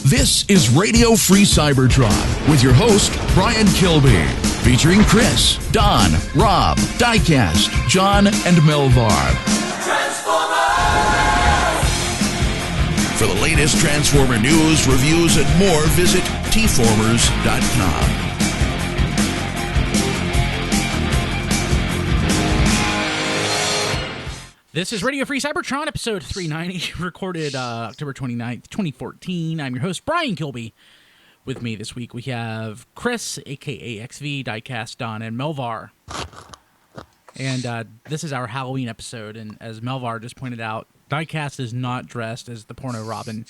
This is Radio Free Cybertron with your host, Brian Kilby, featuring Chris, Don, Rob, Diecast, John, and Melvar. For the latest Transformer news, reviews, and more, visit tformers.com. This is Radio Free Cybertron, episode 390, recorded October 29th, 2014. I'm your host, Brian Kilby. With me this week, we have Chris, a.k.a. XV, Diecast, Don, and Melvar. And this is our Halloween episode, and as Melvar just pointed out, Diecast is not dressed as the porno Robin.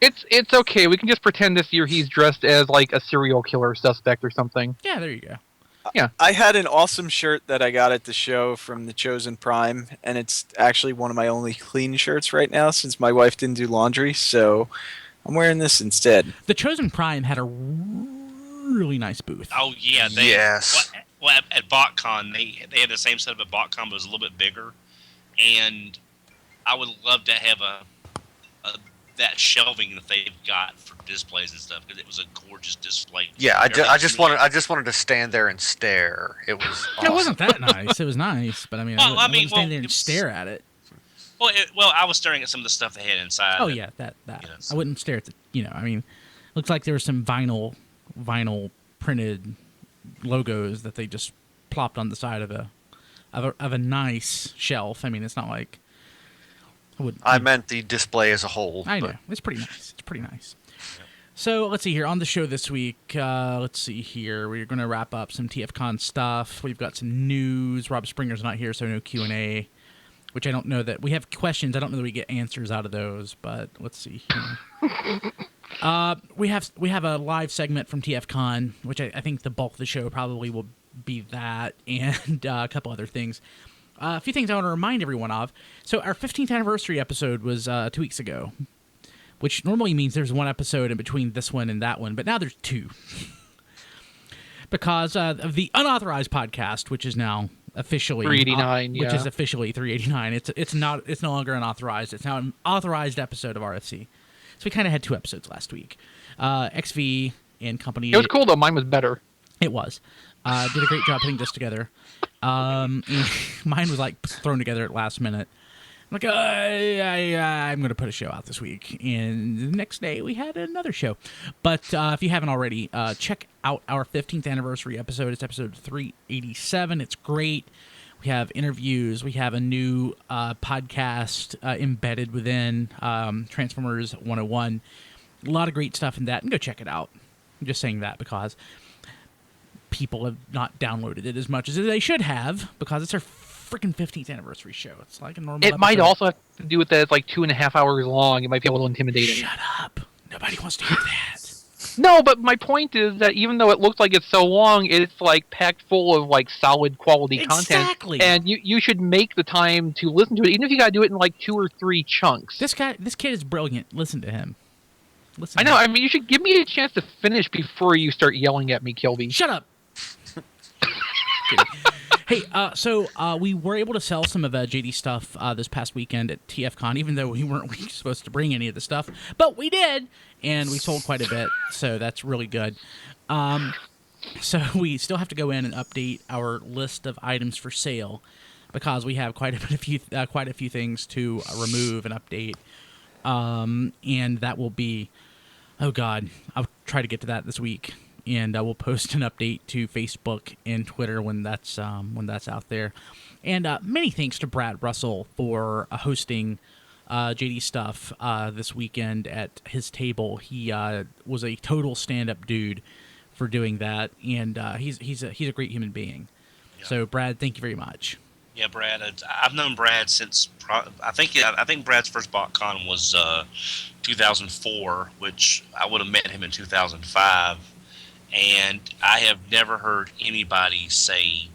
It's okay. We can just pretend this year he's dressed as, like, a serial killer suspect or something. Yeah, there you go. Yeah. I had an awesome shirt that I got at the show from the Chosen Prime, and it's actually one of my only clean shirts right now since my wife didn't do laundry, so I'm wearing this instead. The Chosen Prime had a really nice booth. Oh, yeah. Yes. Well, at Botcon, they had the same setup at Botcon, but it was a little bit bigger, and I would love to have that shelving that they've got for displays and stuff, because it was a gorgeous display. Yeah, I just wanted to stand there and stare. It was awesome. It wasn't that nice. It was nice, but I mean, I wouldn't stand there and stare at it. Well, I was staring at some of the stuff they had inside. Oh yeah, that. I wouldn't stare at the. I mean, looks like there was some vinyl printed logos that they just plopped on the side of a nice shelf. I mean, it's not like. I meant the display as a whole. I know. It's pretty nice. It's pretty nice. Yeah. So, let's see here. On the show this week, let's see here. We're going to wrap up some TFCon stuff. We've got some news. Rob Springer's not here, so no Q&A, which I don't know that... We have questions. I don't know that we get answers out of those, but let's see here. We have a live segment from TFCon, which I think the bulk of the show probably will be that, and a couple other things. A few things I want to remind everyone of. So our 15th anniversary episode was 2 weeks ago, which normally means there's one episode in between this one and that one, but now there's two. Because of the unauthorized podcast, which is now officially 389, which is officially 389. It's no longer unauthorized. It's now an authorized episode of RFC. So we kind of had two episodes last week. XV and company. It was cool though. Mine was better. It was. Did a great job putting this together. Mine was like thrown together at last minute. I'm like, I'm going to put a show out this week. And the next day we had another show. But if you haven't already, check out our 15th anniversary episode. It's episode 387. It's great. We have interviews. We have a new podcast embedded within Transformers 101. A lot of great stuff in that. And go check it out. I'm just saying that because people have not downloaded it as much as they should have because it's our freaking 15th anniversary show. It's like a normal episode. Might also have to do with that it's like 2.5 hours long. It might be a little intimidating. Shut up. Nobody wants to hear that. No, but my point is that even though it looks like it's so long, it's like packed full of like solid quality content. Exactly. And you should make the time to listen to it, even if you got to do it in like 2 or 3 chunks. This kid is brilliant. Listen to him. I know. I mean, you should give me a chance to finish before you start yelling at me, Kilby. Shut up. Hey, so we were able to sell some of JD stuff this past weekend at TFCon, even though we weren't supposed to bring any of the stuff, but we did, and we sold quite a bit, so that's really good. So we still have to go in and update our list of items for sale because we have quite a few things to remove and update, and that will be, oh God, I'll try to get to that this week. And we'll post an update to Facebook and Twitter when that's out there. And many thanks to Brad Russell for hosting JD stuff this weekend at his table. He was a total stand-up dude for doing that, and he's a great human being. Yeah. So Brad, thank you very much. Yeah, Brad. I've known Brad since I think Brad's first Botcon was 2004, which I would have met him in 2005. And I have never heard anybody say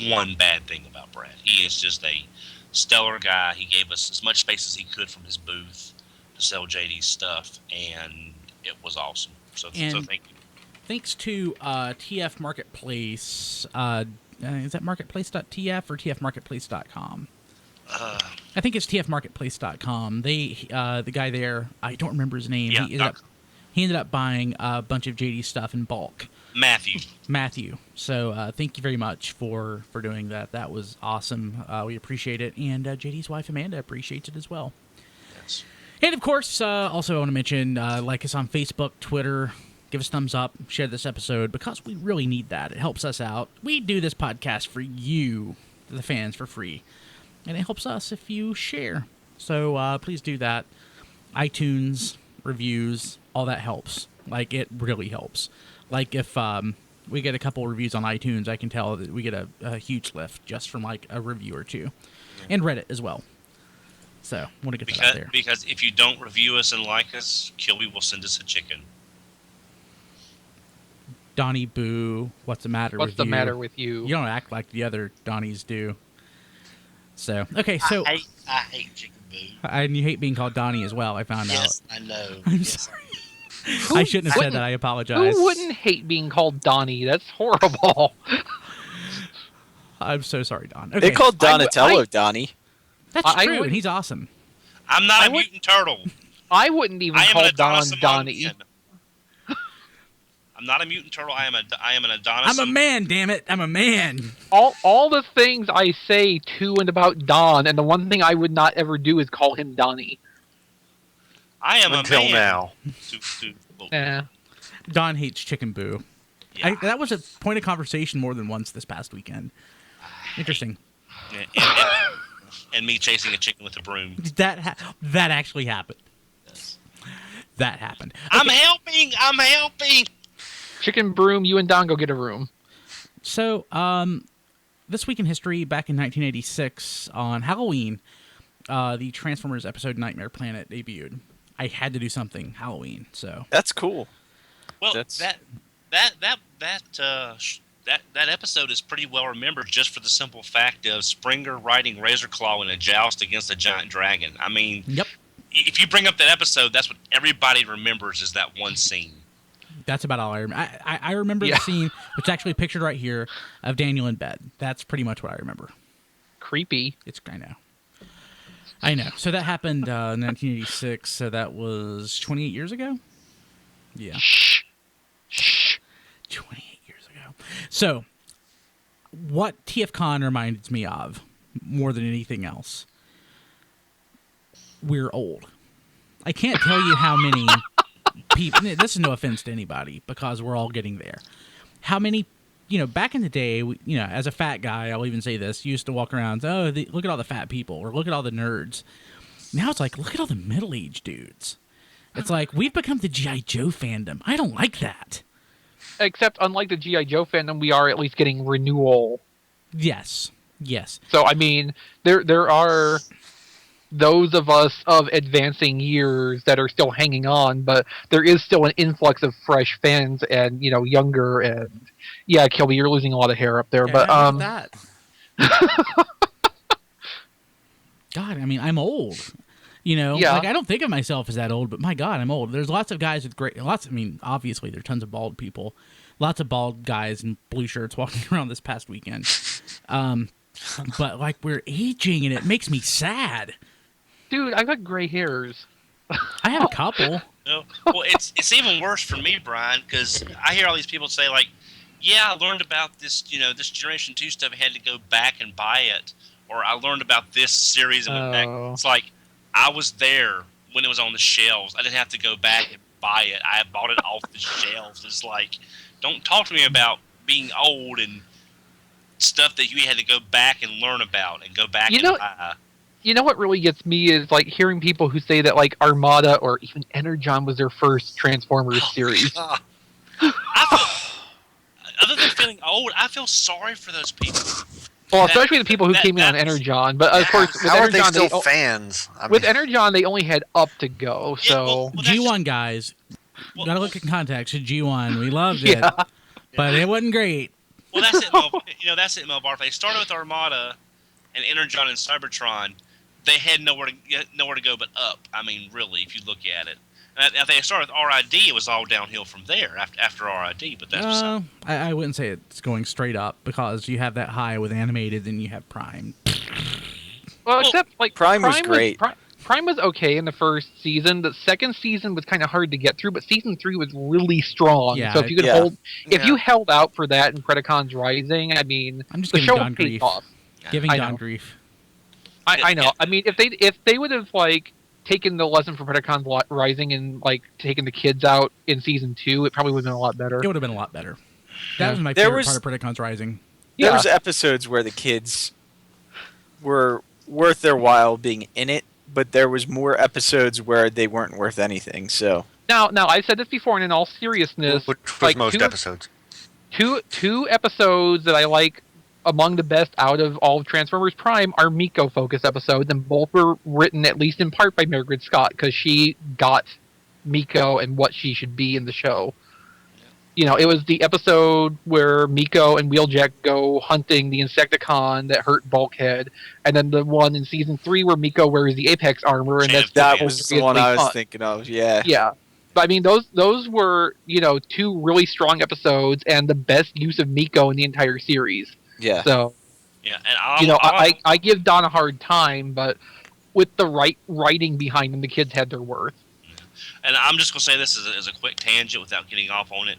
one bad thing about Brad. He is just a stellar guy. He gave us as much space as he could from his booth to sell JD's stuff, and it was awesome. So thank you. Thanks to TF Marketplace. Is that marketplace.tf or tfmarketplace.com? I think it's tfmarketplace.com. They the guy there, I don't remember his name. Yeah, He ended up buying a bunch of JD stuff in bulk. Matthew. So thank you very much for doing that. That was awesome. We appreciate it, and JD's wife Amanda appreciates it as well. Yes. And of course, also I want to mention, like us on Facebook, Twitter. Give us a thumbs up, share this episode, because we really need that. It helps us out. We do this podcast for you, the fans, for free. And it helps us if you share. So please do that. iTunes, reviews, all that helps. Like, it really helps. Like, if we get a couple reviews on iTunes, I can tell that we get a huge lift just from, like, a review or two. Yeah. And Reddit as well. So, I want to get that out there. Because if you don't review us and like us, Kilby will send us a chicken. Donnie Boo, what's the matter with you? What's the matter with you? You don't act like the other Donnies do. So, okay, so... I hate Chicken Boo. And you hate being called Donnie as well, I found out. Yes, I know. I'm sorry. I shouldn't have said that. I apologize. Who wouldn't hate being called Donnie? That's horrible. I'm so sorry, Don. Okay. They called Donatello Donnie. That's true, and he's awesome. I'm not a mutant turtle. I wouldn't even call Don Donnie. I'm not a mutant turtle. I am an Adonis. I'm a man, damn it. I'm a man. All the things I say to and about Don, and the one thing I would not ever do is call him Donnie. I am until a man. now. Yeah. Don hates Chicken Boo. Yeah. That was a point of conversation more than once this past weekend. Interesting. And me chasing a chicken with a broom. That actually happened. Yes. That happened. Okay. I'm helping. Chicken broom, you and Don go get a room. So, this week in history, back in 1986, on Halloween, the Transformers episode Nightmare Planet debuted. I had to do something Halloween, so That's cool. Well, that episode is pretty well remembered just for the simple fact of Springer riding Razorclaw in a joust against a giant dragon. I mean, yep. If you bring up that episode, that's what everybody remembers is that one scene. That's about all I remember. I remember the scene, which is actually pictured right here, of Daniel in bed. That's pretty much what I remember. Creepy. I know. So that happened in 1986. So that was 28 years ago? Yeah. Shh. 28 years ago. So, what TFCon reminds me of, more than anything else, we're old. I can't tell you how many people, this is no offense to anybody, because we're all getting there. How many, back in the day, as a fat guy, I'll even say this, used to walk around, look at all the fat people, or look at all the nerds. Now it's like, look at all the middle-aged dudes. It's like, we've become the G.I. Joe fandom. I don't like that. Except, unlike the G.I. Joe fandom, we are at least getting renewal. Yes. So, I mean, there are those of us of advancing years that are still hanging on, but there is still an influx of fresh fans and, younger, and yeah, Kilby, you're losing a lot of hair up there, but that. God, I mean, I'm old. Like, I don't think of myself as that old, but my God, I'm old. There's lots of guys with obviously there's tons of bald people, lots of bald guys in blue shirts walking around this past weekend. But like, we're aging and it makes me sad. Dude, I got gray hairs. I have a couple. No. Well, it's even worse for me, Brian, because I hear all these people say, like, yeah, I learned about this, this Generation 2 stuff. I had to go back and buy it. Or I learned about this series and went back. It's like, I was there when it was on the shelves. I didn't have to go back and buy it. I bought it off the shelves. It's like, don't talk to me about being old and stuff that you had to go back and learn about and go back and buy. You know what really gets me is like hearing people who say that like Armada or even Energon was their first Transformers series. Other than feeling old, I feel sorry for those people. Well, especially the people who came in on Energon, but of course, with how Energon, are they still fans? With Energon, they only had up to go. Yeah, So G1 guys, gotta look at context. G1, we loved it, but it wasn't great. Well, that's it, Mel. That's it, Mel Barth. They started with Armada and Energon and Cybertron. They had nowhere to go but up. I mean, really, if you look at it. And if they started with RID, it was all downhill from there after RID. But that's I wouldn't say it's going straight up because you have that high with animated, then you have Prime. Well, except like Prime was great. Prime was okay in the first season. The second season was kind of hard to get through, but season 3 was really strong. Yeah, so if you could yeah. if you held out for that in Predacon's Rising, I mean, I'm just the giving show Don paid grief. off. Giving I Don know. grief. I know. I mean, if they would have like taken the lesson from Predacon's Rising and like taken the kids out in season 2, it probably would have been a lot better. It would have been a lot better. That was my There favorite was- part of Predacon's Rising. There Yeah. was episodes where the kids were worth their while being in it, but there was more episodes where they weren't worth anything. So Now I've said this before, and in all seriousness, Which was like most episodes. two episodes that I like among the best out of all of Transformers Prime are Miko focused episodes, and both were written at least in part by Margaret Scott because she got Miko and what she should be in the show. You know, it was the episode where Miko and Wheeljack go hunting the Insecticon that hurt Bulkhead, and then the one in season 3 where Miko wears the Apex armor, and that's that supposed was to be the one really I was fun. thinking of. Yeah. Yeah. But I mean, those were, you know, 2 really strong episodes and the best use of Miko in the entire series. Yeah. So, Yeah, and you know, I give Don a hard time, but with the right writing behind them, the kids had their worth. And I'm just going to say this as a quick tangent without getting off on it.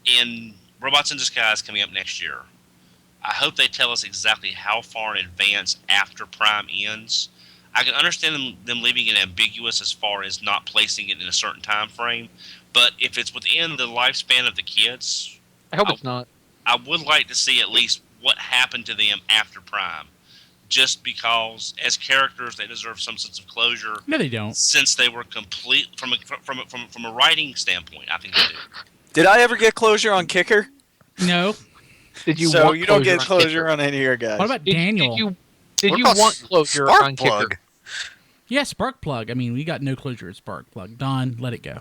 In Robots in Disguise coming up next year, I hope they tell us exactly how far in advance after Prime ends. I can understand them leaving it ambiguous as far as not placing it in a certain time frame, but if it's within the lifespan of the kids, I hope it's not. I would like to see at least what happened to them after Prime. Just because, as characters, they deserve some sense of closure. No, they don't. Since they were complete from a writing standpoint, I think they do. Did I ever get closure on Kicker? No. Did you So want you don't get on closure Kicker? on any of your guys. What about Did Daniel? Did What you about want closure on Sparkplug? Kicker? Yeah, Sparkplug. I mean, we got no closure at Sparkplug. Don, let it go.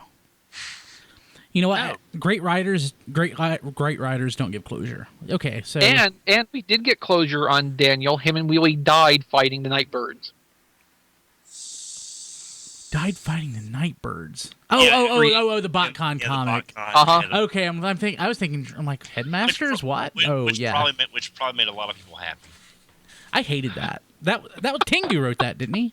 You know what? No. Great writers don't give closure. Okay, so And we did get closure on Daniel. Him and Wheelie died fighting the Nightbirds. died fighting the Nightbirds. Yeah, The Botcon the comic. Botcon. Uh-huh. Yeah, Okay, I was thinking, I'm like, Headmasters? What? Which Yeah. probably made a lot of people happy. I hated that. That was Tengu wrote that, didn't he?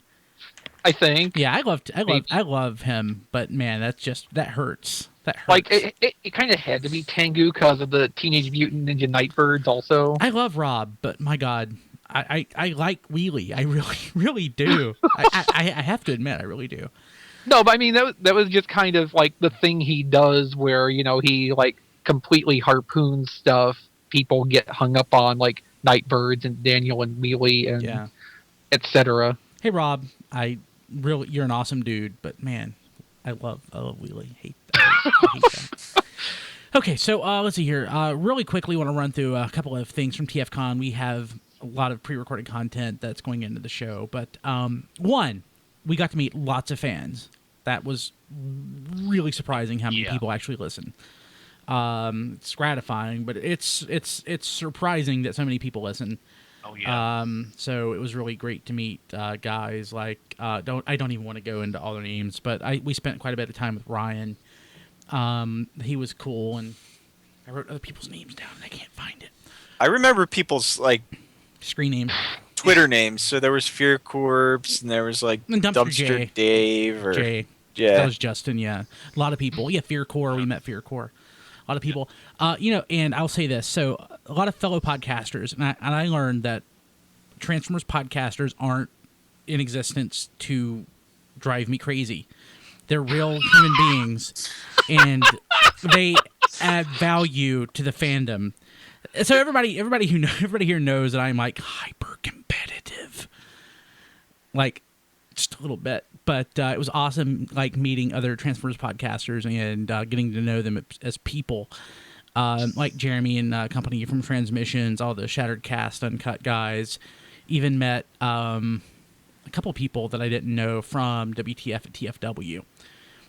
I think. Yeah, I love him, but man, that hurts. That hurts. Like, it kind of had to be Tengu because of the Teenage Mutant Ninja Nightbirds also. I love Rob, but my God, I like Wheelie. I really, really do. I have to admit, I really do. No, but I mean, that was just kind of like the thing he does where, you know, he like completely harpoons stuff people get hung up on, like Nightbirds and Daniel and Wheelie and etc. Hey Rob, you're an awesome dude, but man, I love Wheelie. Hate that. Okay, so let's see here. Really quickly, want to run through a couple of things from TFCon. We have a lot of pre-recorded content that's going into the show, but one, we got to meet lots of fans. That was really surprising how many people actually listen. It's gratifying, but it's surprising that so many people listen. Oh yeah. So it was really great to meet guys like I don't even want to go into all their names, but we spent quite a bit of time with Ryan. He was cool, and I wrote other people's names down and I can't find it. I remember people's like Screen name. Twitter names. So there was Fear Corpse, and there was like And Dumpster J. Dave, or Jay. yeah. That was Justin, yeah. A lot of people. Yeah, Fear Core. We met Fear Core. A lot of people. And I'll say this. So a lot of fellow podcasters, and I learned that Transformers podcasters aren't in existence to drive me crazy. They're real human beings, and they add value to the fandom. So everybody here knows that I'm like hyper competitive, like just a little bit. But it was awesome, like meeting other Transformers podcasters and getting to know them as people, like Jeremy and company from Transmissions, all the Shattered Cast Uncut guys. Even met a couple people that I didn't know from WTF and TFW.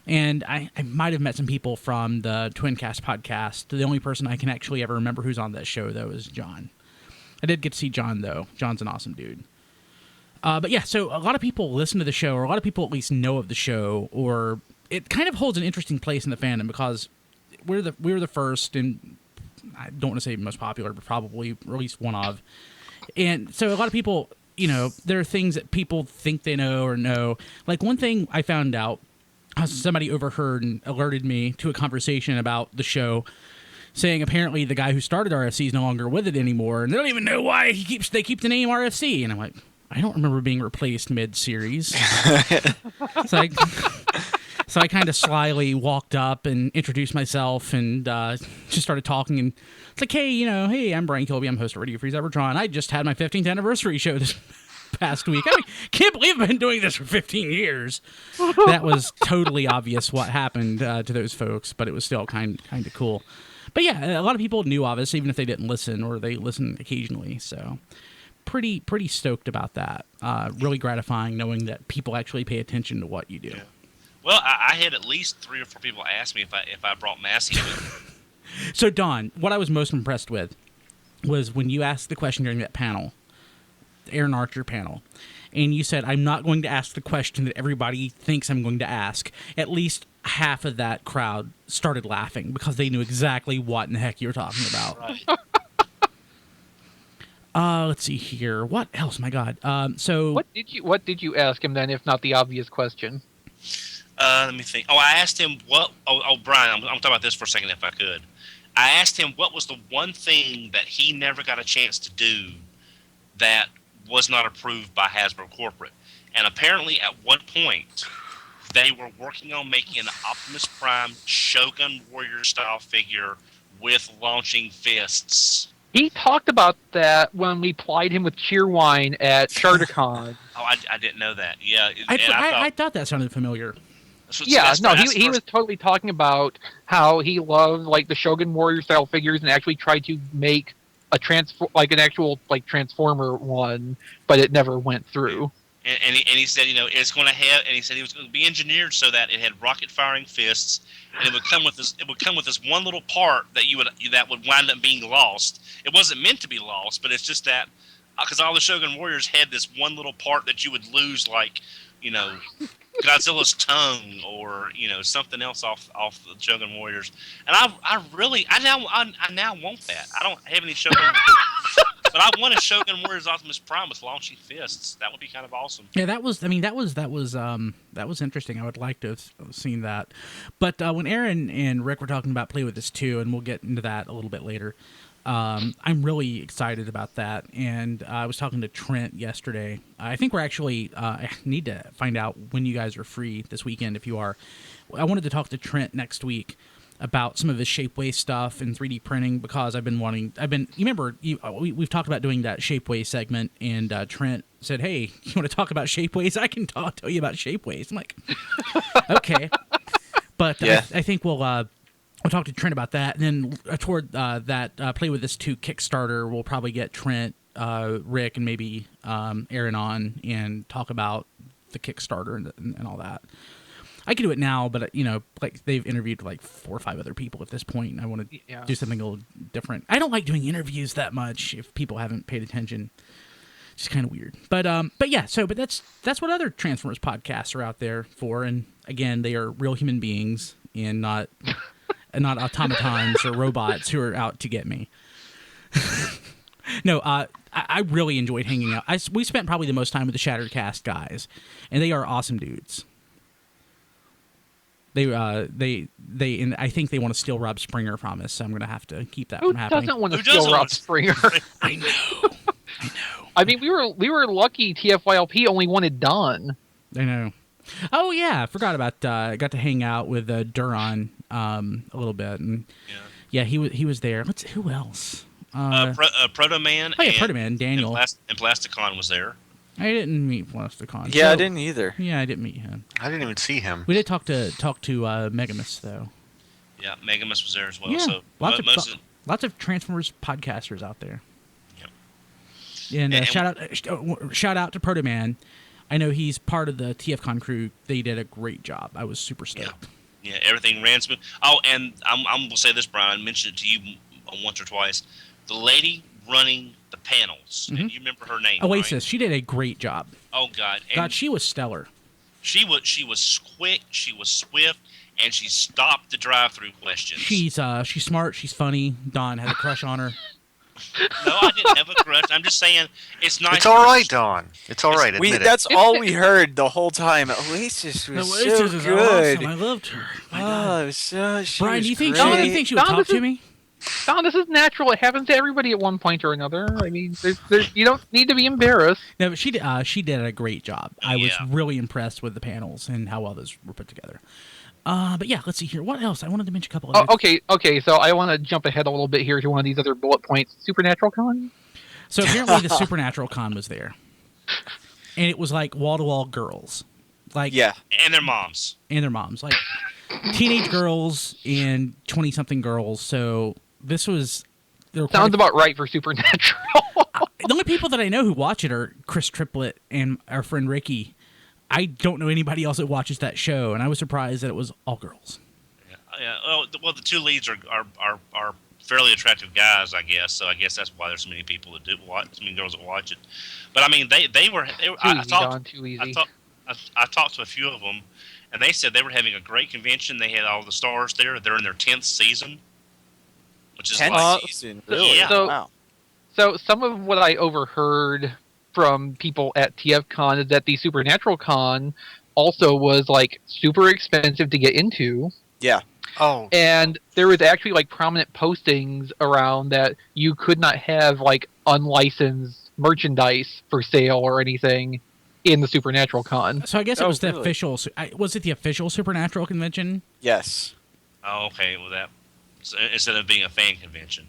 And I might have met some people from the Twincast podcast. The only person I can actually ever remember who's on that show, though, is John. I did get to see John, though. John's an awesome dude. But yeah, so a lot of people listen to the show, or a lot of people at least know of the show, or it kind of holds an interesting place in the fandom because we were the first, and I don't want to say most popular, but probably or at least one of. And so a lot of people there are things that people think they know or know. Like one thing I found out, somebody overheard and alerted me to a conversation about the show, saying apparently the guy who started RFC is no longer with it anymore, and they don't even know why they keep the name RFC. And I'm like, I don't remember being replaced mid-series. So I kind of slyly walked up and introduced myself and just started talking. And it's like, hey, I'm Brian Kilby. I'm host of Radio Free Cybertron. I just had my 15th anniversary show this past week. I can't believe I've been doing this for 15 years. That was totally obvious what happened to those folks, but it was still kind of cool. But yeah, a lot of people knew of us, even if they didn't listen or they listened occasionally. So pretty stoked about that. Really gratifying knowing that people actually pay attention to what you do. Yeah. Well, I had at least 3 or 4 people ask me if I brought Massey with me. So, Don, what I was most impressed with was when you asked the question during that panel, the Aaron Archer panel, and you said, I'm not going to ask the question that everybody thinks I'm going to ask. At least half of that crowd started laughing because they knew exactly what in the heck you were talking about. Right. Let's see here. What else? My God. So What did you ask him then, if not the obvious question? Let me think. Oh, I asked him what. Oh, Brian, I'm talking about this for a second, if I could. I asked him what was the one thing that he never got a chance to do that was not approved by Hasbro Corporate. And apparently, at one point, they were working on making an Optimus Prime Shogun Warrior style figure with launching fists. He talked about that when we plied him with Cheerwine at CharterCon. Oh, I didn't know that. Yeah, I thought that sounded familiar. He was totally talking about how he loved like the Shogun Warrior style figures and actually tried to make a an actual Transformer one, but it never went through. And he said, it's going to have, and he said it was going to be engineered so that it had rocket firing fists, and it would come with this one little part that would wind up being lost. It wasn't meant to be lost, but it's just that because all the Shogun Warriors had this one little part that you would lose, like Godzilla's tongue or something else off the Shogun Warriors. And I now want that. I don't have any Shogun, but I want a Shogun Warriors Optimus Prime with launching fists. That would be kind of awesome. Yeah, that was interesting. I would like to have seen that. But when Aaron and Rick were talking about Play With This too, and we'll get into that a little bit later. I'm really excited about that, and I was talking to Trent yesterday. I think we're actually I need to find out when you guys are free this weekend. If you are, I wanted to talk to Trent next week about some of his Shapeways stuff and 3D printing because you remember we've talked about doing that Shapeways segment, and Trent said, "Hey, you want to talk about Shapeways? I can tell you about Shapeways." I'm like, okay, but yeah. I think we'll talk to Trent about that, and then toward that Play With This 2 Kickstarter, we'll probably get Trent, Rick, and maybe Aaron on and talk about the Kickstarter and all that. I could do it now, but they've interviewed 4 or 5 other people at this point, and I want to do something a little different. I don't like doing interviews that much if people haven't paid attention. It's just kind of weird. But that's what other Transformers podcasts are out there for, and again, they are real human beings and not automatons or robots who are out to get me. No, I really enjoyed hanging out. We spent probably the most time with the Shattered Cast guys, and they are awesome dudes. And I think they want to steal Rob Springer from us, so I'm going to have to keep that from happening. Who doesn't want to steal Rob Springer? I know. I mean, we were lucky TFYLP only wanted Don. I know. Oh yeah, I forgot about. Got to hang out with Duron a little bit, and yeah, he was there. Who else? Proto Man. Oh yeah, Proto Man. Daniel and Plasticon was there. I didn't meet Plasticon. Yeah, I didn't either. Yeah, I didn't meet him. I didn't even see him. We did talk to Megamus though. Yeah, Megamus was there as well. Yeah, So lots of Transformers podcasters out there. Yep. And shout out to Proto Man. I know he's part of the TFCon crew. They did a great job. I was super stoked. Yeah, everything ran smooth. Oh, and I'm going to say this, Brian. I mentioned it to you once or twice. The lady running the panels, and you remember her name, Oasis. Right? She did a great job. Oh, God. And God, she was stellar. She was quick, she was swift, and she stopped the drive-through questions. She's smart, she's funny. Don had a crush on her. No, I didn't have a crush. I'm just saying it's nice. It's all right, Don. It's all right. Admit it. That's all we heard the whole time. Oasis was so good. Awesome. I loved her. My Oh, God. it was so. Brian, do you think great. she would Don, talk to me? Don, this is natural. It happens to everybody at one point or another. I mean, you don't need to be embarrassed. No, but she did a great job. I was Yeah. really impressed with the panels and how well those were put together. But yeah, let's see here. What else? I wanted to mention a couple of Okay. So I want to jump ahead a little bit here to one of these other bullet points. Supernatural Con. So apparently the Supernatural Con was there. And it was like wall-to-wall girls. Like Yeah. And their moms. And their moms. Like teenage girls and 20-something girls. So this was... Sounds about right for Supernatural. The only people that I know who watch it are Chris Triplett and our friend Ricky. I don't know anybody else that watches that show, and I was surprised that it was all girls. Yeah. Well, the two leads are fairly attractive guys, I guess. So I guess that's why there's so many people that do watch, so many girls that watch it. But I mean, they were. I talked to a few of them, and they said they were having a great convention. They had all the stars there. They're in their 10th season, which is 10th season, really? Yeah. Wow. So some of what I overheard from people at TFCon is that the Supernatural Con also was like super expensive to get into. Yeah. Oh, And there was actually like prominent postings around that you could not have like unlicensed merchandise for sale or anything in the Supernatural Con. So I guess it was the really? official... Was it the official Supernatural convention? Yes. Oh, okay. Well, that instead of being a fan convention.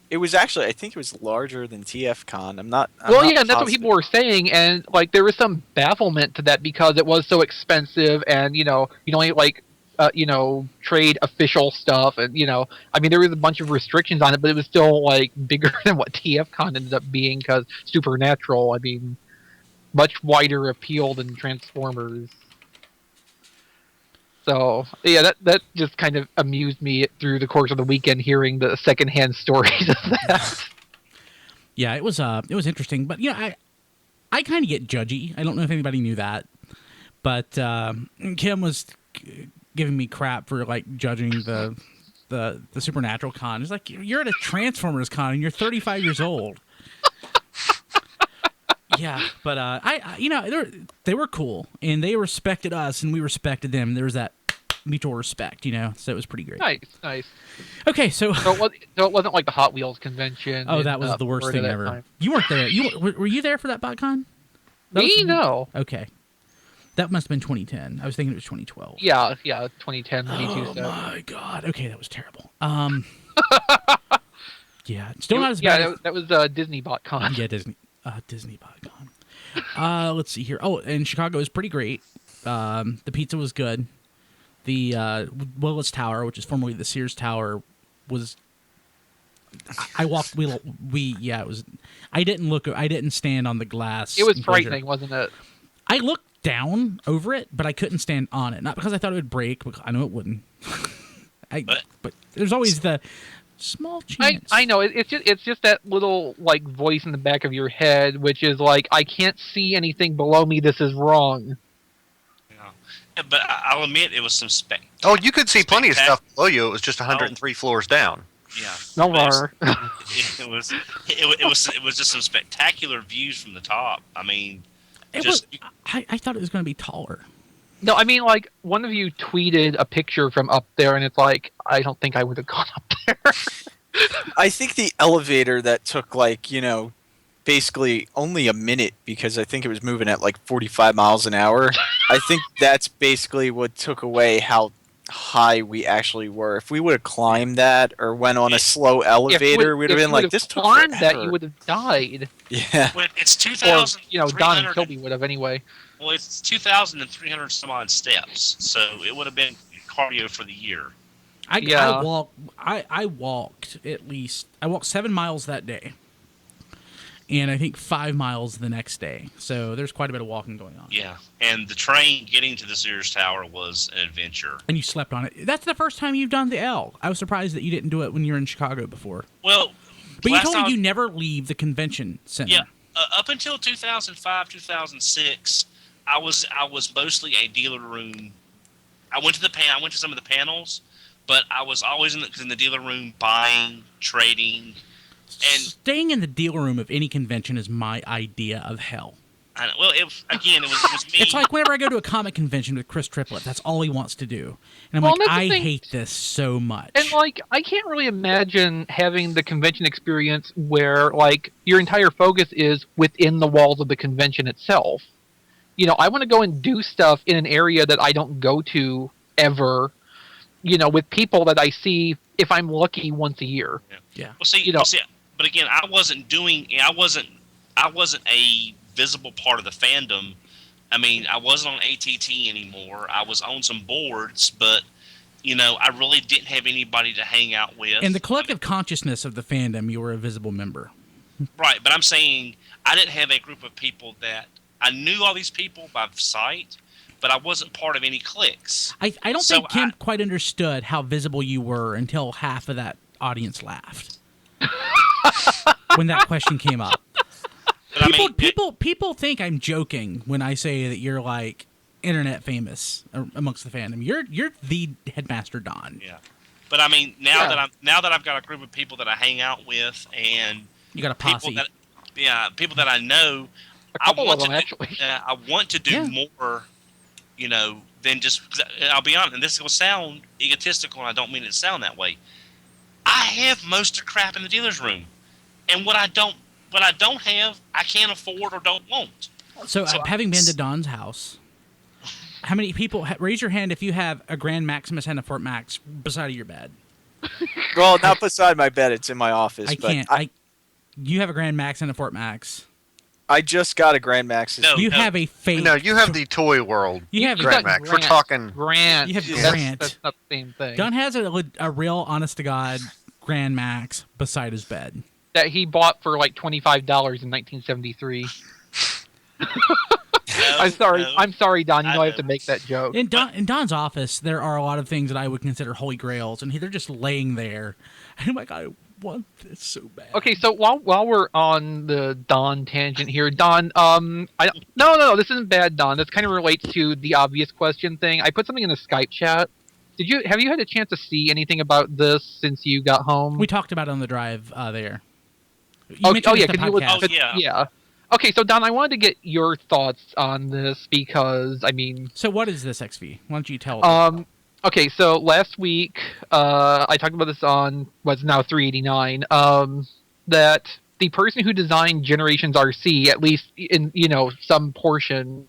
It was actually, I think it was larger than TFCon. I'm not And that's what positive. people were saying, and like there was some bafflement to that because it was so expensive, and you can only like trade official stuff, and I mean there was a bunch of restrictions on it, but it was still like bigger than what TFCon ended up being because Supernatural, I mean, much wider appeal than Transformers. So yeah, that just kind of amused me through the course of the weekend, hearing the secondhand stories of that. Yeah, it was interesting, but I kind of get judgy. I don't know if anybody knew that, but Kim was giving me crap for like judging the Supernatural Con. It's like you're at a Transformers Con and you're 35 years old. Yeah, but they were cool and they respected us and we respected them. There was that mutual respect, so it was pretty great. Nice. Okay, so it wasn't like the Hot Wheels convention. oh, that was the worst thing ever. Time. You weren't there. Were you there for that Botcon? No. Okay, that must have been 2010. I was thinking it was 2012. Yeah, 2010. Oh my god. Okay, that was terrible. Yeah, still not as bad. Yeah, that was Disney Botcon. Yeah, Disney Botcon. Let's see here. Oh, and Chicago is pretty great. The pizza was good. The Willis Tower, which is formerly the Sears Tower, was. I walked. It was. I didn't stand on the glass. It was enclosure. frightening, wasn't it? I looked down over it, but I couldn't stand on it. Not because I thought it would break, because I know it wouldn't. But there's always the small chance. I know it's just that little like voice in the back of your head, which is like, I can't see anything below me. This is wrong. Yeah, but I'll admit it was some spec. Oh, you could see plenty of stuff below you. It was just 103 floors down. Yeah, No more. It was just some spectacular views from the top. I mean, I thought it was going to be taller. No, I mean, like, one of you tweeted a picture from up there, and it's like, I don't think I would have gone up there. I think the elevator that took basically only a minute, because I think it was moving at like 45 miles an hour. I think that's basically what took away how high we actually were. If we would have climbed that or went on a slow elevator, we'd have been like, this took climbed forever. that, you would have died. Yeah. Well, it's Or, 2,000. Don and Kilby would have anyway. Well, it's 2,300 some odd steps, so it would have been cardio for the year. I walked 7 miles that day, and I think 5 miles the next day. So there's quite a bit of walking going on. Yeah, and the train getting to the Sears Tower was an adventure. And you slept on it. That's the first time you've done the L. I was surprised that you didn't do it when you were in Chicago before. Well, but you told me you never leave the convention center. Yeah, up until 2005, 2006, I was mostly a dealer room. I went to some of the panels, but I was always in the dealer room buying, trading. Staying in the deal room of any convention is my idea of hell. Well, it was me. It's like whenever I go to a comic convention with Chris Triplett, that's all he wants to do. And I'm like, I hate this so much. And, like, I can't really imagine having the convention experience where, like, your entire focus is within the walls of the convention itself. You know, I want to go and do stuff in an area that I don't go to ever, you know, with people that I see, if I'm lucky, once a year. Yeah. Well, see, but again, I wasn't a visible part of the fandom. I mean, I wasn't on ATT anymore. I was on some boards, but, you know, I really didn't have anybody to hang out with. In the collective consciousness of the fandom, you were a visible member. Right, but I'm saying I didn't have a group of people that I knew all these people by sight, but I wasn't part of any cliques. I don't think Kim quite understood how visible you were until half of that audience laughed when that question came up. People think I'm joking when I say that you're like internet famous amongst the fandom. You're the headmaster Don. Yeah, but I mean now that I've got a group of people that I hang out with and you got a posse. People that I know. A couple of them actually. I want to do more, you know, than just. I'll be honest, and this will sound egotistical, and I don't mean it to sound that way. I have most of the crap in the dealer's room, and what I don't have, I can't afford or don't want. So having been to Don's house, how many people, raise your hand if you have a Grand Maximus and a Fort Max beside of your bed. Well, not beside my bed. It's in my office. You have a Grand Max and a Fort Max. I just got a Grand Max. You have a fake. No, you have the Toy World. You have Grand Max. We're talking Grant. You have Grant. That's not the same thing. Don has a real, honest to God Grand Max beside his bed that he bought for like $25 in 1973. I'm sorry, Don. You know I have to make that joke. In Don's office, there are a lot of things that I would consider holy grails, and they're just laying there. And I'm like, I want this so bad. Okay, so while we're on the Don tangent here, Don, no, this isn't bad, Don. This kind of relates to the obvious question thing. I put something in the Skype chat. Have you had a chance to see anything about this since you got home? We talked about it on the drive there. Yeah. Okay, so Don, I wanted to get your thoughts on this because, I mean... So what is this XV? Why don't you tell us? Okay, so last week, I talked about this on what's now 389, that the person who designed Generations RC, at least in, some portion,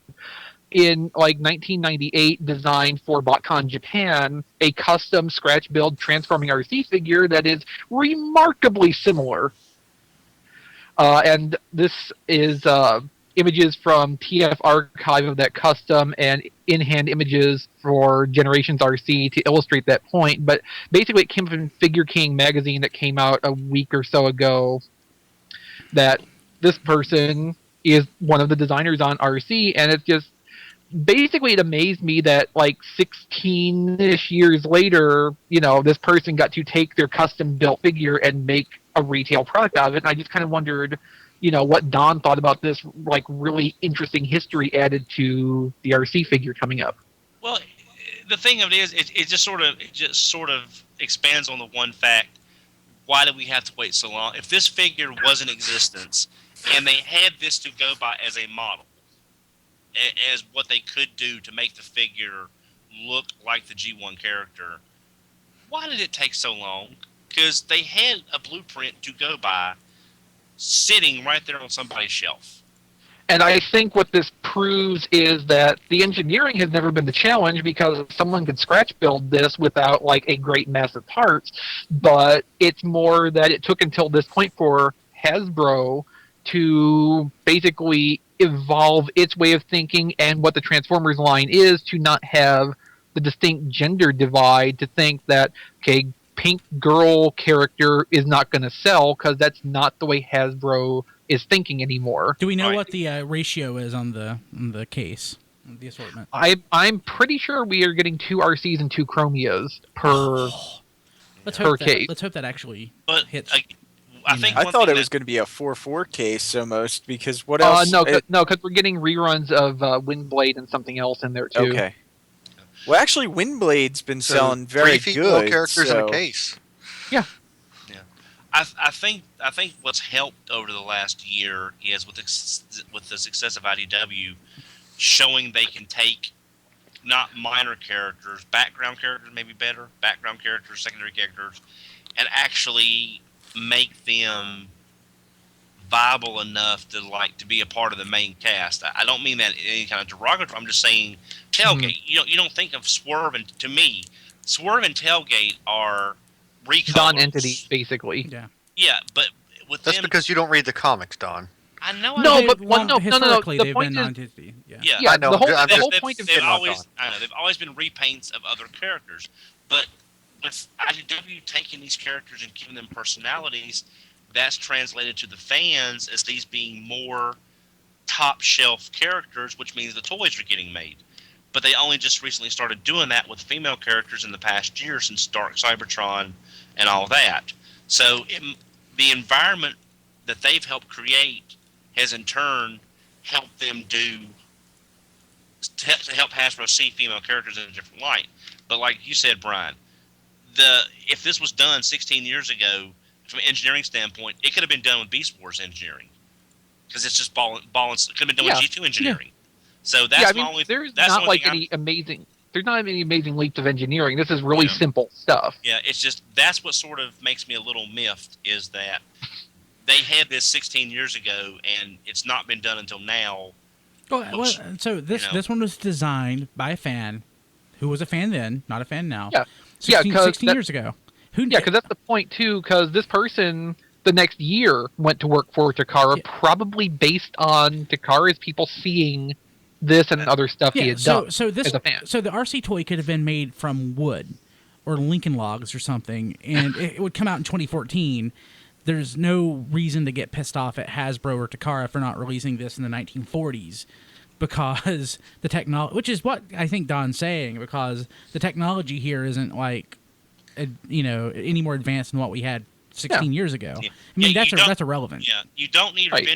in like 1998 designed for Botcon Japan a custom scratch-build transforming RC figure that is remarkably similar. And this is images from TF archive of that custom and in-hand images for Generations RC to illustrate that point. But basically it came from Figure King magazine that came out a week or so ago, that this person is one of the designers on RC, and it's just basically it amazed me that like 16-ish years later, this person got to take their custom built figure and make a retail product out of it. And I just kind of wondered, what Don thought about this like really interesting history added to the RC figure coming up. Well, the thing of it is, it just sort of expands on the one fact: why did we have to wait so long? If this figure was in existence and they had this to go by as a model, as what they could do to make the figure look like the G1 character, why did it take so long? Because they had a blueprint to go by sitting right there on somebody's shelf. And I think what this proves is that the engineering has never been the challenge, because someone could scratch build this without like a great mass of parts, but it's more that it took until this point for Hasbro to basically evolve its way of thinking and what the Transformers line is, to not have the distinct gender divide, to think that, okay, pink girl character is not going to sell because that's not the way Hasbro is thinking anymore. Do we know what the ratio is on the case, the assortment? I'm pretty sure we are getting 2 RCs and 2 Chromias per case. Let's hope that actually hits. I thought it was going to be a 4/4 case almost, because what else? No, because we're getting reruns of Windblade and something else in there too. Okay. Well, actually, Windblade's been selling very good. Characters in a case. Yeah. I think what's helped over the last year is with the success of IDW, showing they can take not minor characters, background characters maybe better, background characters, secondary characters, and actually make them viable enough to be a part of the main cast. I don't mean that in any kind of derogatory. I'm just saying Tailgate. You don't think of Swerve, and to me, Swerve and Tailgate are recolors. Non-entities, basically. Yeah, but with That's them, because you don't read the comics, Don. I know. No, I but Well, historically The they've point been is, non-entity. Yeah. yeah, I know, The whole, I'm the just- whole point of they've it. always, I know they've always been repaints of other characters, but with IDW taking these characters and giving them personalities, that's translated to the fans as these being more top shelf characters, which means the toys are getting made. But they only just recently started doing that with female characters in the past year since Dark Cybertron and all that. So the environment that they've helped create has in turn helped them to help Hasbro see female characters in a different light. But like you said, Brian, if this was done 16 years ago from an engineering standpoint, it could have been done with Beast Wars engineering because it's just ball. It could have been done with G2 engineering. So that's there's that's not the like only any amazing leaps of engineering. This is really simple stuff. Yeah, it's just that's what sort of makes me a little miffed is that they had this 16 years ago and it's not been done until now. So this one was designed by a fan who was a fan then, not a fan now. Yeah. 16 years ago. Because that's the point too. Because this person, the next year, went to work for Takara, probably based on Takara's people seeing this and other stuff he had done. So as a fan. the RC toy could have been made from wood or Lincoln Logs or something, and it would come out in 2014. There's no reason to get pissed off at Hasbro or Takara for not releasing this in the 1940s. Because the technology, which is what I think Don's saying, because the technology here isn't like, any more advanced than what we had 16 years ago. Yeah. I mean, Yeah, that's irrelevant. Yeah, you don't need Right.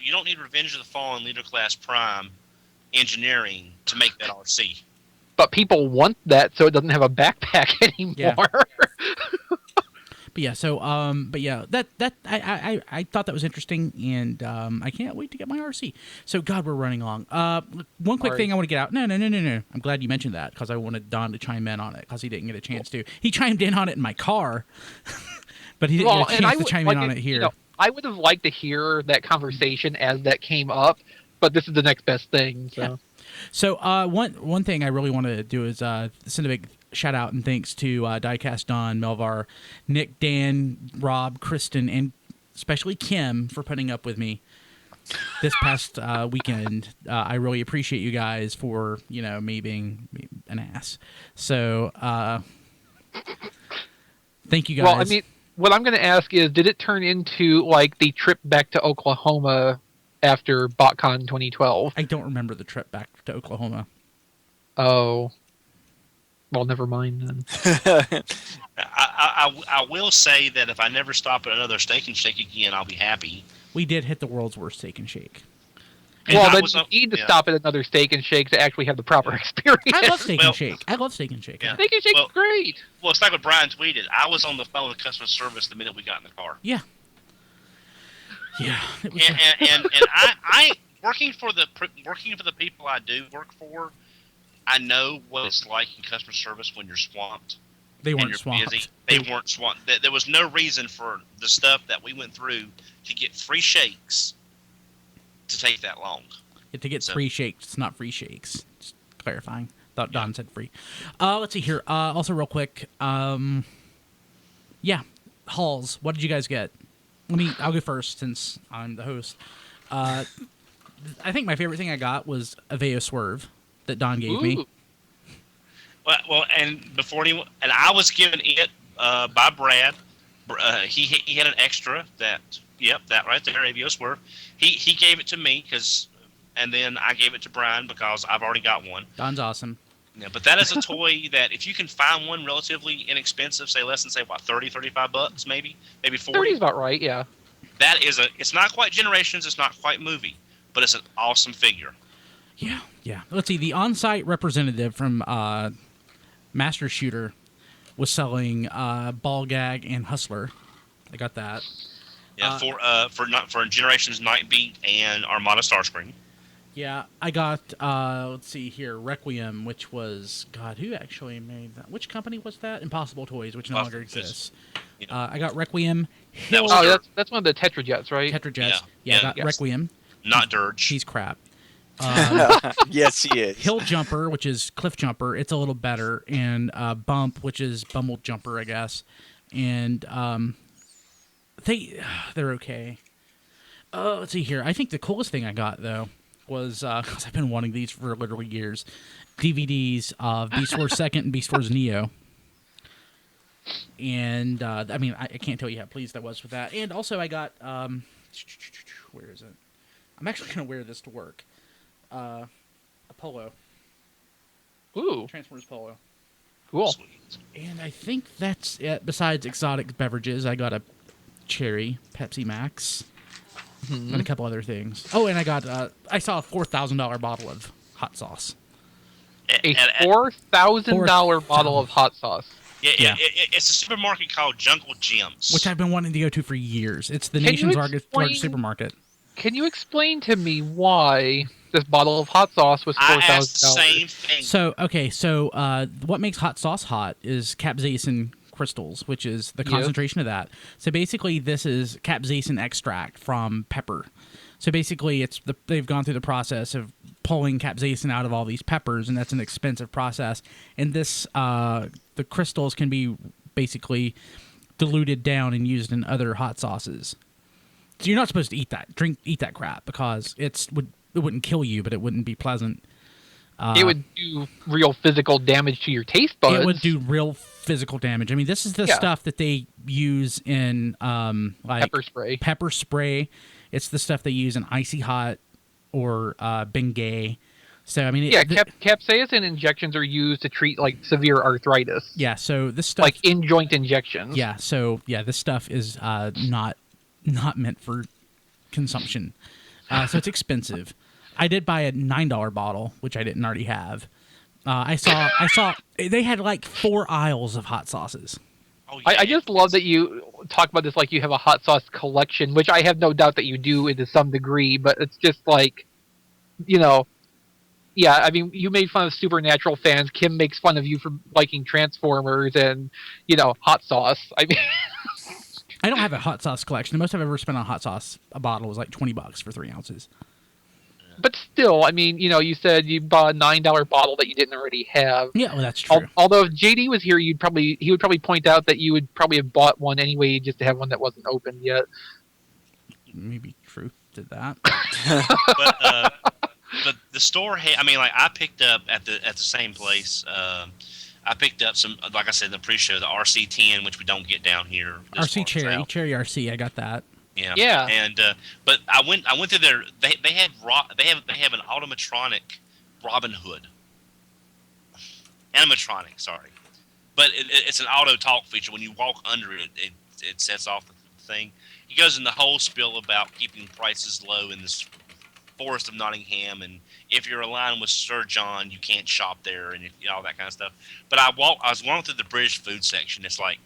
you don't need Revenge of the Fallen Leader Class Prime engineering to make that RC. But people want that, so it doesn't have a backpack anymore. Yeah. But yeah, that I thought that was interesting, and I can't wait to get my RC. So God, we're running long. One quick thing I want to get out. No. I'm glad you mentioned that because I wanted Don to chime in on it because he didn't get a chance to. He chimed in on it in my car, but he didn't get a chance to chime in on it here. I would have liked to hear that conversation as that came up, but this is the next best thing. So. Yeah. So one thing I really want to do is send a big shout out and thanks to Diecast Don, Melvar, Nick, Dan, Rob, Kristen, and especially Kim for putting up with me this past weekend. I really appreciate you guys for me being an ass. So thank you guys. Well, I mean, what I'm going to ask is, did it turn into like the trip back to Oklahoma after Botcon 2012? I don't remember the trip back to Oklahoma. Oh. Well, never mind then. I will say that if I never stop at another Steak and Shake again, I'll be happy. We did hit the world's worst Steak and Shake. Well, then you need to stop at another Steak and Shake to actually have the proper experience. I love Steak and Shake. I love Steak and Shake. Yeah. Steak and Shake's great. Well, it's like what Brian tweeted. I was on the phone with customer service the minute we got in the car. Yeah. Yeah. It was And I working for the people I do work for, I know what it's like in customer service when you're swamped. They and weren't you're swamped. busy. They weren't swamped. There was no reason for the stuff that we went through to get free shakes to take that long. To get free shakes, it's not free shakes. Just clarifying. Thought Don said free. Let's see here. Also, real quick. Halls. What did you guys get? I'll go first since I'm the host. I think my favorite thing I got was a Veo Swerve that Don gave me. Well, and before anyone, and I was given it by Brad. He had an extra that right there, Avio Swerve. He gave it to me and then I gave it to Brian because I've already got one. Don's awesome. Yeah, but that is a toy that if you can find one relatively inexpensive, say less than $35, maybe 40. 30 is about right, yeah. That is it's not quite Generations, it's not quite movie, but it's an awesome figure. Yeah. Let's see. The on-site representative from Master Shooter was selling Ball Gag and Hustler I got that. Yeah, for Generations Nightbeat and Armada Starscream. Yeah, I got, let's see here, Requiem, which was, God, who actually made that? Which company was that? Impossible Toys, which no longer exists. Yeah. I got Requiem. That was that's one of the Tetrajets, right? Tetrajets. Yeah, I got Requiem. Not Dirge. He's crap. Yes, he is. Hill Jumper, which is Cliff Jumper, it's a little better, and Bump, which is Bumble Jumper, I guess. And they're okay. Let's see here. I think the coolest thing I got, though, was, because I've been wanting these for literally years, DVDs of Beast Wars 2nd and Beast Wars Neo. And, I mean, I can't tell you how pleased I was with that. And also I got, where is it? I'm actually going to wear this to work. A polo. Ooh. Transformers polo. Cool. Sweet. And I think that's it. Besides exotic beverages, I got a cherry Pepsi Max. And a couple other things. Oh, and I got, I saw a $4,000 bottle of hot sauce. A $4,000 bottle of hot sauce. Yeah. It's a supermarket called Jungle Gyms. Which I've been wanting to go to for years. It's the Can nation's you largest supermarket. Can you explain to me why this bottle of hot sauce was $4,000? I asked the same thing. So, what makes hot sauce hot is capsaicin crystals, which is the concentration of that. So basically, this is capsaicin extract from pepper. So basically, they've gone through the process of pulling capsaicin out of all these peppers, and that's an expensive process. And this, the crystals can be basically diluted down and used in other hot sauces. So you're not supposed to eat that crap because it wouldn't kill you, but it wouldn't be pleasant. It would do real physical damage to your taste buds. It would do real physical damage. I mean, this is the stuff that they use in like pepper spray. It's the stuff they use in Icy Hot or Bengay. So I mean, capsaicin injections are used to treat like severe arthritis. Yeah, so this stuff like in joint injections. Yeah, so this stuff is not meant for consumption. So it's expensive. I did buy a $9 bottle, which I didn't already have. I saw they had like 4 aisles of hot sauces. Oh, yeah. I just love that you talk about this like you have a hot sauce collection, which I have no doubt that you do to some degree, but it's just like, I mean, you made fun of Supernatural fans. Kim makes fun of you for liking Transformers and, hot sauce. I mean... I don't have a hot sauce collection. The most I've ever spent on hot sauce, a bottle, was like $20 for 3 ounces. But still, I mean, you said you bought a $9 bottle that you didn't already have. Yeah, well, that's true. Although if JD was here, he would probably point out that you would probably have bought one anyway just to have one that wasn't opened yet. Maybe Truth did that. But the store had, I mean, like I picked up at the same place. I picked up some, like I said in the pre-show, the RC10, which we don't get down here. RC Cherry RC. I got that. Yeah. And but I went through their. They have an automatronic Robin Hood. Animatronic, sorry, but it's an auto talk feature. When you walk under it, it sets off the thing. He goes in the whole spiel about keeping prices low in this forest of Nottingham, and if you're aligned with Sir John, you can't shop there, and all that kind of stuff. But I was walking through the British food section. It's like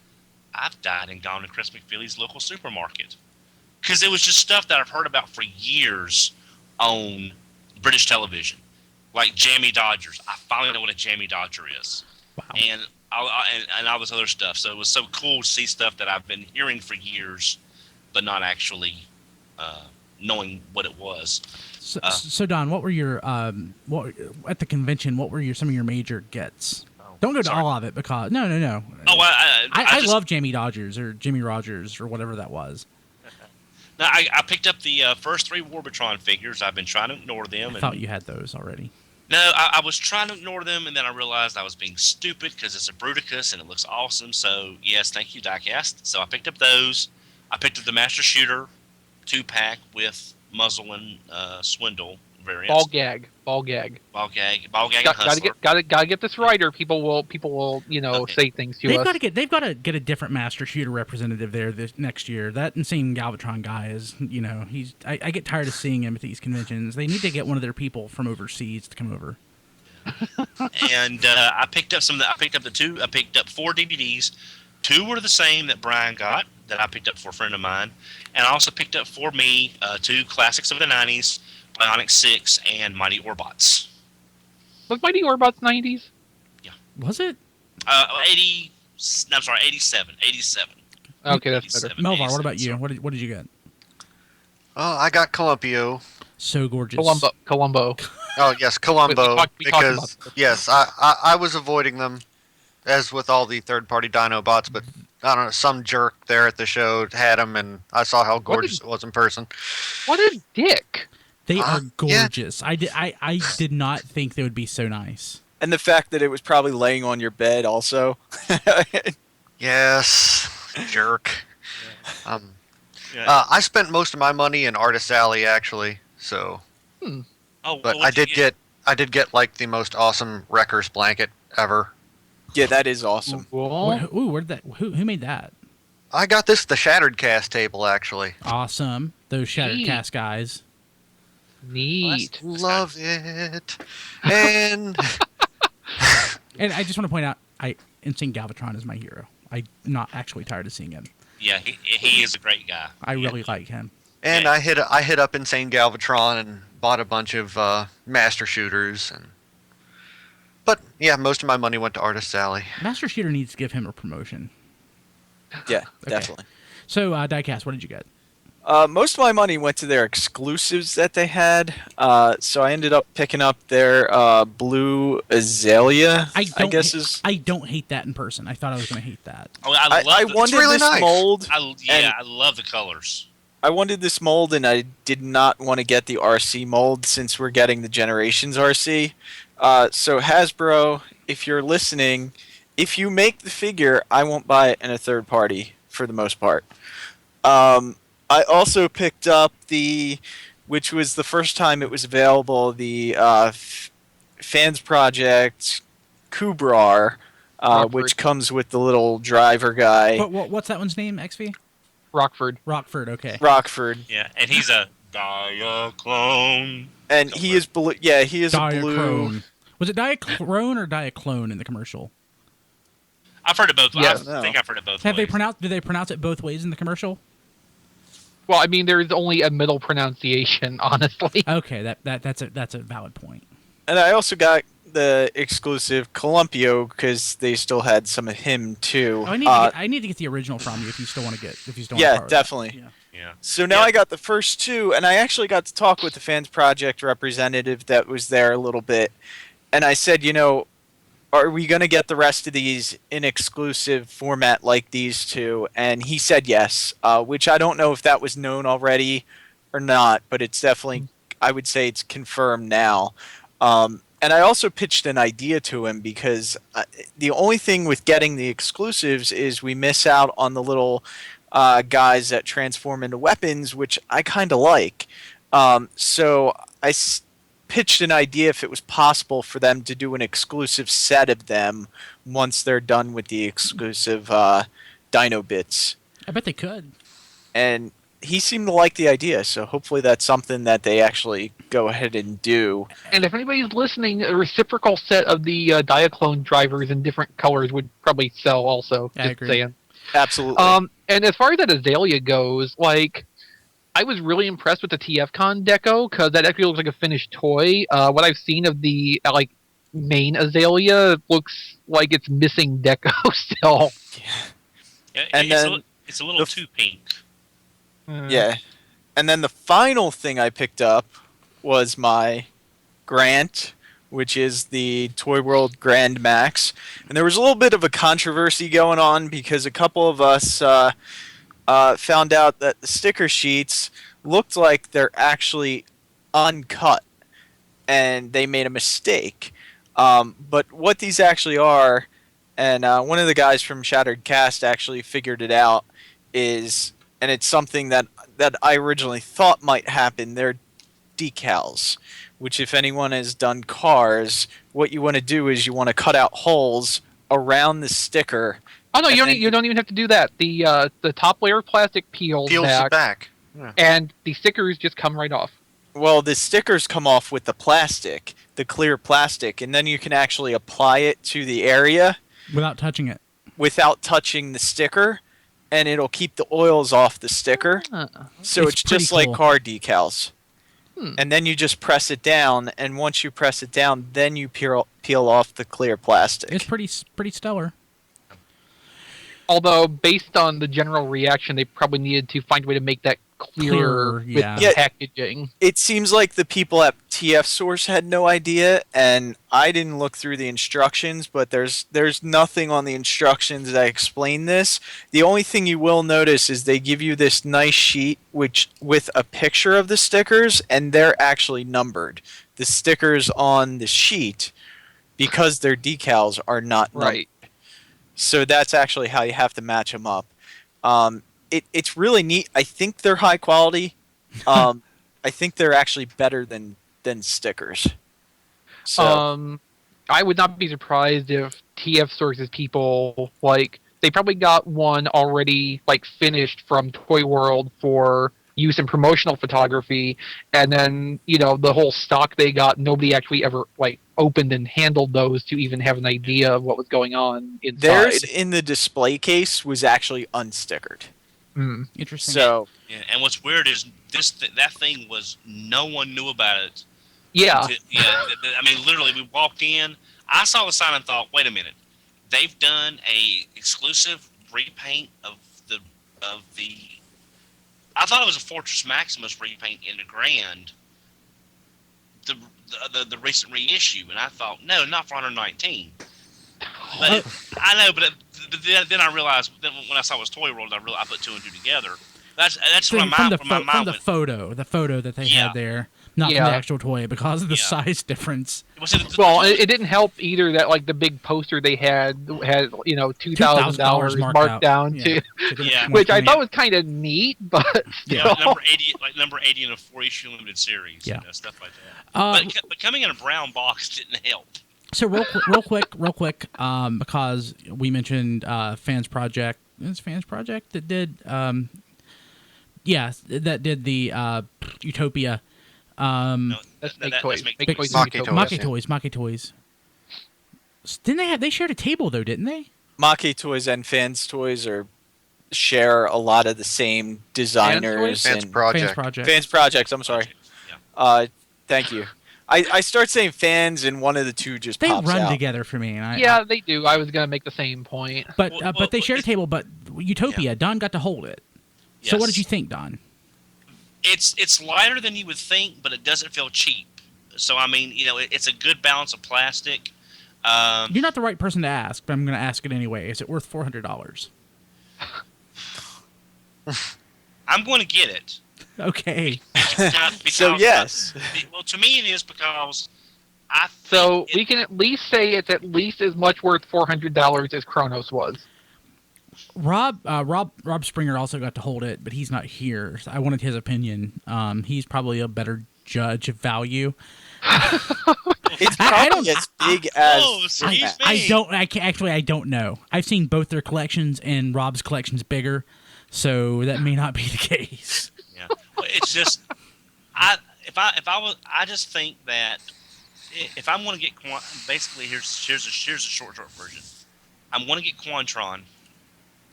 I've died and gone to Chris McFeely's local supermarket. Because it was just stuff that I've heard about for years on British television, like Jammy Dodgers. I finally know what a Jammy Dodger is, wow. And all this other stuff. So it was so cool to see stuff that I've been hearing for years, but not actually knowing what it was. So Don, what were your at the convention? What were some of your major gets? Don't go to all of it because no. Oh, I love Jammy Dodgers or Jimmy Rogers or whatever that was. Now, I picked up the first 3 Warbotron figures. I've been trying to ignore them. I thought you had those already. No, I was trying to ignore them, and then I realized I was being stupid because it's a Bruticus and it looks awesome. So, yes, thank you, Diecast. So I picked up those. I picked up the Master Shooter 2-pack with muzzle and swindle variants. Ball gag, and Hustler. Gotta get this right, or people will say things to us. They've got to get a different Master Shooter representative there this next year. That insane Galvatron guy is, I get tired of seeing him at these conventions. They need to get one of their people from overseas to come over. And I picked up I picked up 4 DVDs. 2 were the same that Brian got. that I picked up for a friend of mine, and I also picked up for me 2 classics of the '90s, Bionic 6 and Mighty Orbots. Was Mighty Orbots 90s? Was it? 87. Okay, that's better. 87, Melvar, what about 87, you? sorry. What did you get? Oh, I got Columpio. So gorgeous. Columbo. Oh yes, Columbo. We talked about Because this. yes, I was avoiding them, as with all the third-party Dinobots. But I don't know, some jerk there at the show had them, and I saw how gorgeous it was in person. What a dick! They are yeah. gorgeous. I did not think they would be so nice. And the fact that it was probably laying on your bed also. Yes, jerk. Yeah. I spent most of my money in Artist Alley actually. So, Oh, but what'd you I did get like the most awesome Wrecker's blanket ever. Yeah, that is awesome. Cool. Who made that? I got this at the Shattered Cast table actually. Awesome. Those Shattered Neat. Cast guys. Neat. Love it. And And I just want to point out, Insane Galvatron is my hero. I'm not actually tired of seeing him. Yeah, he is a great guy. I really like him. and I hit up Insane Galvatron and bought a bunch of Master Shooters but yeah, most of my money went to Artist Alley. Master Shooter needs to give him a promotion. Yeah, definitely. So, Diecast, what did you get? Most of my money went to their exclusives that they had. So I ended up picking up their Blue Azalea. I don't hate that in person. I thought I was going to hate that. Oh, I wanted really this nice. mold. I love the colors. I wanted this mold, and I did not want to get the RC mold since we're getting the Generations RC. So Hasbro, if you're listening, if you make the figure, I won't buy it in a third party for the most part. I also picked up which was the first time it was available, the Fans Project Kubrar, which comes with the little driver guy. What's that one's name, XV? Rockford, okay. Rockford. Yeah, and he's a Diaclone. And he is blue. Yeah, he is a blue. Diachrone. Was it Diachrone or Diaclone in the commercial? I've heard it both. Yeah, I think I've heard it both. Did ways. they pronounce it both ways in the commercial? Well, I mean, there's only a middle pronunciation, honestly. Okay, that's a valid point. And I also got the exclusive Columpio because they still had some of him too. Oh, I need to get the original from you if you still want to get Yeah, borrow definitely. that. Yeah. So now I got the first two, and I actually got to talk with the Fans Project representative that was there a little bit. And I said, are we going to get the rest of these in exclusive format like these two? And he said yes, which I don't know if that was known already or not, but it's definitely, I would say it's confirmed now. And I also pitched an idea to him because the only thing with getting the exclusives is we miss out on the little guys that transform into weapons, which I kind of like. So I pitched an idea if it was possible for them to do an exclusive set of them once they're done with the exclusive Dino bits. I bet they could. And he seemed to like the idea, so hopefully that's something that they actually go ahead and do. And if anybody's listening, a reciprocal set of the Diaclone drivers in different colors would probably sell also. I just agree. saying. Absolutely. And as far as that Azalea goes, I was really impressed with the TFCon deco because that actually looks like a finished toy. What I've seen of the main Azalea looks like it's missing deco still. Yeah, And then it's a little too pink. Yeah. And then the final thing I picked up was my Grant, which is the Toy World Grand Max. And there was a little bit of a controversy going on because a couple of us found out that the sticker sheets looked like they're actually uncut and they made a mistake. But what these actually are, and one of the guys from Shattered Cast actually figured it out, and it's something that I originally thought might happen, they're decals, which if anyone has done cars, what you want to do is you want to cut out holes around the sticker. Oh no, you don't even have to do that. The top layer of plastic peels back. Yeah. and the stickers just come right off. Well, the stickers come off with the plastic, the clear plastic, and then you can actually apply it to the area Without touching it. without touching the sticker. and it'll keep the oils off the sticker. So it's pretty just like cool. car decals. And then you just press it down, and once you press it down, then you peel off the clear plastic. It's pretty stellar. Although, based on the general reaction, they probably needed to find a way to make that clearer with yeah. the packaging. It seems like the people at TF Source had no idea, and I didn't look through the instructions, but there's nothing on the instructions that explain this. The only thing you will notice is they give you this nice sheet with a picture of the stickers, and they're actually numbered. The stickers on the sheet, because they're decals, are not numbered. Right. So that's actually how you have to match them up. It's really neat. I think they're high quality. I think they're actually better than stickers. So I would not be surprised if TF Source's people, like, they probably got one already, like, finished from Toy World for use in promotional photography, and then, you know, the whole stock they got, nobody actually ever, like, opened and handled those to even have an idea of what was going on inside. theirs in the display case was actually unstickered. Interesting. So Yeah, and what's weird is that thing was no one knew about it. Yeah. I mean, literally, we walked in. I saw the sign and thought, wait a minute, they've done a exclusive repaint of the. I thought it was a Fortress Maximus repaint in the Grand. The recent reissue, and I thought, no, not for 119. But I know, but then I realized when I saw it was Toy World, I put two and two together. That's where my mind from the went. photo that they had there, not from the actual toy, because of the size difference. Well, it didn't help either that, like, the big poster they had you know, $2,000 marked down to, which I thought was kind of neat, but number 80 in a 4-issue limited series, yeah, you know, stuff like that. But coming in a brown box didn't help. So real quick, because we mentioned Fans Project. It's Fans Project that did, that did the Utopia. No, that's that- Make Toys. that's Make Toys. Maki Toys. Didn't they share a table though? Didn't they? Maki Toys and Fans Toys share a lot of the same designers. Fans and Project. Fans Projects. I'm sorry. Yeah. Thank you. I start saying fans, and one of the two just They pops run out. together for me. And Yeah, they do. I was going to make the same point. but Well, they shared a table. But Utopia, Don got to hold it. So what Yes. did you think, Don? It's lighter than you would think, but it doesn't feel cheap. So I mean, you know, it's a good balance of plastic. You're not the right person to ask, but I'm going to ask it anyway. Is it worth $400? I'm going to get it. Okay. So yes. Well, to me it is because I. So think we can at least say it's at least as much worth $400 as Kronos was. Rob Springer also got to hold it, but he's not here. So I wanted his opinion. He's probably a better judge of value. It's I don't- probably as big as. Oh, excuse me. I don't know. I've seen both their collections, and Rob's collection's bigger, so that may not be the case. Yeah. Well, it's just I just think that if I'm going to get basically here's a short version. I'm going to get Quantron,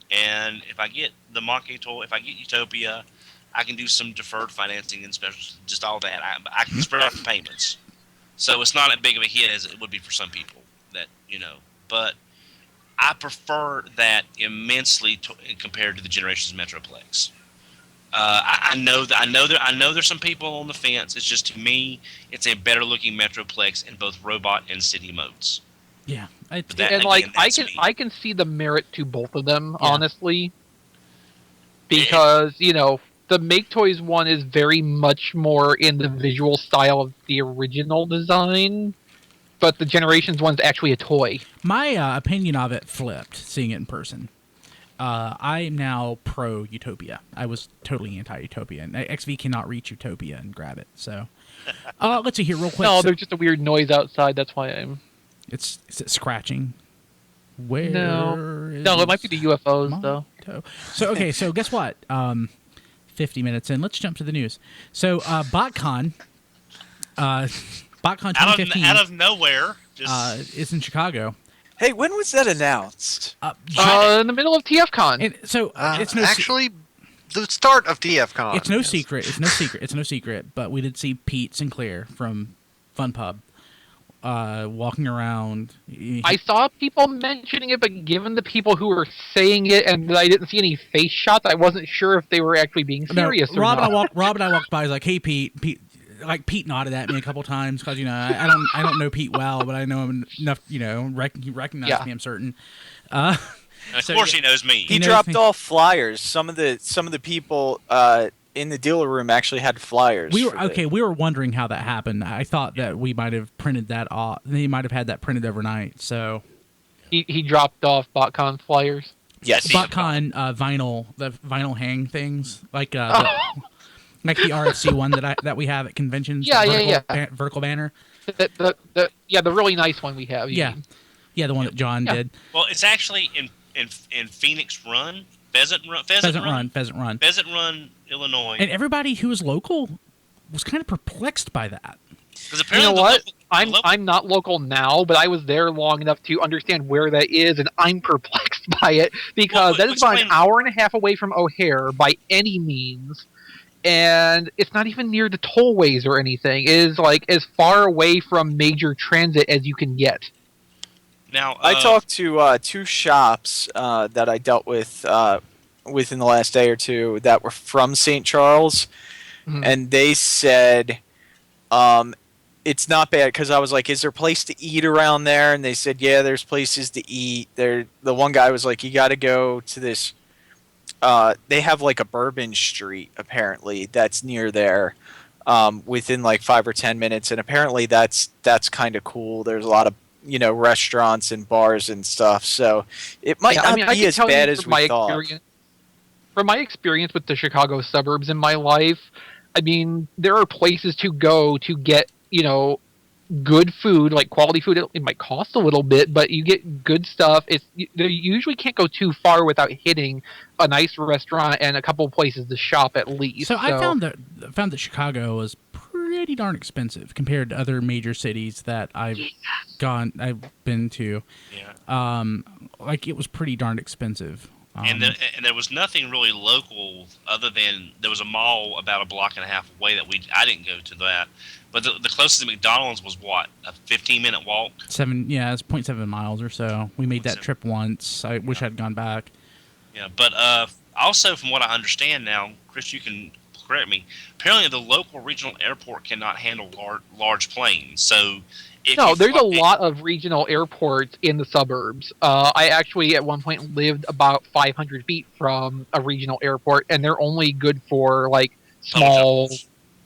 and if I get the Maki toy, if I get Utopia, I can do some deferred financing and special, just all that. I can spread out the payments, so it's not as big of a hit as it would be for some people. That but I prefer that immensely compared to the Generations Metroplex. I know there's some people on the fence. It's just, to me, it's a better looking Metroplex in both robot and city modes. Yeah, And I can see the merit to both of them, honestly, because the Make Toys one is very much more in the visual style of the original design, but the Generations one's actually a toy. My opinion of it flipped seeing it in person. I'm now pro Utopia. I was totally anti Utopia, and XV cannot reach Utopia and grab it. So, let's see here real quick. No, there's just a weird noise outside. That's why I'm. Is it scratching? Where? No, it might be the UFOs though. So guess what? 50 minutes in. Let's jump to the news. So, Botcon 2015 out of nowhere, is in Chicago. Hey, when was that announced? In the middle of TFCon. And so it's no actually, the start of TFCon. It's no secret. It's no secret. It's no secret. But we did see Pete Sinclair from Fun Pub walking around. I saw people mentioning it, but given the people who were saying it and I didn't see any face shots, I wasn't sure if they were actually being serious or Rob not. And I walked by. He's like, "Hey, Pete." Pete nodded at me a couple times because I don't know Pete well, but I know him enough. He recognized me. I'm certain. And of course, he knows me. He dropped off flyers. Some of the people in the dealer room actually had flyers. We were wondering how that happened. I thought that we might have printed that off. He might have had that printed overnight. So he dropped off Botcon flyers. Yes, Botcon the vinyl hang things like like the RFC one that we have at conventions. Vertical banner. The really nice one we have. Yeah, the one that John did. Well, it's actually in Phoenix Run, Pheasant Run, Illinois. And everybody who was local was kind of perplexed by that. You know what? I'm not local now, but I was there long enough to understand where that is, and I'm perplexed by it because that is about an hour and a half away from O'Hare by any means. And it's not even near the tollways or anything. It is like as far away from major transit as you can get. Now, I talked to two shops that I dealt with within the last day or two that were from St. Charles, and they said it's not bad because I was like, "Is there a place to eat around there?" And they said, "Yeah, there's places to eat." The one guy was like, "You got to go to this." They have like a Bourbon Street apparently that's near there, within like 5 or 10 minutes, and apparently that's kind of cool. There's a lot of restaurants and bars and stuff, so it might not be as bad as we thought. From my experience with the Chicago suburbs in my life, I mean, there are places to go to get good food, like quality food. It might cost a little bit, but you get good stuff. You usually can't go too far without hitting a nice restaurant and a couple of places to shop at least. So I found that Chicago was pretty darn expensive compared to other major cities that I've been to. Yeah. Like it was pretty darn expensive. And there was nothing really local other than there was a mall about a block and a half away that I didn't go to that. But the closest McDonald's was what, a 15-minute walk? It's 0.7 miles or so. We made that trip once. I wish I'd gone back. Yeah, but also from what I understand now, Chris, you can correct me. Apparently, the local regional airport cannot handle large planes. So there's a lot of regional airports in the suburbs. I actually at one point lived about 500 feet from a regional airport, and they're only good for like small.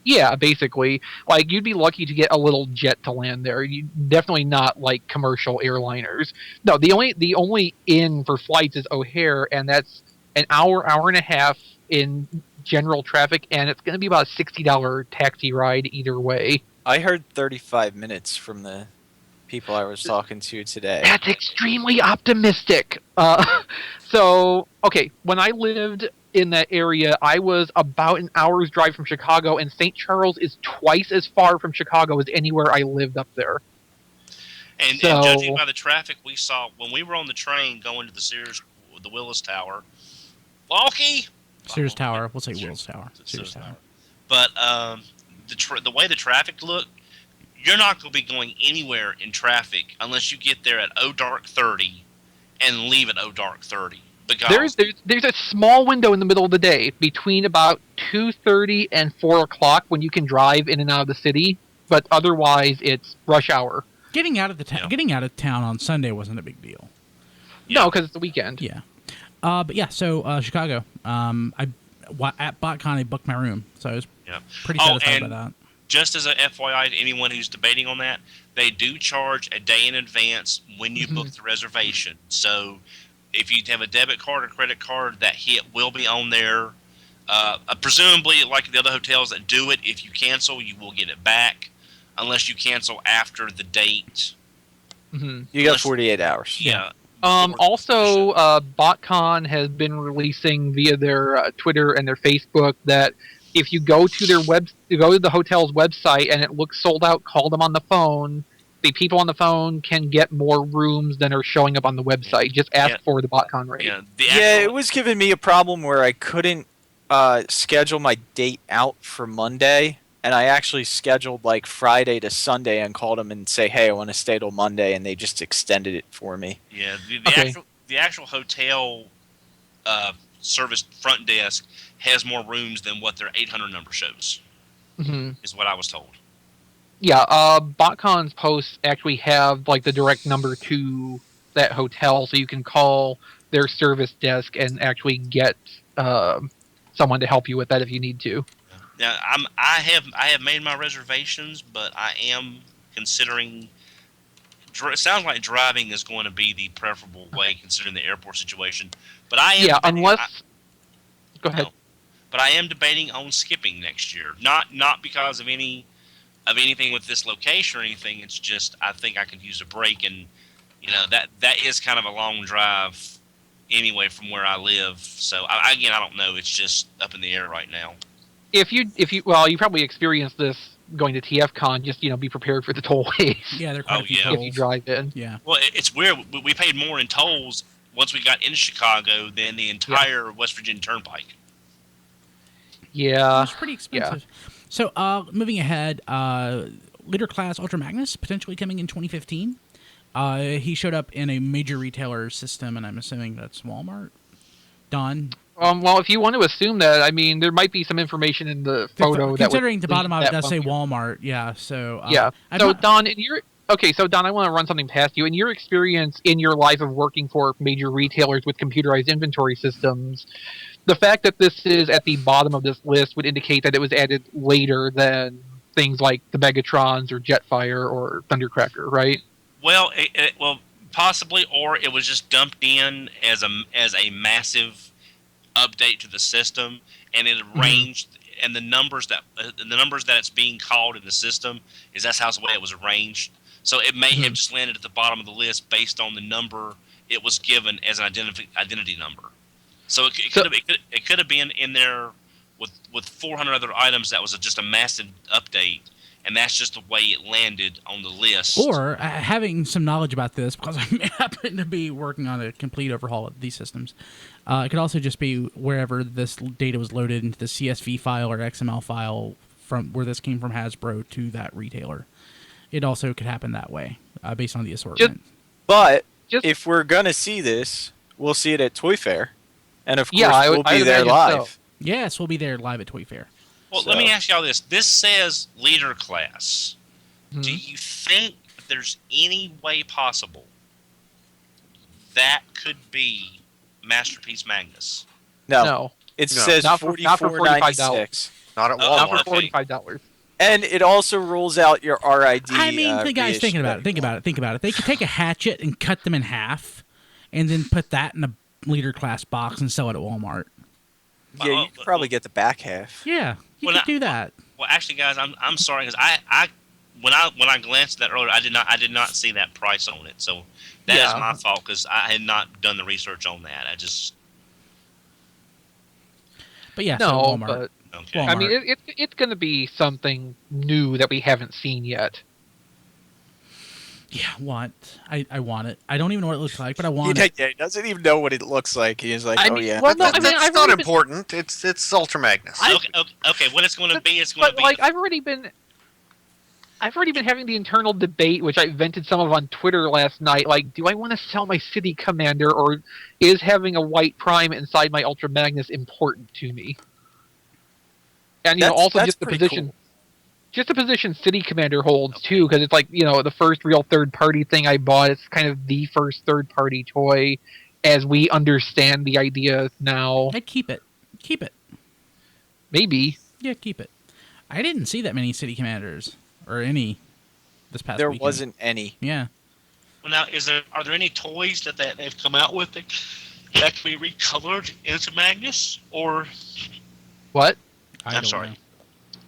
Yeah, basically. Like, you'd be lucky to get a little jet to land there. You definitely not like commercial airliners. No, the only in for flights is O'Hare, and that's an hour and a half in general traffic, and it's going to be about a $60 taxi ride either way. I heard 35 minutes from the people I was talking to today. That's extremely optimistic. So, okay, when I lived in that area, I was about an hour's drive from Chicago, and St. Charles is twice as far from Chicago as anywhere I lived up there. And judging by the traffic we saw when we were on the train going to the Willis Tower, Sears Tower. We'll say Willis Tower. Sears Tower. But the way the traffic looked, you're not going to be going anywhere in traffic unless you get there at dark 30 and leave at dark 30. Because there's a small window in the middle of the day between about 2:30 and 4 o'clock when you can drive in and out of the city, but otherwise it's rush hour. Getting out of town on Sunday wasn't a big deal. No, because it's the weekend. Yeah. But yeah, so Chicago. At Botcon, I booked my room, so I was pretty satisfied by that. Just as a FYI to anyone who's debating on that, they do charge a day in advance when you book the reservation. So if you have a debit card or credit card, that hit will be on there. Presumably, like the other hotels that do it, if you cancel, you will get it back, unless you cancel after the date. You got 48 hours. Yeah. Also, Botcon has been releasing via their Twitter and their Facebook that if you go to the hotel's website and it looks sold out, call them on the phone the people on the phone can get more rooms than are showing up on the website. Just ask for the Botcon rate. Yeah, it was giving me a problem where I couldn't schedule my date out for Monday, and I actually scheduled like Friday to Sunday and called them and say, hey, I want to stay till Monday, and they just extended it for me. Yeah, the actual hotel service front desk has more rooms than what their 800 number shows. Is what I was told. Yeah, Botcon's posts actually have like the direct number to that hotel, so you can call their service desk and actually get someone to help you with that if you need to. Now, I have made my reservations, but I am considering. It sounds like driving is going to be the preferable way, considering the airport situation. But I am go ahead. No, but I am debating on skipping next year. Not because of anything with this location or anything. It's just I think I could use a break, and that is kind of a long drive anyway from where I live. So I don't know. It's just up in the air right now. If you probably experienced this going to TFCon. Just be prepared for the tollways. Yeah, they're quite a few tolls. If you drive in. Yeah. Well, it's weird. We paid more in tolls once we got into Chicago than the entire West Virginia Turnpike. Yeah, it's pretty expensive. Yeah. So, moving ahead, Leader Class Ultra Magnus potentially coming in 2015. He showed up in a major retailer system, and I'm assuming that's Walmart. Don. Well, if you want to assume that, I mean, there might be some information in the photo. Considering the bottom of it does say Walmart, yeah. So Don, Don, I want to run something past you. In your experience in your life of working for major retailers with computerized inventory systems, the fact that this is at the bottom of this list would indicate that it was added later than things like the Megatrons or Jetfire or Thundercracker, right? Well, possibly, or it was just dumped in as a massive update to the system, and it arranged, and the numbers that it's being called in the system that's how the way it was arranged. So it may have just landed at the bottom of the list based on the number it was given as an identity number. So it could have been in there with 400 other items that was just a massive update, and that's just the way it landed on the list. Or having some knowledge about this, because I happen to be working on a complete overhaul of these systems, it could also just be wherever this data was loaded into the CSV file or XML file from where this came from Hasbro to that retailer. It also could happen that way, based on the assortment. If we're going to see this, we'll see it at Toy Fair. And of course, we'll be there live. So. Yes, we'll be there live at Toy Fair. Well, let me ask y'all this. This says Leader Class. Do you think there's any way possible that could be Masterpiece Magnus? No. It says $44.96. Not at Walmart. Not for $45. And it also rules out your RID. I mean, the guy's thinking about it. Think about it. They could take a hatchet and cut them in half, and then put that in a Leader Class box and sell it at Walmart. Yeah, you could probably get the back half. Yeah, you could do that. Well, actually, guys, I'm sorry because I when I glanced at that earlier, I did not see that price on it. So that is my fault because I had not done the research on that. But yeah, no, so Walmart. But okay. I mean, it's going to be something new that we haven't seen yet. Yeah, I want it. I don't even know what it looks like, but I want it. Yeah, he doesn't even know what it looks like. He's like, yeah. Well, no, that's not important. It's Ultra Magnus. Okay, what it's going to be, it's going to be. But I've already been having the internal debate, which I vented some of on Twitter last night. Like, do I want to sell my City Commander, or is having a white prime inside my Ultra Magnus important to me? And also just the position. Cool. Just the position City Commander holds, too, because it's like, the first real third-party thing I bought. It's kind of the first third-party toy as we understand the idea now. I'd keep it. Keep it. Maybe. Yeah, keep it. I didn't see that many City Commanders, or any, this past weekend. There wasn't any. Yeah. Well, now, are there any toys that they've come out with that can be recolored into Magnus, or... What? I'm sorry. Know.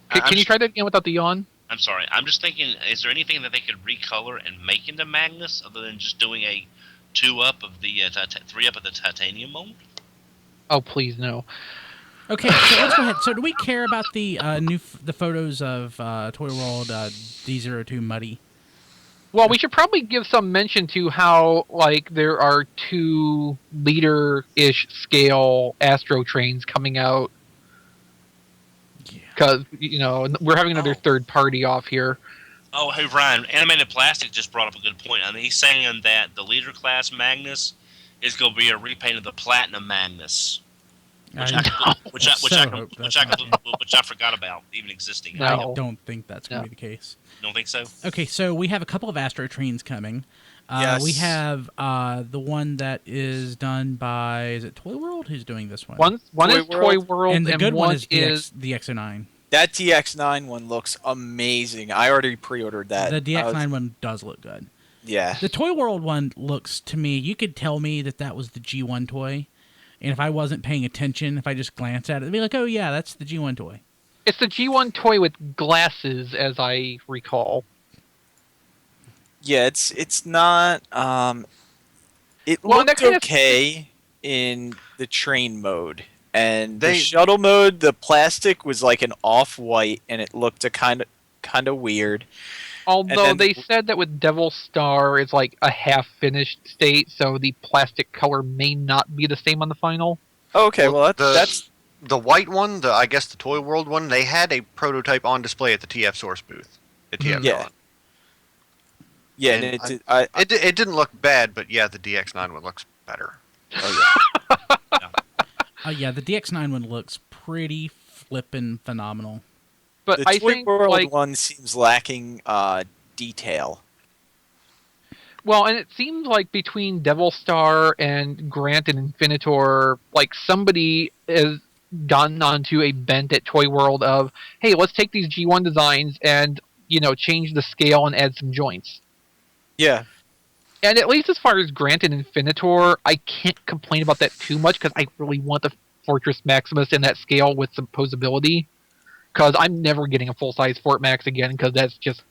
Can you try that again without the yawn? I'm sorry. I'm just thinking, is there anything that they could recolor and make into Magnus other than just doing a 2-up of the 3-up of the titanium mold? Oh, please no. Okay, so let's go ahead. So do we care about the the photos of Toy World D02 Muddy? Well, we should probably give some mention to how, like, there are 2 leader-ish scale Astro trains coming out. Because, we're having another third party off here. Oh, hey, Ryan, Animated Plastic just brought up a good point. I mean, he's saying that the Leader Class Magnus is going to be a repaint of the Platinum Magnus. Which I forgot about even existing. No. I don't think that's going to be the case. You don't think so? Okay, so we have a couple of Astro trains coming. Yes. We have the one that is done by, is it Toy World? Who's doing this one? One is Toy World, and the good one is the XO9. That DX9 one looks amazing. I already pre-ordered that. The DX9 one does look good. Yeah. The Toy World one looks, to me, you could tell me that was the G1 toy. And if I wasn't paying attention, if I just glanced at it, I'd be like, oh, yeah, that's the G1 toy. It's the G1 toy with glasses, as I recall. Yeah, it's not. It looked okay in the train mode, and the shuttle mode, the plastic was like an off-white, and it looked a kind of weird. Although they said that with Devil Star, it's like a half-finished state, so the plastic color may not be the same on the final. Okay, well that's the white one. I guess the Toy World one. They had a prototype on display at the TF Source booth at TFCon. Yeah. Yeah, and it didn't look bad, but yeah, the DX9 one looks better. Oh yeah. Yeah, the DX9 one looks pretty flippin' phenomenal. But the I Toy think World one seems lacking detail. Well, and it seems like between Devil Star and Grant and Infinitor, like somebody has gotten onto a bent at Toy World of, hey, let's take these G1 designs and, change the scale and add some joints. Yeah. And at least as far as Grant and Infinitor, I can't complain about that too much because I really want the Fortress Maximus in that scale with some posability. Because I'm never getting a full-size Fort Max again because that's just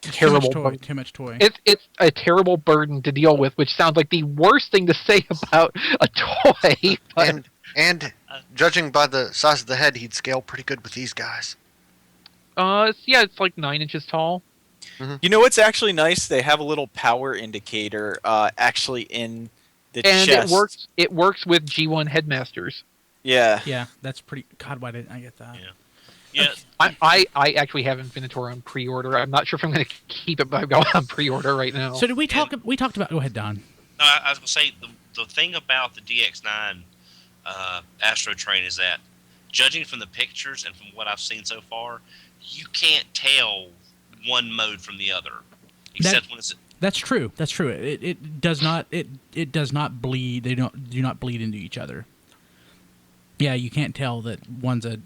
terrible. Too much toy. It's a terrible burden to deal with, which sounds like the worst thing to say about a toy. But... And judging by the size of the head, he'd scale pretty good with these guys. It's like 9 inches tall. Mm-hmm. You know what's actually nice? They have a little power indicator actually in the chest. And it works with G1 headmasters. Yeah. Yeah, that's pretty... God, why didn't I get that? Yeah. I actually have Infinitor on pre-order. I'm not sure if I'm going to keep it, but I'm going on pre-order right now. So did we talk? We talked about... Go ahead, Don. No, I was going to say, the thing about the DX9 Astro Train is that, judging from the pictures and from what I've seen so far, you can't tell one mode from the other, except when it's... That's true. That's true. It does not... It does not bleed. They do not bleed into each other. Yeah, you can't tell that one's a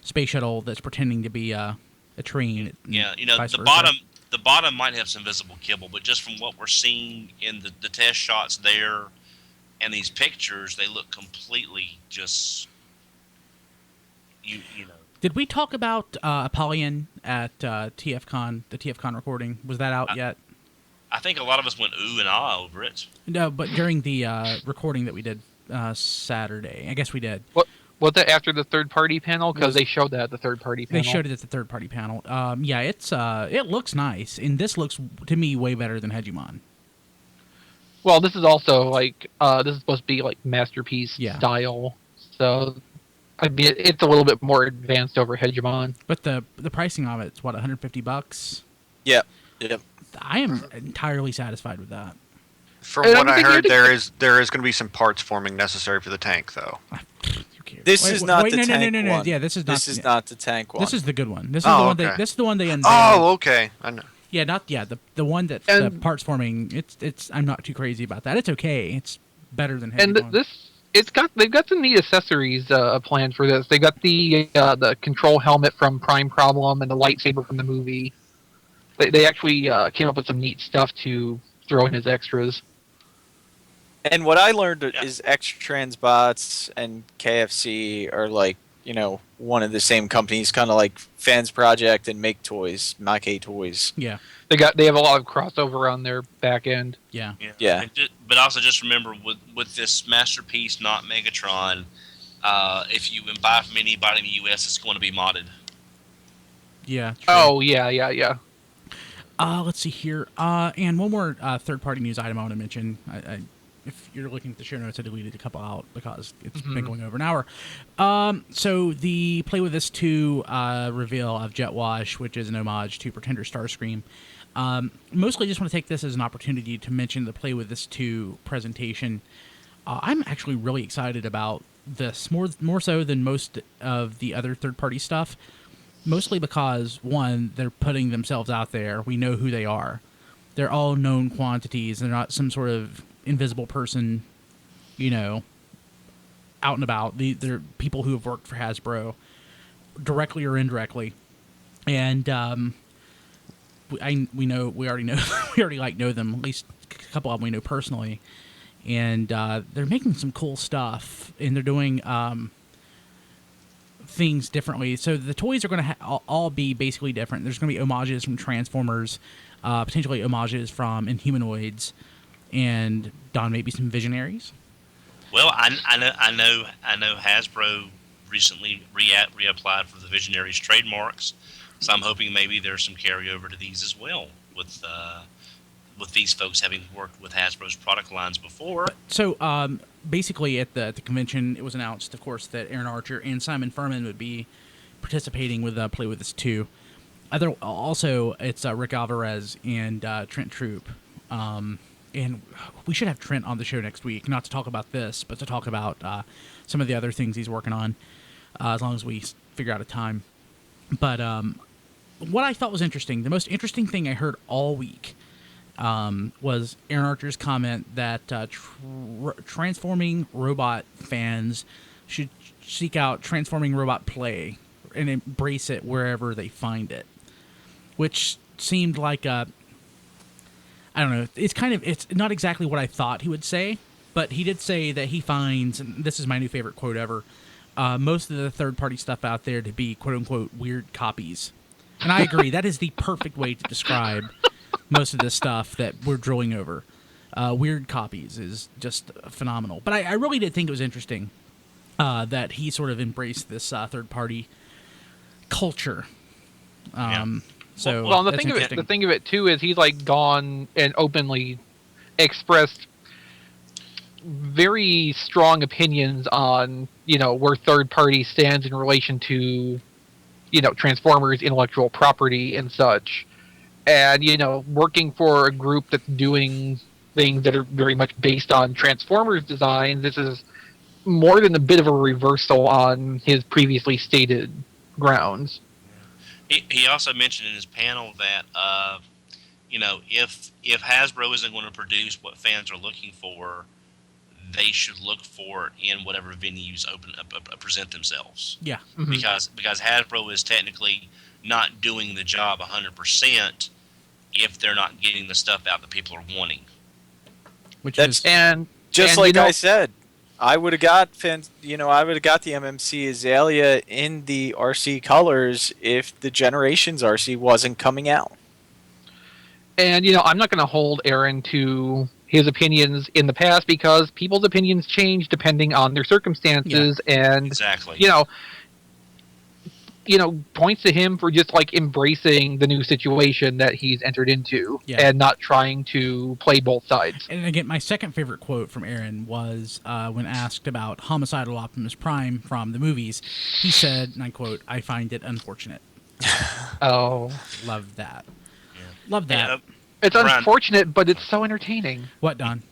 space shuttle that's pretending to be a train. Yeah, the bottom might have some visible kibble, but just from what we're seeing in the test shots there and these pictures, they look completely just you know. Did we talk about Apollyon at TFCon? The TFCon recording, was that out yet? I think a lot of us went ooh and ah over it. No, but during the recording that we did Saturday, I guess we did. What? Was that after the third-party panel? Because they showed that at the third-party panel. They showed it at the third-party panel. Yeah, it looks nice, and this looks, to me, way better than Hegemon. Well, this is also, this is supposed to be, Masterpiece style. So, I mean, it's a little bit more advanced over Hegemon. But the pricing of it's, what, $150? Yep. I am entirely satisfied with that. From what I heard, there is going to be some parts forming necessary for the tank, though. This is not the tank one. Yeah, this is not the tank one. This is the good one. This is This is the one they unveiled. Oh, okay. I know. Yeah, the one that's the parts forming. It's I'm not too crazy about that. It's okay. It's better than Hegemon. And they've got some neat accessories planned for this. They got the control helmet from Prime Problem and the lightsaber from the movie. They actually came up with some neat stuff to throw in as extras. And what I learned is Extra Transbots and KFC are one of the same companies, kind of like Fans Project and Make Toys, Make Toys. Yeah. They have a lot of crossover on their back end. Yeah. But also just remember with this Masterpiece, not Megatron, if you buy from anybody in the US, it's going to be modded. Yeah. True. Oh yeah. Let's see here. And one more third-party news item I want to mention. If you're looking at the show notes, I deleted a couple out because it's been going over an hour. So the Play With This 2 reveal of Jet Wash, which is an homage to Pretender Starscream. Mostly just want to take this as an opportunity to mention the Play With This 2 presentation. I'm actually really excited about this, more so than most of the other third-party stuff. Mostly because, one, they're putting themselves out there. We know who they are. They're all known quantities. They're not some sort of invisible person, out and about. They're people who have worked for Hasbro, directly or indirectly. And we already know them. At least a couple of them we know personally. And they're making some cool stuff, and they're doing things differently. So the toys are going to all be basically different. There's going to be homages from Transformers, potentially homages from Inhumanoids, and Don, maybe some Visionaries. Well, I know Hasbro recently reapplied for the Visionaries trademarks, so I'm hoping maybe there's some carryover to these as well with these folks having worked with Hasbro's product lines before. So basically at the convention, it was announced, of course, that Aaron Archer and Simon Furman would be participating with Play With This 2. Also, it's Rick Alvarez and Trent Troop. And we should have Trent on the show next week, not to talk about this, but to talk about some of the other things he's working on, as long as we figure out a time. But what I thought was interesting, the most interesting thing I heard all week, was Aaron Archer's comment that transforming robot fans should seek out transforming robot play and embrace it wherever they find it, which seemed like I don't know. It's not exactly what I thought he would say, but he did say that he finds, and this is my new favorite quote ever, most of the third-party stuff out there to be quote-unquote weird copies. And I agree. That is the perfect way to describe most of this stuff that we're drilling over. Weird copies is just phenomenal. But I really did think it was interesting that he sort of embraced this third-party culture. So well, the thing of it too is he's like gone and openly expressed very strong opinions on where third party stands in relation to Transformers intellectual property and such. And, working for a group that's doing things that are very much based on Transformers design, this is more than a bit of a reversal on his previously stated grounds. He also mentioned in his panel that, if Hasbro isn't going to produce what fans are looking for, they should look for it in whatever venues present themselves. Yeah. Mm-hmm. Because Hasbro is technically not doing the job 100% if they're not getting the stuff out that people are wanting. I said, I would have got the MMC Azalea in the RC colors if the Generations RC wasn't coming out. And I'm not going to hold Aaron to his opinions in the past because people's opinions change depending on their circumstances, and exactly. Points to him for just like embracing the new situation that he's entered into and not trying to play both sides. And again, my second favorite quote from Aaron was when asked about homicidal Optimus Prime from the movies. He said, and I quote, "I find it unfortunate." Oh, love that. Yeah. Love that. It's unfortunate, but it's so entertaining. What, Don?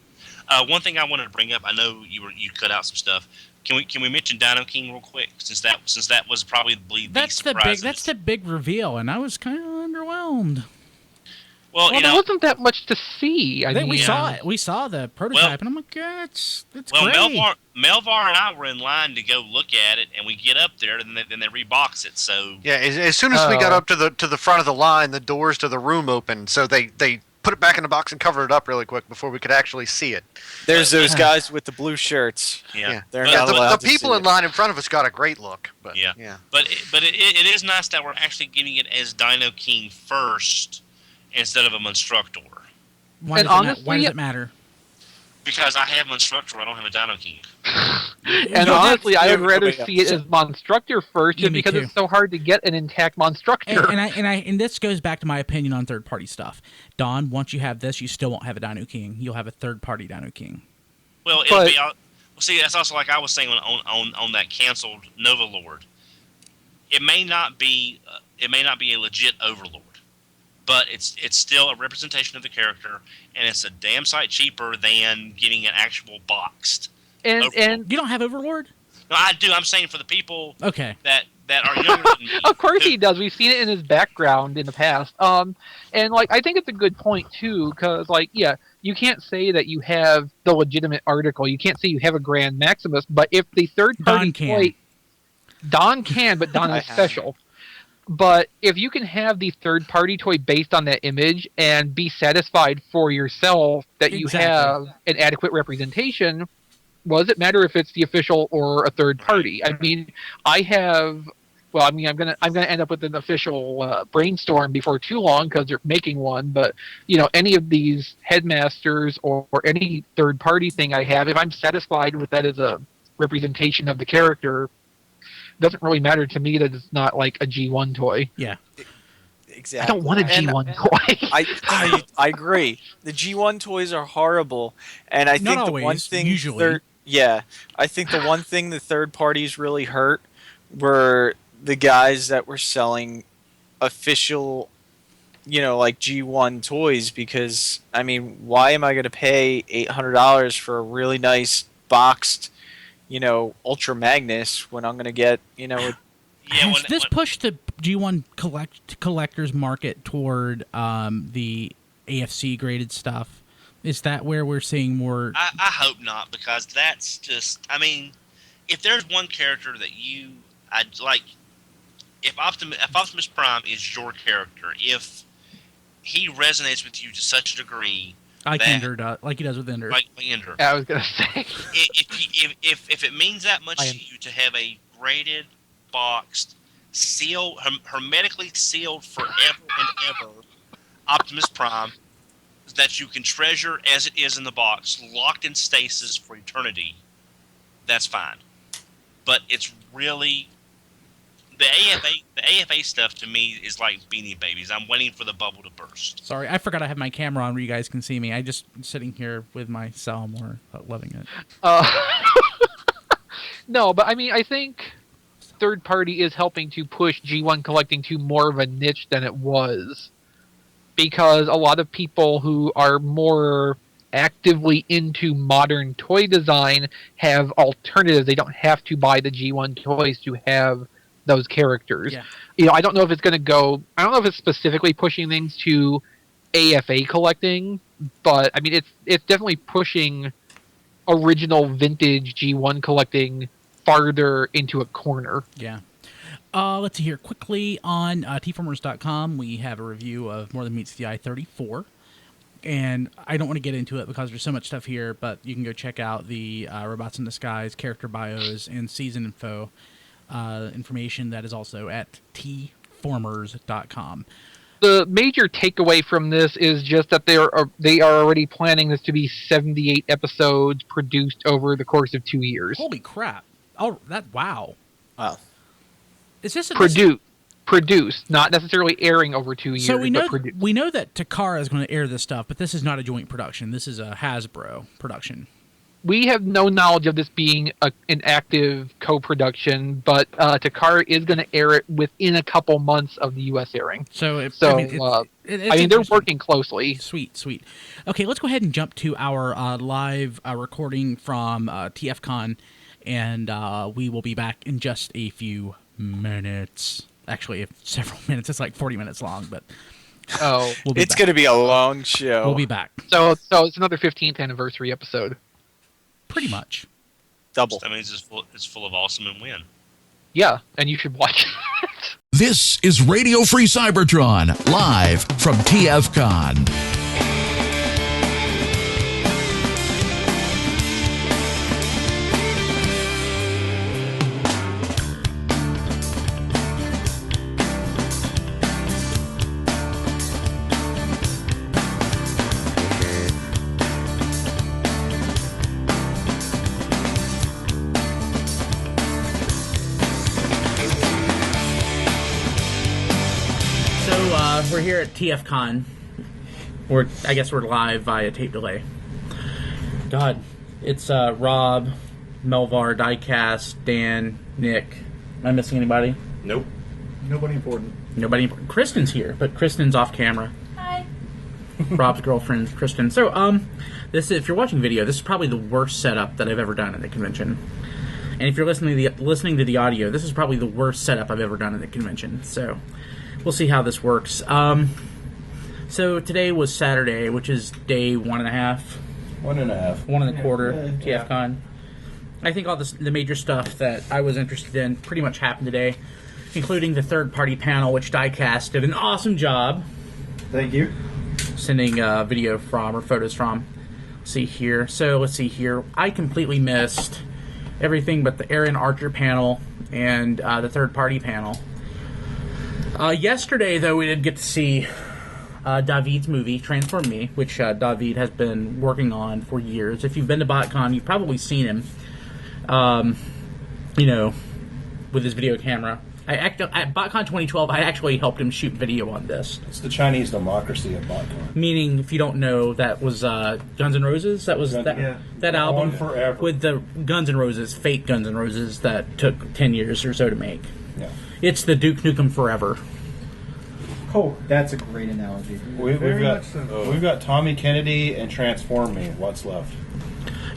One thing I wanted to bring up, I know you cut out some stuff. Can we mention Dino King real quick? Since that was probably the surprise. That's the big reveal, and I was kind of underwhelmed. Well, there wasn't that much to see. We saw it. We saw the prototype, and I'm like, yeah, it's great. Melvar and I were in line to go look at it, and we get up there, and then they rebox it. So yeah, as soon as we got up to the front of the line, the doors to the room opened, so they put it back in the box and covered it up really quick before we could actually see it. There's those guys with the blue shirts. Yeah. They're not allowed the people in line in front of us got a great look. But, yeah. But it is nice that we're actually getting it as Dino King first instead of a Monstructor. Why does it matter? Because I have Monstructor, I don't have a Dino King. And honestly, I would rather yeah. see it as Monstructor first, Yeah, just me because too. it's so hard to get an intact Monstructor. And this goes back to my opinion on third party stuff. Don, once you have this, you still won't have a Dino King. You'll have a third party Dino King. Well, it'll be. Well, see, that's also like I was saying on that canceled Nova Lord. It may not be a legit Overlord, but it's still a representation of the character, and it's a damn sight cheaper than getting an actual boxed. And You don't have Overlord? No, I do. I'm saying for the people Okay. that are younger than me. of course he does. We've seen it in his background in the past. And like I think it's a good point too, because like you can't say that you have the legitimate article. You can't say you have a Grand Maximus, but if the third party Don can. toy, Don can, but Don is special. But if you can have the third party toy based on that image and be satisfied for yourself that you Exactly. have an adequate representation, well, does it matter if it's the official or a third party? I mean, I have. Well, I mean, I'm gonna end up with an official brainstorm before too long because they're making one. But any of these headmasters or any third party thing I have, if I'm satisfied with that as a representation of the character, it doesn't really matter to me that it's not like a G1 toy. Yeah. Exactly. I don't want a G1 toy. I agree. The G1 toys are horrible, and I think Not the one always, thing usually. I think the one thing the third parties really hurt were the guys that were selling official, like G1 toys, because I mean, why am I going to pay $800 for a really nice boxed, Ultra Magnus when I'm going to get, Has this pushed the G1 collector's market toward the AFC graded stuff? Is that where we're seeing more? I hope not, because that's just. I mean, if there's one character that I'd like, if Optimus Prime is your character, if he resonates with you to such a degree, like Ender does, like he does with Ender. like Ender, I was gonna say. if it means that much to you to have a graded, boxed, sealed, hermetically sealed forever and ever Optimus Prime that you can treasure as it is in the box, locked in stasis for eternity, that's fine. But it's really the AFA stuff to me is like Beanie Babies. I'm waiting for the bubble to burst. Sorry, I forgot I have my camera on where you guys can see me. I just sitting here with my Salamore, loving it. No, but I mean, I think third party is helping to push G1 collecting to more of a niche than it was, because a lot of people who are more actively into modern toy design have alternatives. They don't have to buy the G1 toys to have those characters. Yeah. I don't know if it's going to go. I don't know if it's specifically pushing things to AFA collecting, but I mean, it's definitely pushing original vintage G1 collecting farther into a corner. Yeah. Let's see here. Quickly on tformers.com, we have a review of More Than Meets the Eye 34. And I don't want to get into it because there's so much stuff here, but you can go check out the Robots in Disguise, character bios, and season info information that is also at tformers.com. The major takeaway from this is just that they are already planning this to be 78 episodes produced over the course of 2 years. Holy crap. Oh, wow. Wow. Is this Produced, not necessarily airing over 2 years. So we know but produced. we know that Takara is going to air this stuff, but this is not a joint production. This is a Hasbro production. We have no knowledge of this being an active co-production, but Takara is going to air it within a couple months of the U.S. airing. So, they're working closely. Sweet. Okay, let's go ahead and jump to our live recording from TFCon, and we will be back in just a few minutes. Actually, several minutes. It's like 40 minutes long, but It's going to be a long show. We'll be back. So it's another 15th anniversary episode. Pretty much. Double. That means it's full of awesome and win. Yeah, and you should watch it. This is Radio Free Cybertron, live from TFCon. we're here at TFCon. I guess we're live via tape delay. God, it's Rob, Melvar, Diecast, Dan, Nick. Am I missing anybody? Nope. Nobody important. Nobody important. Kristen's here, but Kristen's off camera. Hi. Rob's girlfriend, Kristen. So, this is, if you're watching video, this is probably the worst setup that I've ever done at the convention. And if you're listening to the audio, this is probably the worst setup I've ever done at the convention. So, we'll see how this works. So today was Saturday, which is day 1.5. 1.5. 1.25. TFCon. I think all the major stuff that I was interested in pretty much happened today, including the third-party panel, which Diecast did an awesome job. Thank you. Sending video from, or photos from. Let's see here. So, let's see here. I completely missed everything but the Aaron Archer panel and the third-party panel. Yesterday, though, we did get to see David's movie, Transform Me, which David has been working on for years. If you've been to Botcon, you've probably seen him, with his video camera. At Botcon 2012, I actually helped him shoot video on this. It's the Chinese democracy of Botcon. Meaning, if you don't know, that was Guns N' Roses. That was that album forever. with the Guns N' Roses, fake Guns N' Roses, that took 10 years or so to make. Yeah. It's the Duke Nukem Forever. Oh, that's a great analogy. We've got Tommy Kennedy and Transform Me. What's left?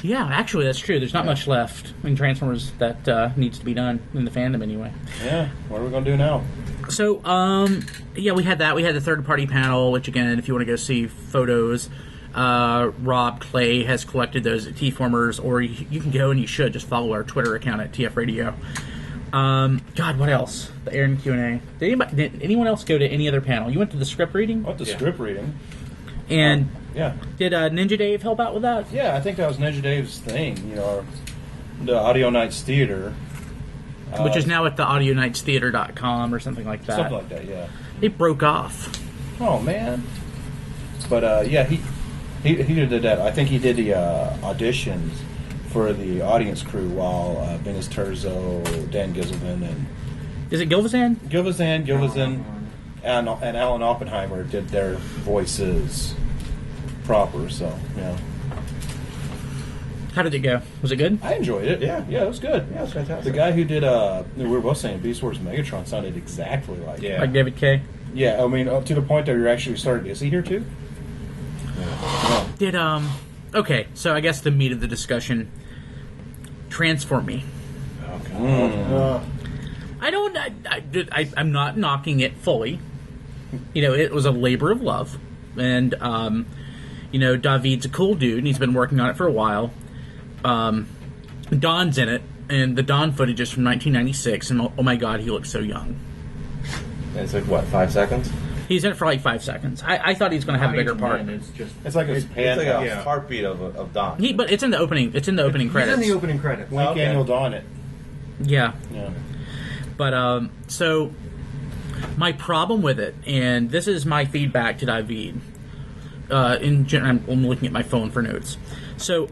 Yeah, actually, that's true. There's not much left in Transformers that needs to be done in the fandom anyway. Yeah, what are we going to do now? So, we had that. We had the third-party panel, which, again, if you want to go see photos, Rob Clay has collected those at T-Formers, or you can go and you should just follow our Twitter account at TF Radio. God, what else? The Aaron Q&A. Did anyone else go to any other panel? You went to the script reading? What, the script reading? And yeah. Did Ninja Dave help out with that? Yeah, I think that was Ninja Dave's thing, the Audio Nights Theater. Which is now at the audionightstheater.com or something like that. Something like that, yeah. It broke off. Oh, man. But, he did that. I think he did the auditions for the audience crew while Benis Terzo, Dan Gizelman, and... Is it Gilvazan? Gilvazan, and Alan Oppenheimer did their voices proper, so, yeah. How did it go? Was it good? I enjoyed it. Yeah, it was good. Yeah, it was fantastic. The guy who did, we were both saying Beast Wars Megatron sounded exactly like him. Like David Kay? Yeah, I mean, up to the point that you're actually starting. Is he here too? Yeah. Did, okay, so I guess the meat of the discussion, Transform Me. Okay. I'm not knocking it fully. It was a labor of love. And, David's a cool dude, and he's been working on it for a while. Don's in it, and the Don footage is from 1996, and oh my god, he looks so young. And it's like, what, 5 seconds? He's in it for like 5 seconds. I thought he was going to have a bigger part. It's like a heartbeat of Don. But it's in the opening. It's in the opening credits. It's in the opening credits. Link Daniel Don it. Yeah. Yeah. But so my problem with it, and this is my feedback to David. I'm looking at my phone for notes. So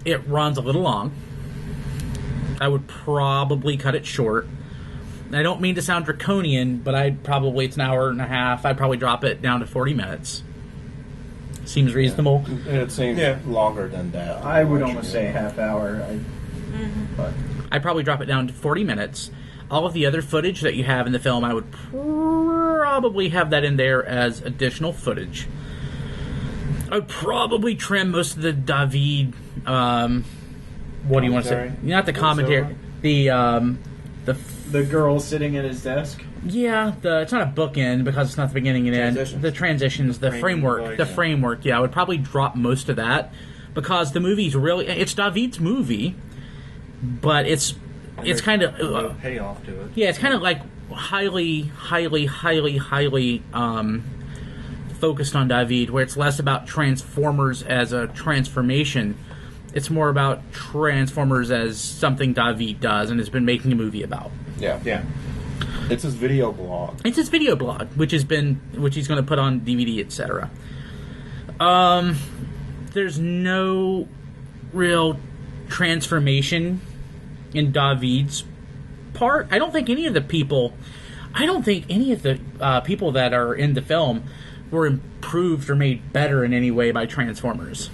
it runs a little long. I would probably cut it short. I don't mean to sound draconian, but it's an hour and a half. I'd probably drop it down to 40 minutes. Seems reasonable. Yeah. It seems longer than that. I would almost say half hour. But I'd probably drop it down to 40 minutes. All of the other footage that you have in the film, I would probably have that in there as additional footage. I would probably trim most of the David, what do you want to say? Not the commentary. The girl sitting at his desk? Yeah, it's not a bookend because it's not the beginning and end. The transitions, the framework. Yeah, I would probably drop most of that because the movie's it's David's movie, but it's kind of payoff to it. Yeah, it's kind of like highly focused on David, where it's less about Transformers as a transformation. It's more about Transformers as something David does and has been making a movie about. Yeah. It's his video blog. Which he's going to put on DVD, etc. There's no real transformation in David's part. I don't think any of the people. I don't think any of the people that are in the film were improved or made better in any way by Transformers.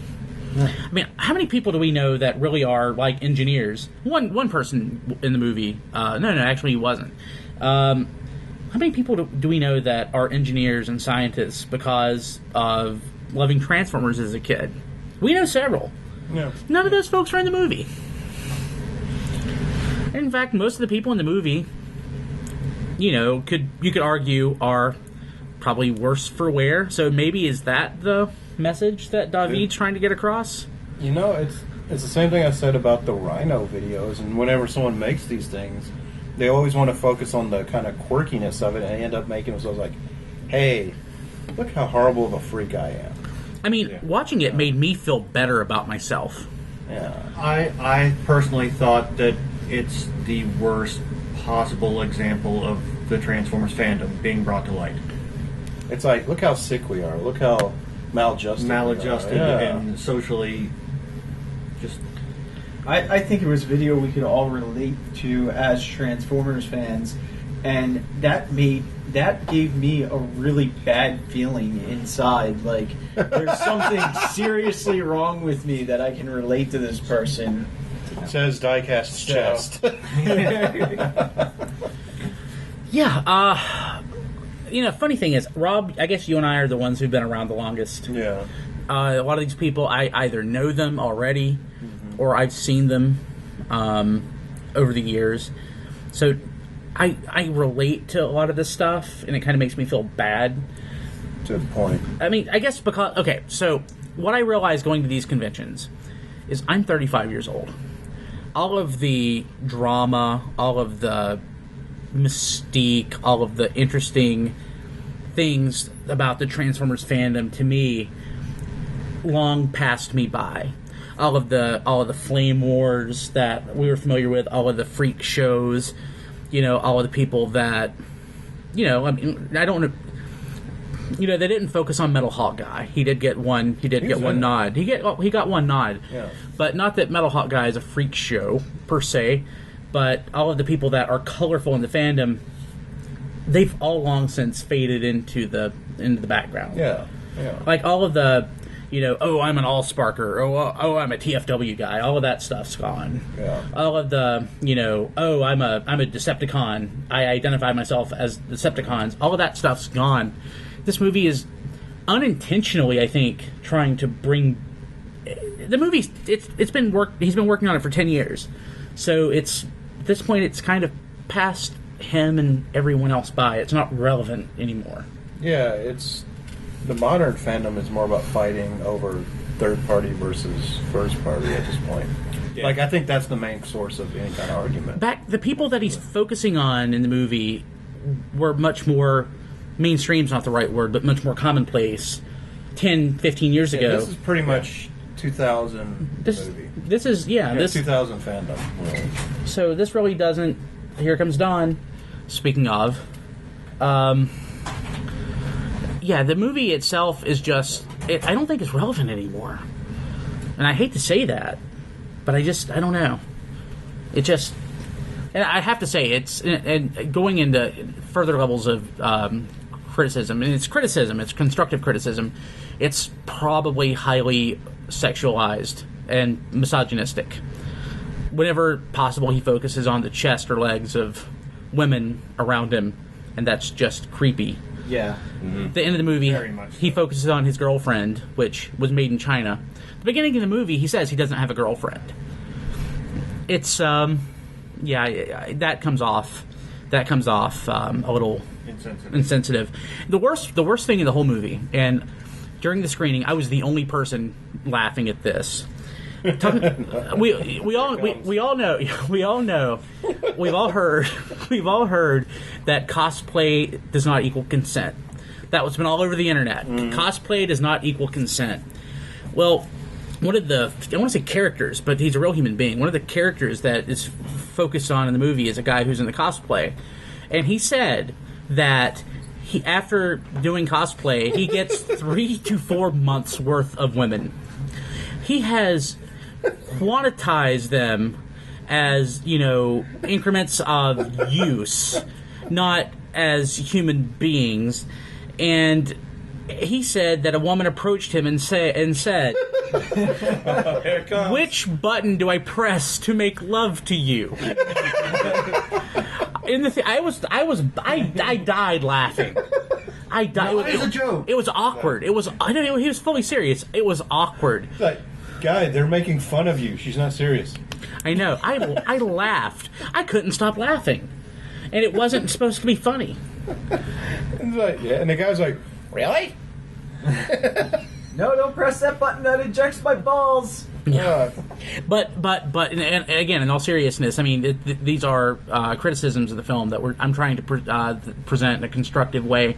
I mean, how many people do we know that really are like engineers? One person in the movie. No, actually he wasn't. How many people do we know that are engineers and scientists because of loving Transformers as a kid? We know several. Yeah. None of those folks are in the movie. In fact, most of the people in the movie, you could argue are probably worse for wear. So maybe is that the message that David's trying to get across? It's the same thing I said about the Rhino videos. And whenever someone makes these things, they always want to focus on the kind of quirkiness of it, and end up making themselves like, "Hey, look how horrible of a freak I am." I mean, watching it made me feel better about myself. Yeah. I personally thought that it's the worst possible example of the Transformers fandom being brought to light. It's like, look how sick we are. Look how maladjusted and socially just... I think it was a video we could all relate to as Transformers fans, and that gave me a really bad feeling inside. Like, there's something seriously wrong with me that I can relate to this person. Says Diecast's chest. Yeah, funny thing is, Rob, I guess you and I are the ones who've been around the longest. Yeah. A lot of these people, I either know them already, or I've seen them over the years. So I relate to a lot of this stuff, and it kind of makes me feel bad. To the point. I mean, I guess because... Okay, so what I realized going to these conventions is I'm 35 years old. All of the drama, all of the mystique, all of the interesting things about the Transformers fandom, to me, long passed me by. All of the Flame Wars that we were familiar with, all of the freak shows, all of the people that, I mean, I don't know. They didn't focus on Metal Hawk Guy. He did get one. He did get one nod. He got one nod. Yeah. But not that Metal Hawk Guy is a freak show per se. But all of the people that are colorful in the fandom, they've all long since faded into the background. Yeah. Like all of the, oh, I'm an Allsparker. Oh, I'm a TFW guy. All of that stuff's gone. Yeah. All of the, oh, I'm a Decepticon. I identify myself as Decepticons. All of that stuff's gone. This movie is unintentionally, I think, trying to bring the movie. He's been working on it for 10 years, so at this point it's kind of passed him and everyone else by. It's not relevant anymore. Yeah, it's the modern fandom is more about fighting over third party versus first party at this point. Yeah. Like, I think that's the main source of any kind of argument. The people that he's focusing on in the movie were much more. Mainstream's not the right word, but much more commonplace 10, 15 years ago. This is pretty much 2000 movie. This is, this 2000 fandom. Really. So this really doesn't... Here comes Don. Speaking of. The movie itself is just... I don't think it's relevant anymore. And I hate to say that, but I don't know. It just... And I have to say, it's... And going into further levels of... criticism, and it's constructive criticism, it's probably highly sexualized and misogynistic. Whenever possible, he focuses on the chest or legs of women around him, and that's just creepy. Yeah. At the end of the movie, he focuses on his girlfriend, which was made in China. At the beginning of the movie, he says he doesn't have a girlfriend. It's, that comes off a little... Insensitive. The worst thing in the whole movie, and during the screening, I was the only person laughing at this. We all know, we've all heard that cosplay does not equal consent. That was been all over the internet. Cosplay does not equal consent. Well, one of the, I want to say characters, but he's a real human being. One of the characters that is focused on in the movie is a guy who's in the cosplay, and he said that after doing cosplay, he gets 3 to 4 months worth of women. He has quantized them as, increments of use, not as human beings, and he said that a woman approached him and said, Here it comes. "Which button do I press to make love to you?" I died laughing. I died. No, it was a joke. It was awkward. It was. I don't know. He was fully serious. It was awkward. It's like, guy, they're making fun of you. She's not serious. I know. I laughed. I couldn't stop laughing, and it wasn't supposed to be funny. And, and the guy's like, really? No, don't press that button. That ejects my balls. Yeah. But and again, in all seriousness, I mean, these are criticisms of the film that I'm trying to present in a constructive way.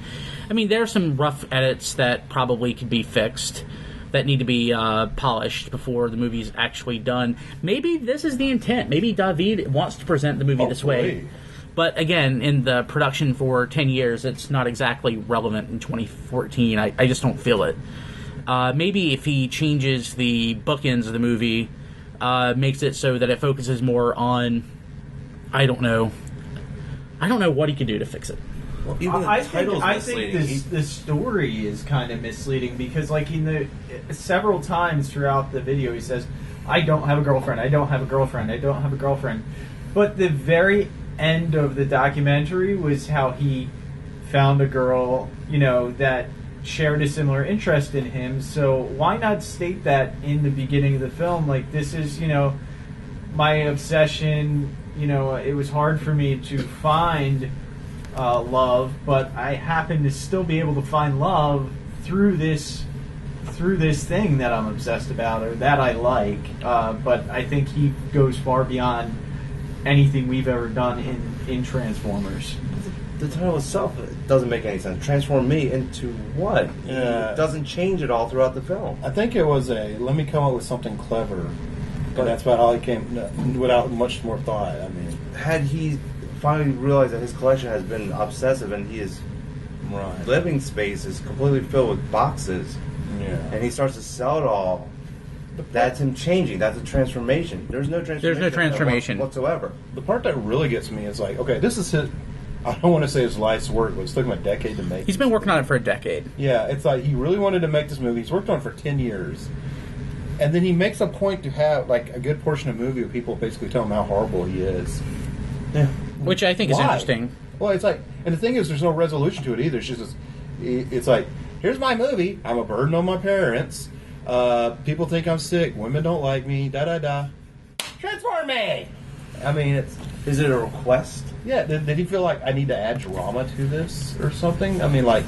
I mean, there are some rough edits that probably could be fixed, that need to be polished before the movie's actually done. Maybe this is the intent. Maybe David wants to present the movie this way. But again, in the production for 10 years, it's not exactly relevant in 2014. I just don't feel it. Maybe if he changes the bookends of the movie, makes it so that it focuses more on, I don't know what he could do to fix it. Well, even the I title's think misleading. the story is kind of misleading because, like, several times throughout the video, he says, "I don't have a girlfriend. I don't have a girlfriend. I don't have a girlfriend." But the very end of the documentary was how he found a girl, that shared a similar interest in him. So why not state that in the beginning of the film? Like, this is, my obsession. It was hard for me to find love, but I happen to still be able to find love through this thing that I'm obsessed about or that I like. But I think he goes far beyond anything we've ever done in Transformers. The title itself doesn't make any sense. Transform me into what? Yeah. It doesn't change at all throughout the film. I think it was let me come up with something clever. But that's about all he came, without much more thought. I mean, had he finally realized that his collection has been obsessive and his living space is completely filled with boxes, and he starts to sell it all, that's him changing. That's a transformation. There's no transformation whatsoever. The part that really gets me is like, okay, this is his, I don't want to say his life's work, but it took him a decade to make. He's been working on it for a decade. Yeah, it's like he really wanted to make this movie. He's worked on it for 10 years. And then he makes a point to have like a good portion of the movie where people basically tell him how horrible he is. Yeah. Which I think is interesting. Well, it's like, and the thing is, there's no resolution to it either. It's just, it's like, here's my movie. I'm a burden on my parents. People think I'm sick. Women don't like me. Da-da-da. Transform me! I mean, is it a request? Yeah, did he feel like I need to add drama to this or something? I mean, like...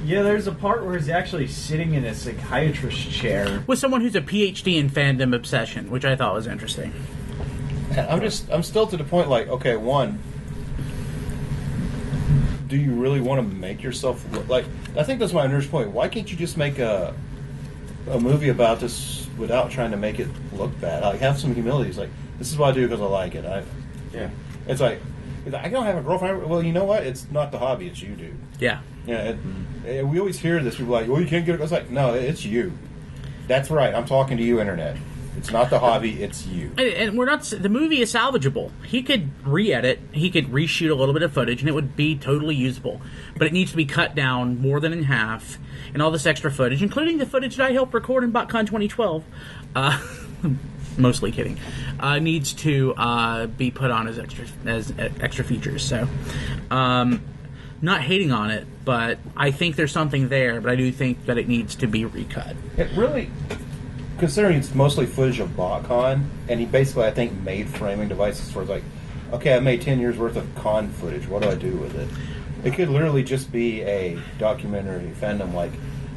Yeah, there's a part where he's actually sitting in a psychiatrist's chair. With someone who's a PhD in fandom obsession, which I thought was interesting. I'm still to the point, like, okay, one, do you really want to make yourself look like... I think that's my nurse point. Why can't you just make a movie about this without trying to make it look bad? Like, have some humility. It's like, this is what I do because I like it. It's like, I don't have a girlfriend. Well, you know what? It's not the hobby. It's you, dude. Yeah. Yeah. We always hear this. People are like, well, you can't get it. I was like, no, it's you. That's right. I'm talking to you, Internet. It's not the hobby. It's you. And we're not. The movie is salvageable. He could re-edit. He could reshoot a little bit of footage, and it would be totally usable. But it needs to be cut down more than in half, and all this extra footage, including the footage that I helped record in Botcon 2012. Mostly kidding. Needs to be put on as extra features. So, not hating on it, but I think there's something there. But I do think that it needs to be recut. It really, considering it's mostly footage of Botcon, and he basically, I think, made framing devices for like, okay, I made 10 years worth of con footage. What do I do with it? It could literally just be a documentary fandom, like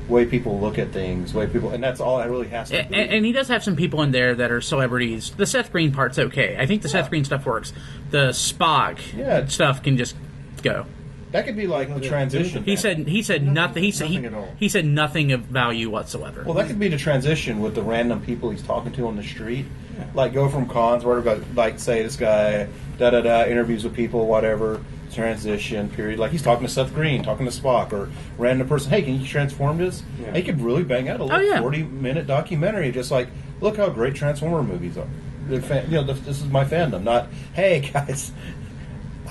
way people look at things, and that's all it really has to be. And he does have some people in there that are celebrities. The Seth Green part's okay. I think the Seth Green stuff works. The Spock stuff can just go. That could be like the transition. He said nothing. He said nothing of value whatsoever. Well, that could be the transition with the random people he's talking to on the street. Yeah. Like go from cons, whatever. Like say this guy interviews with people, whatever. Transition period. Like he's talking to Seth Green, talking to Spock, or random person. Hey, can you transform this? Yeah. He could really bang out a little 40-minute documentary, just like look how great Transformer movies are. This is my fandom. Not hey guys.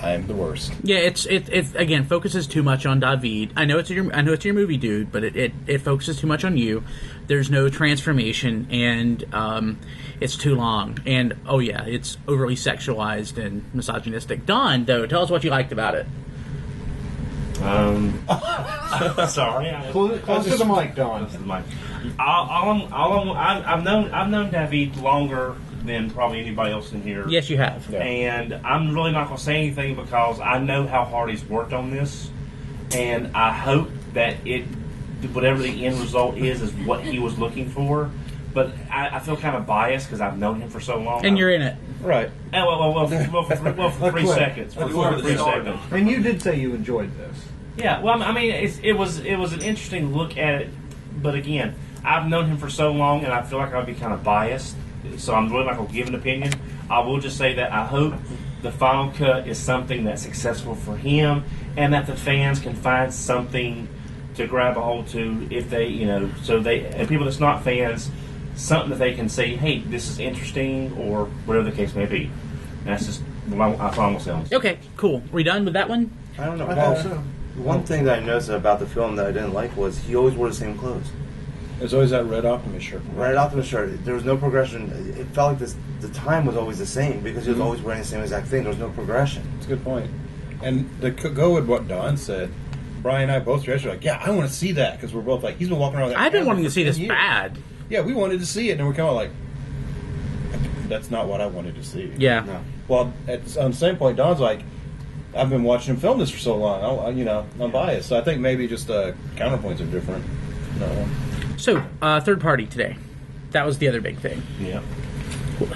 I'm the worst. Yeah, it again focuses too much on David. I know it's your movie, dude, but it focuses too much on you. There's no transformation, and it's too long. And oh yeah, it's overly sexualized and misogynistic. Don, though, tell us what you liked about it. Sorry. Close to the mic, Don. Close to the mic. I've known David longer than probably anybody else in here. Yes, you have. Yeah. And I'm really not going to say anything because I know how hard he's worked on this, and I hope that whatever the end result is what he was looking for. But I feel kind of biased because I've known him for so long. And you're in it. Right. Well, for 3 seconds. For 3 seconds. And you did say you enjoyed this. Yeah, well, I mean, it was an interesting look at it, but again, I've known him for so long, and I feel like I'd be kind of biased, so I'm really not going to give an opinion. I will just say that I hope the final cut is something that's successful for him, and that the fans can find something to grab a hold to if they, and people that's not fans, something that they can say, hey, this is interesting, or whatever the case may be. And that's just what I'm going to say. Okay, cool. We done with that one? I don't know. I thought so. One thing that I noticed about the film that I didn't like was he always wore the same clothes. There's always that Red Optimus shirt. Red Optimus shirt. There was no progression. It felt like the time was always the same because he was always wearing the same exact thing. There was no progression. That's a good point. And to go with what Don said, Brian and I both were like, yeah, I want to see that because we're both like, he's been walking around with that I've been camera wanting to for see 10 this years. bad. Yeah, we wanted to see it, and we're kind of like, that's not what I wanted to see. Yeah. No. Well, on the same point, Don's like, I've been watching him film this for so long. I'm biased. So I think maybe just counterpoints are different. No. So, third party today. That was the other big thing. Yeah.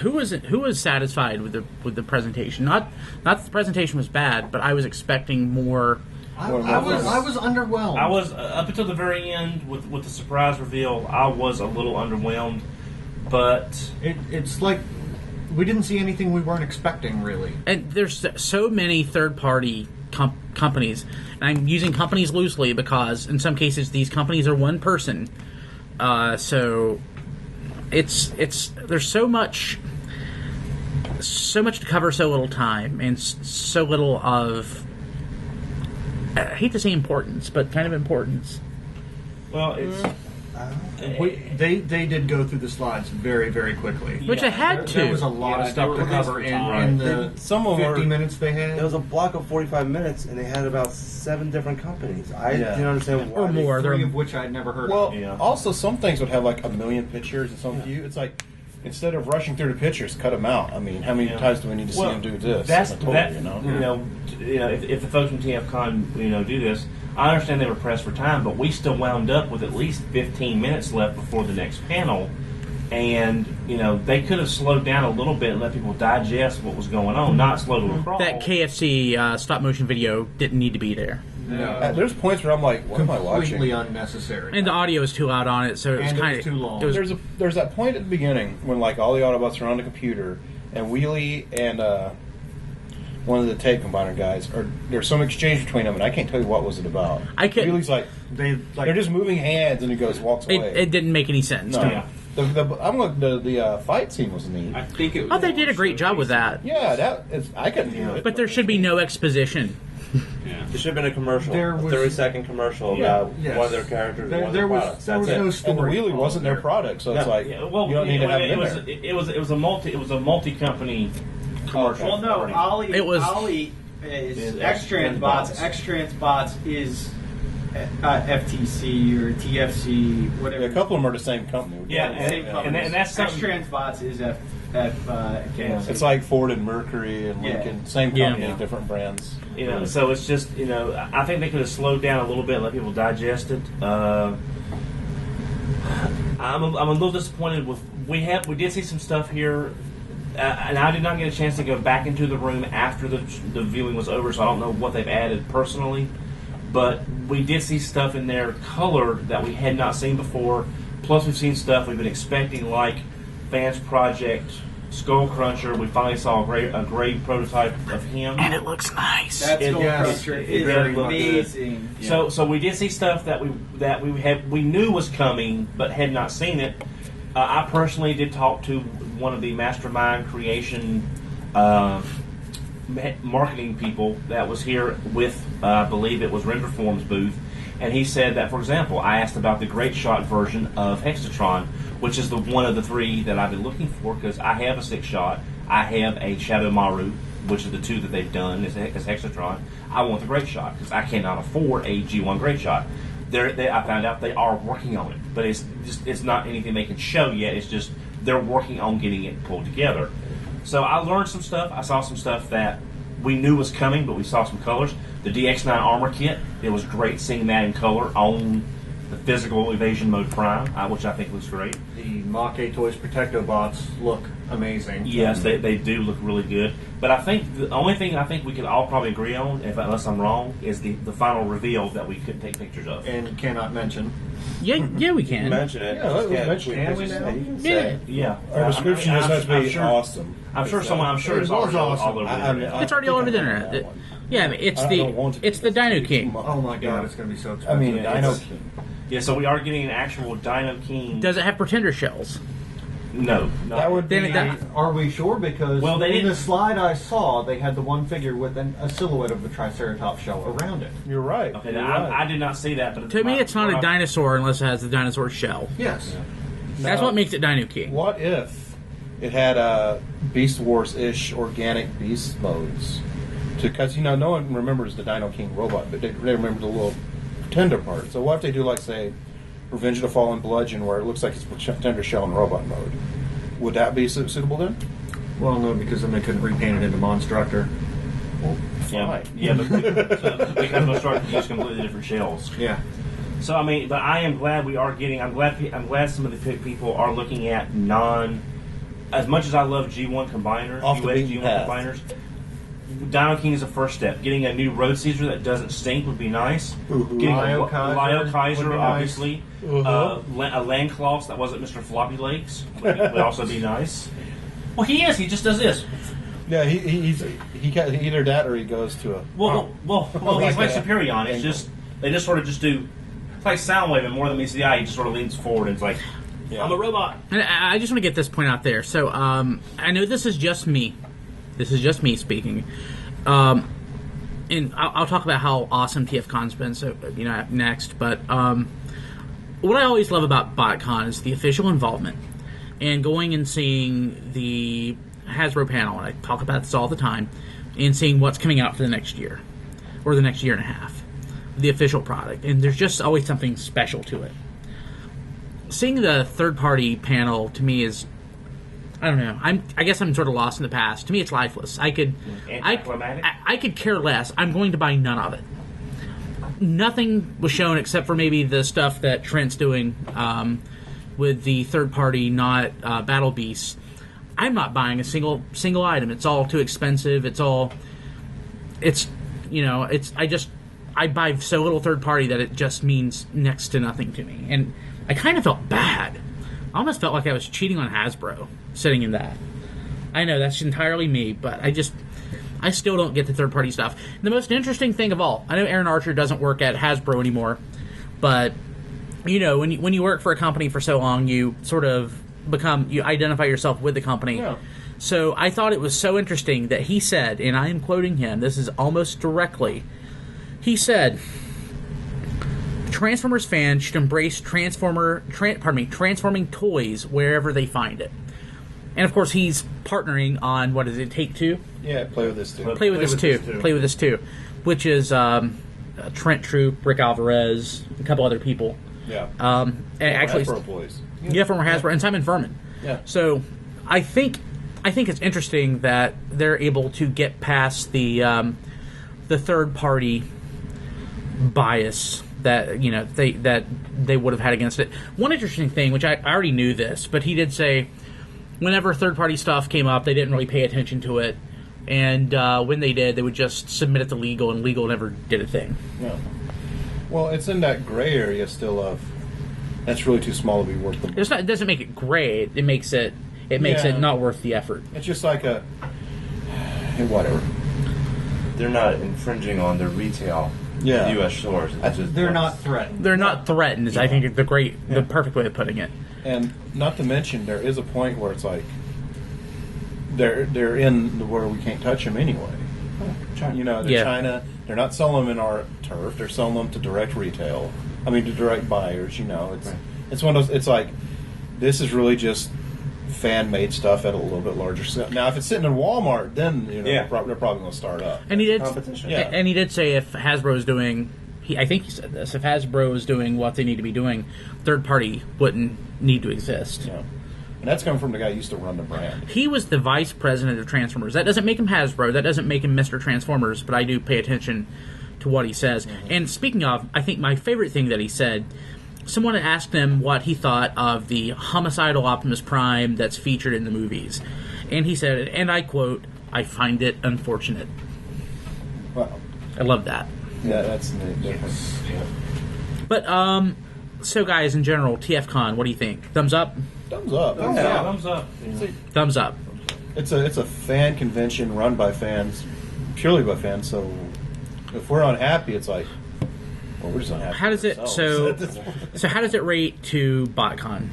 Who was satisfied with the presentation? Not that the presentation was bad, but I was expecting more. I was underwhelmed. I was up until the very end with the surprise reveal. I was a little underwhelmed, but It's like we didn't see anything we weren't expecting, really. And there's so many third-party companies, and I'm using companies loosely because in some cases these companies are one person. So it's there's so much to cover, so little time, and so little of. I hate to say importance, but kind of importance. well, it's They did go through the slides very, very quickly. Which I had to. There was a lot of stuff to cover in the Some of 50 our- minutes they had. There was a block of 45 minutes, and they had about 7 different companies. I didn't understand why. Or more. Three of which I'd never heard Well, of. Yeah. also some things would have like a million pictures and some view. It's like instead of rushing through the pictures, cut them out. I mean, how many times do we need to see them do this? That's Totally, that. you know? If the folks from TFCon do this, I understand they were pressed for time, but we still wound up with at least 15 minutes left before the next panel, and they could have slowed down a little bit and let people digest what was going on, not slow to a crawl. That KFC stop motion video didn't need to be there, There's points where I'm like, what am I Completely watching? unnecessary. and the audio was too loud on it, so it was And it kind was of too long. There's that point at the beginning when like all the Autobots are on the computer and Wheelie and one of the tape combiner guys there's some exchange between them, and I can't tell you what was it about. I couldn't- Wheelie's like they're just moving hands, and he walks away. It didn't make any sense. No. to me. The fight scene was neat. I think it was. Oh, they did a great job with that. Yeah, I couldn't do it. But there should be no exposition. Yeah. There should have been a commercial, There a was- 30-second commercial about one of their characters. There one of their was- products. there was That's no it. And the story. Wheelie wasn't their product, so it's No. like Yeah, well, you don't need to have it in there. it was a multi-company commercial. Well, no, Ollie. It was- Ollie is Is X-Transbots. X-Transbots is FTC or TFC, whatever. Yeah, a couple of them are the same company. Yeah, Same company. and that's something. X-Transbots is KFC. It's like Ford and Mercury and Yeah. Lincoln, same Yeah. company, Yeah. different brands. So it's just I think they could have slowed down a little bit and let people digest it. I'm a little disappointed with we did see some stuff here, and I did not get a chance to go back into the room after the viewing was over, so I don't know what they've added personally. But we did see stuff in there colored that we had not seen before. Plus, we've seen stuff we've been expecting, like Fans Project, Skull Cruncher. We finally saw a great prototype of him. And it looks nice. That Skull Yes. Cruncher It is very looked amazing. So we did see stuff that we knew was coming, but had not seen it. I personally did talk to one of the mastermind creation marketing people that was here with, I believe it was Renderform's booth, and he said that, for example, I asked about the Great Shot version of Hexatron, which is the one of the three that I've been looking for, because I have a 6-shot, I have a Shadow Maru, which are the two that they've done as Hexatron. I want the Great Shot, because I cannot afford a G1 Great Shot. I found out they are working on it, but it's not anything they can show yet. It's just they're working on getting it pulled together. So I learned some stuff. I saw some stuff that we knew was coming, but we saw some colors. The DX9 armor kit, it was great seeing that in color on the physical evasion mode prime, which I think looks great. The Mach 8 Toys Protecto bots look amazing. Yes, they do look really good. But I think the only thing I think we could all probably agree on, unless I'm wrong, is the final reveal that we couldn't take pictures of. And cannot mention. Yeah, we can. Mention it. Yeah, let's mention it. Can we now? You can say Yeah. it. Yeah. Our description just has to be sure, awesome. I'm sure it's already all over the internet. It's already all over the internet. Yeah, I mean, it's the Dino King. Oh my god, it's going to be so expensive. I mean, Dino King. Yeah, so we are getting an actual Dino King. Does it have Pretender shells? No. That would be. Are we sure? Because Well, they in didn't- the slide I saw, they had the one figure with a silhouette of the Triceratops shell around it. You're right. Okay, You're now, right. I did not see that. But To me, it's not a dinosaur unless it has the dinosaur shell. Yes. That's Now, what makes it Dino King. What if it had Beast Wars-ish organic beast modes? Because no one remembers the Dino King robot, but they remember the little Pretender part. So what if they do, like, say, Revenge of the Fallen Bludgeon, where it looks like it's Pretender shell in robot mode? Would that be suitable then? Well, no, because then they couldn't repaint it into Monstructor. Yeah, because we'll start to use completely different shells. Yeah. So I mean, but I am glad we are getting. I'm glad some of the people are looking at As much as I love G1 combiners, Off the US beaten G1 path. combiners, Dino King is a first step. Getting a new Road Caesar that doesn't stink would be nice. Getting Lio a Kaiser Lio Kaiser, would be nice. obviously. A Landcloss that wasn't Mr. Floppy Lakes would also be nice. Well, he is. He just does this. Yeah, he either that or he goes to a. Well, he's like Superion. It's just they just sort of just do. It's like Soundwave, and more than meets the eye. He just sort of leans forward and it's like, I'm a robot. And I just want to get this point out there. So I know this is just me. This is just me speaking. And I'll talk about how awesome TFCon's been. So next, but what I always love about Botcon is the official involvement and going and seeing the Hasbro panel. And I talk about this all the time, and seeing what's coming out for the next year or the next year and a half, the official product. And there's just always something special to it. Seeing the third-party panel to me is, I don't know. I guess I'm sort of lost in the past. To me, it's lifeless. I could care less. I'm going to buy none of it. Nothing was shown except for maybe the stuff that Trent's doing with the third-party, not Battle Beasts. I'm not buying a single item. It's all too expensive. I buy so little third-party that it just means next to nothing to me. And I kind of felt bad. I almost felt like I was cheating on Hasbro sitting in that. I know that's entirely me, but I still don't get the third-party stuff. The most interesting thing of all, I know Aaron Archer doesn't work at Hasbro anymore, but when you work for a company for so long, you sort of you identify yourself with the company. Yeah. So I thought it was so interesting that he said, and I am quoting him, this is almost directly, he said, Transformers fans should embrace transforming toys wherever they find it. And of course, he's partnering on, what is it, Take-Two? Yeah, Play With This Too. Play With This Too, which is Trent Troop, Rick Alvarez, a couple other people. Yeah. Actually, Hasbro employees. Yeah, from Hasbro, and Simon Furman. Yeah. So I think it's interesting that they're able to get past the third-party bias that they would have had against it. One interesting thing, which I already knew this, but he did say whenever third-party stuff came up, they didn't really pay attention to it, and when they did, they would just submit it to legal, and legal never did a thing. Yeah. Well, it's in that gray area still of that's really too small to be worth the money. It doesn't make it gray. It makes it not worth the effort. It's just like whatever. They're not infringing on their retail U.S. stores. They're not threatened. They're not threatened, is I think the perfect way of putting it. And not to mention, there is a point where it's like they're in where we can't touch them anyway. They're China. They're not selling them in our turf. They're selling them to direct retail. I mean, to direct buyers. It's one of those. It's like this is really just fan-made stuff at a little bit larger scale. Now, if it's sitting in Walmart, then they're probably going to start up. And he did. Competition. And he did say if Hasbro is doing, I think he said this. If Hasbro is doing what they need to be doing, third party wouldn't need to exist. Yeah. And that's coming from the guy who used to run the brand. He was the vice president of Transformers. That doesn't make him Hasbro. That doesn't make him Mr. Transformers. But I do pay attention to what he says. Mm-hmm. And speaking of, I think my favorite thing that he said, someone had asked him what he thought of the homicidal Optimus Prime that's featured in the movies. And he said, and I quote, "I find it unfortunate." Wow. I love that. Yeah, that's different. Yes. Yeah. But, so guys, in general, TFCon, what do you think? Thumbs up? Thumbs up. Yeah, thumbs up. Yeah. Thumbs up. It's a fan convention run by fans, purely by fans. So if we're unhappy, it's like, well, we're just unhappy. How does it? So how does it rate to Botcon?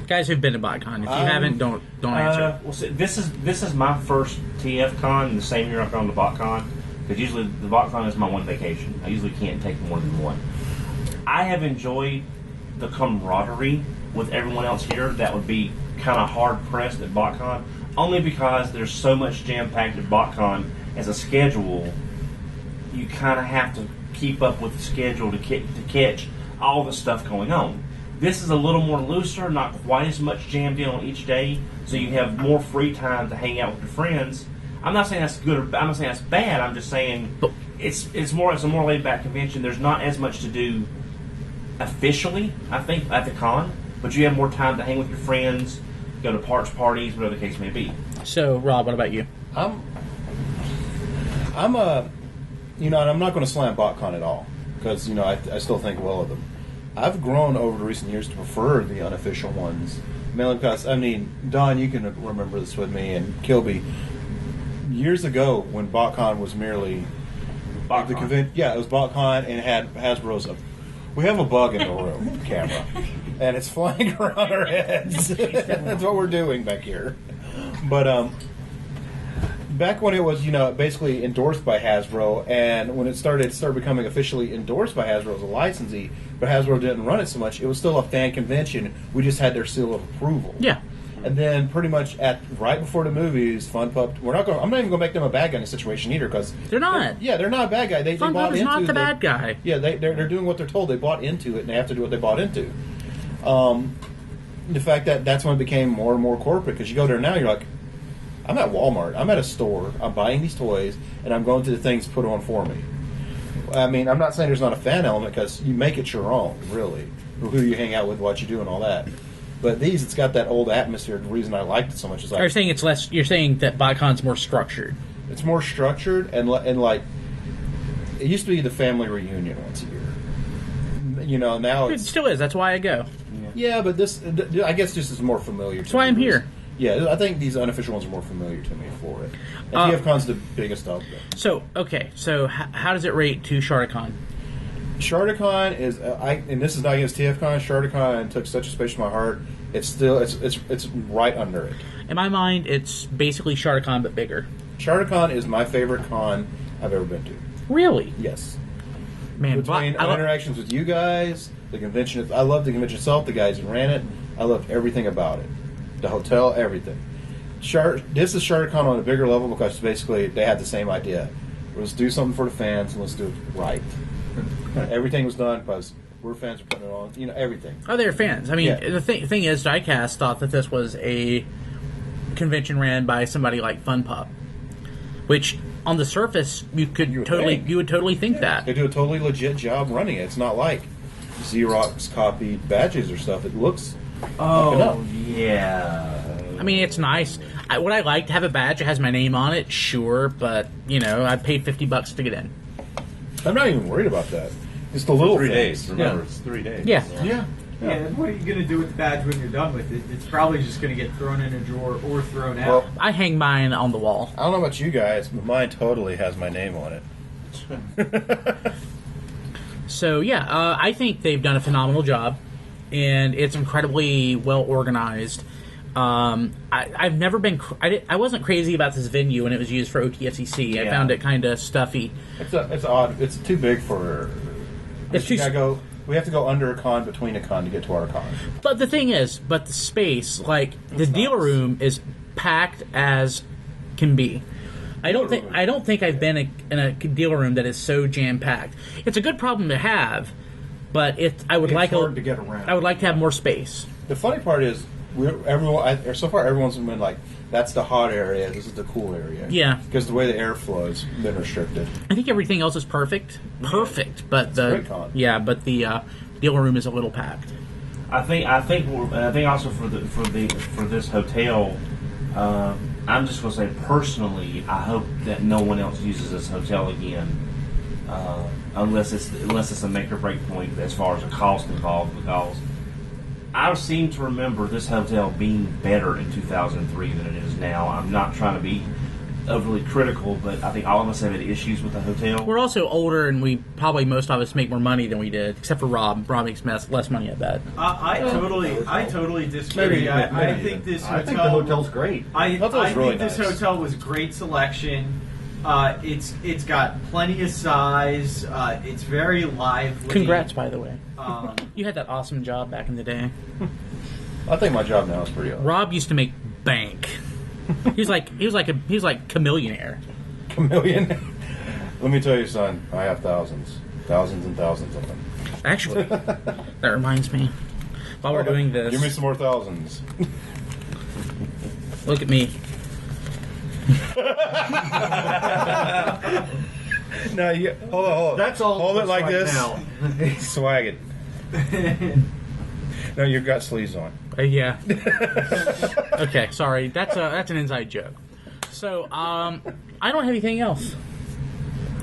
Guys who've been to Botcon. If you haven't, don't answer. Well, see, this is my first TFCon. The same year I've gone to Botcon, because usually the Botcon is my one vacation. I usually can't take more than one. I have enjoyed the camaraderie with everyone else here. That would be kind of hard pressed at Botcon, only because there's so much jam packed at Botcon as a schedule. You kind of have to keep up with the schedule to catch all the stuff going on. This is a little more looser, not quite as much jammed in on each day, so you have more free time to hang out with your friends. I'm not saying that's good or I'm not saying that's bad. I'm just saying it's a more laid back convention. There's not as much to do officially, I think, at the con, but you have more time to hang with your friends, go to parties, whatever the case may be. So, Rob, what about you? I'm not going to slam Botcon at all because I still think well of them. I've grown over the recent years to prefer the unofficial ones, mainly because Don, you can remember this with me, and Kilby. Years ago, when Botcon was merely the convention, it was Botcon and it had Hasbro's up. We have a bug in the room, camera, and it's flying around our heads. That's what we're doing back here. But back when it was, basically endorsed by Hasbro, and when it started becoming officially endorsed by Hasbro as a licensee, but Hasbro didn't run it so much, it was still a fan convention. We just had their seal of approval. Yeah. And then pretty much right before the movies, I'm not even going to make them a bad guy in a situation either, because they're not. They're not a bad guy. They Fun bought Pup is into not the bad guy. Yeah, they're doing what they're told. They bought into it, and they have to do what they bought into. The fact that's when it became more and more corporate, because you go there now, you're like, I'm at Walmart. I'm at a store. I'm buying these toys, and I'm going to the things put on for me. I'm not saying there's not a fan element, because you make it your own, really, who you hang out with, what you do, and all that. But it's got that old atmosphere. The reason I liked it so much is you're saying it's less. You're saying that Botcon's more structured. It's more structured, and like it used to be the family reunion once a year. Now it still is. That's why I go. Yeah, but I guess this is more familiar. That's why I'm here. Yeah, I think these unofficial ones are more familiar to me for it. And TFCon's the biggest of them. So how does it rate to Sharticon? Sharticon is, and this is not against TFCon. Sharticon took such a space in my heart. It's still, it's right under it. In my mind, it's basically Sharticon but bigger. Sharticon is my favorite con I've ever been to. Really? Yes. Man, between interactions with you guys, the convention. I love the convention itself. The guys who ran it. I loved everything about it. The hotel, everything. This is Sharticon on a bigger level because basically they had the same idea. Let's do something for the fans and let's do it right. Everything was done because we're fans. We're putting it on. Everything. Oh, they're fans. The thing is, Diecast thought that this was a convention ran by somebody like Fun Pup, which on the surface you would totally think that they do a totally legit job running it. It's not like Xerox copied badges or stuff. It looks. Oh yeah. It's nice. Would I like to have a badge that has my name on it? Sure, but I paid $50 to get in. I'm not even worried about that. It's the little 3 things. days. Remember, it's 3 days. Yeah. What are you going to do with the badge when you're done with it? It's probably just going to get thrown in a drawer or thrown out. Well, I hang mine on the wall. I don't know about you guys, but mine totally has my name on it. So, I think they've done a phenomenal job, and it's incredibly well organized. I've never been. I wasn't crazy about this venue when it was used for OTFCC. I found it kind of stuffy. It's odd. It's too big for. It's too. We have to go under a con, between a con to get to our con. But the thing is, the space, like the dealer room, is packed as can be. I don't think I've been in a dealer room that is so jam packed. It's a good problem to have, but I would like hard to get around. I would like to have more space. The funny part is, so far everyone's been like, that's the hot area, this is the cool area. Yeah. Because the way the air flows, been restricted. I think everything else is perfect, but great con. but the dealer room is a little packed. I think also for this hotel, I'm just going to say personally, I hope that no one else uses this hotel again, unless it's a make or break point as far as the cost involved, because I seem to remember this hotel being better in 2003 than it is now. I'm not trying to be overly critical, but I think all of us have had issues with the hotel. We're also older, and most of us make more money than we did, except for Rob. Rob makes less money, I bet. I totally disagree. I think this hotel. I think the hotel's great. I really think this nice. hotel was great selection. It's got plenty of size. It's very lively. Congrats, by the way. You had that awesome job back in the day. I think my job now is pretty awesome. Rob used to make bank. He was like chameleonaire. Chameleon. Let me tell you, son, I have thousands and thousands of them. Actually, that reminds me. While we're doing this, give me some more thousands. Look at me. No, hold on. That's all. Hold it like right this. now. Swag it. No, you've got sleeves on. Yeah. Okay, sorry. That's an inside joke. So, I don't have anything else.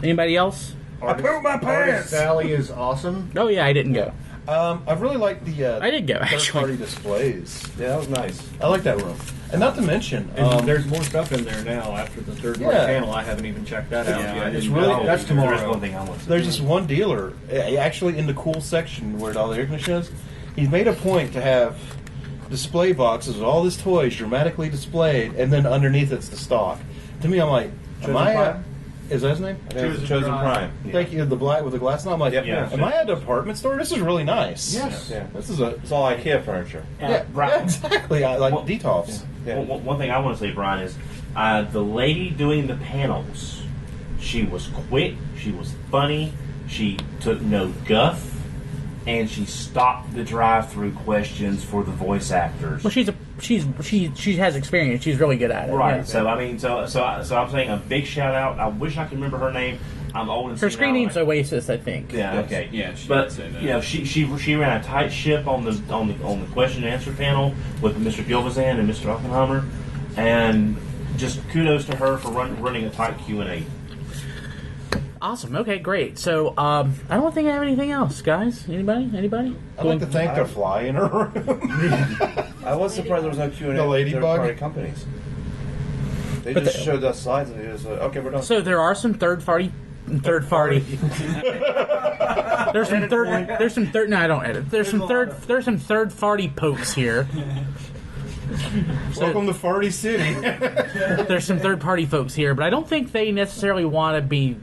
Anybody else? I pooped my pants. Sally is awesome. Oh yeah, I didn't go. I really like the. I did go, actually. Third-party displays. Yeah, that was nice. I like that room, and not to mention, And there's more stuff in there now after the third party panel. I haven't even checked that out yet. it's really that's tomorrow. There's one thing I want to say. there's this one dealer actually in the cool section where all the air conditioning is. He's made a point to have display boxes with all these toys dramatically displayed, and then underneath it's the stock. To me, I'm like, is that his name? I think it was Chosen Prime. Thank you. The black with the glass. And I'm like, Yeah. am I at a department store? This is really nice. Yes. Yeah. This is It's all IKEA furniture. yeah, exactly. I like Detolfs. Yeah. One thing I want to say, Brian, is the lady doing the panels, she was quick, she was funny, she took no guff, and she stopped the drive-through questions for the voice actors. Well, she has experience. She's really good at it. Right. Yeah. So I mean, so I'm saying a big shout out. I wish I could remember her name. I'm old and Her screen senile. name's Oasis, I think. Yeah. Okay. Yeah, she But did say that. you know, she ran a tight ship on the question and answer panel with Mr. Gilvazan and Mr. Oppenheimer, and just kudos to her for running a tight Q&A. Awesome. Okay, great. So, I don't think I have anything else, guys. Anybody? I'd like to thank the fly in her room. I was surprised there was no Q&A The with ladybug? third-party companies. They But just the- showed us slides and they just like, okay, we're done. So there are some third party. There's some third. No, I don't edit. There's some third party pokes here. Welcome to Farty City. There's some third party folks here, but I don't think they necessarily want to be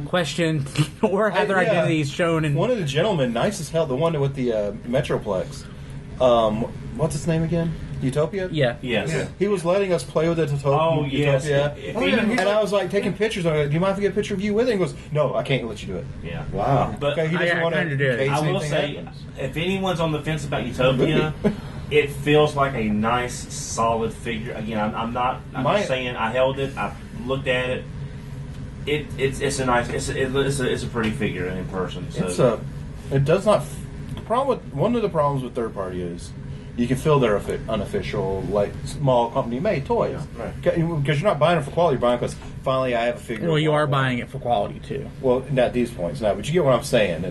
questioned or have their identities shown. And one of the gentlemen, nice as hell, the one with the Metroplex. What's his name again? Utopia? Yeah. Yes. Yeah. He was letting us play with it to Oh, yes. Utopia. And I was like taking pictures of it. Do you mind if I get a picture of you with it? He goes, no, I can't let you do it. Yeah. Wow. But Okay, he doesn't want to kinda did. in case I will anything say, happens. if anyone's on the fence about Utopia, it feels like a nice, solid figure. Again, I'm just saying. I held it. I looked at it. It's a nice. It's a pretty figure in person. So. It does not. One of the problems with third party is you can feel they're unofficial, like small company made toys. Yeah, right. Because you're not buying it for quality, you're buying because finally I have a figure. Well, you are buying it for quality too. Well, not these points now, but you get what I'm saying.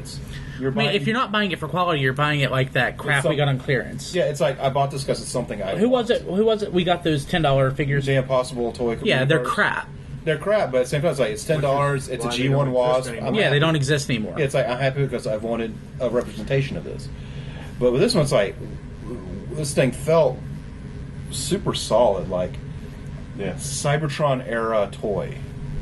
You're I mean, buying, if you're not buying it for quality, you're buying it like that crap we got on clearance. Yeah, it's like I bought this because it's something I. Who was it? We got those $10 figures. The Impossible toy. Yeah, they're cars. crap. They're crap, but at the same time, it's like it's $10. It's a why they G1 don't Wasp. exist I'm Yeah, happy. they don't exist anymore. Yeah, it's like I'm happy because I've wanted a representation of this. But with this one, it's like this thing felt super solid, like Cybertron era toy.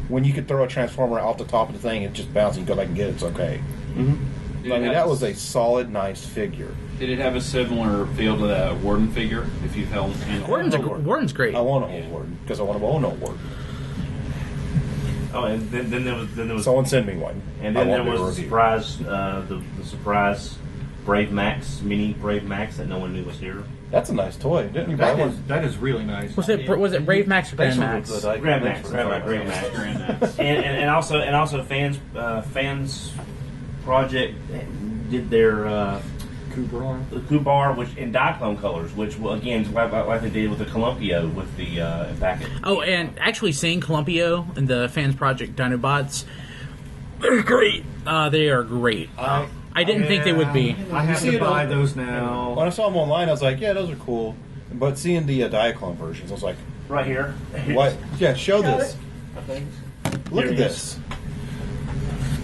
When you could throw a Transformer off the top of the thing, it just bounces and go back and get it, it's okay. I mean, that was a solid, nice figure. Did it have a similar feel to that Warden figure? If you've held Warden's great. I want a whole Warden because I want to own a Warden. Oh, and then there was someone send me one. And then there was the surprise, the surprise Brave Max, mini Brave Max that no one knew was here. That's a nice toy. Didn't you buy one? That is really nice. Was it Brave Max or Grand Max? Grand Max. and also fans project did their Kubar, which in Diaclone colors, which again like they did with the Columpio with the packet. Oh, and actually seeing Columpio and the Fans Project Dinobots, they're great. They are great. I didn't think they would be. I have to buy those now. When I saw them online, I was like, yeah, those are cool. But seeing the Diaclone versions, I was like, right here. What? Yeah, show this. Look at this.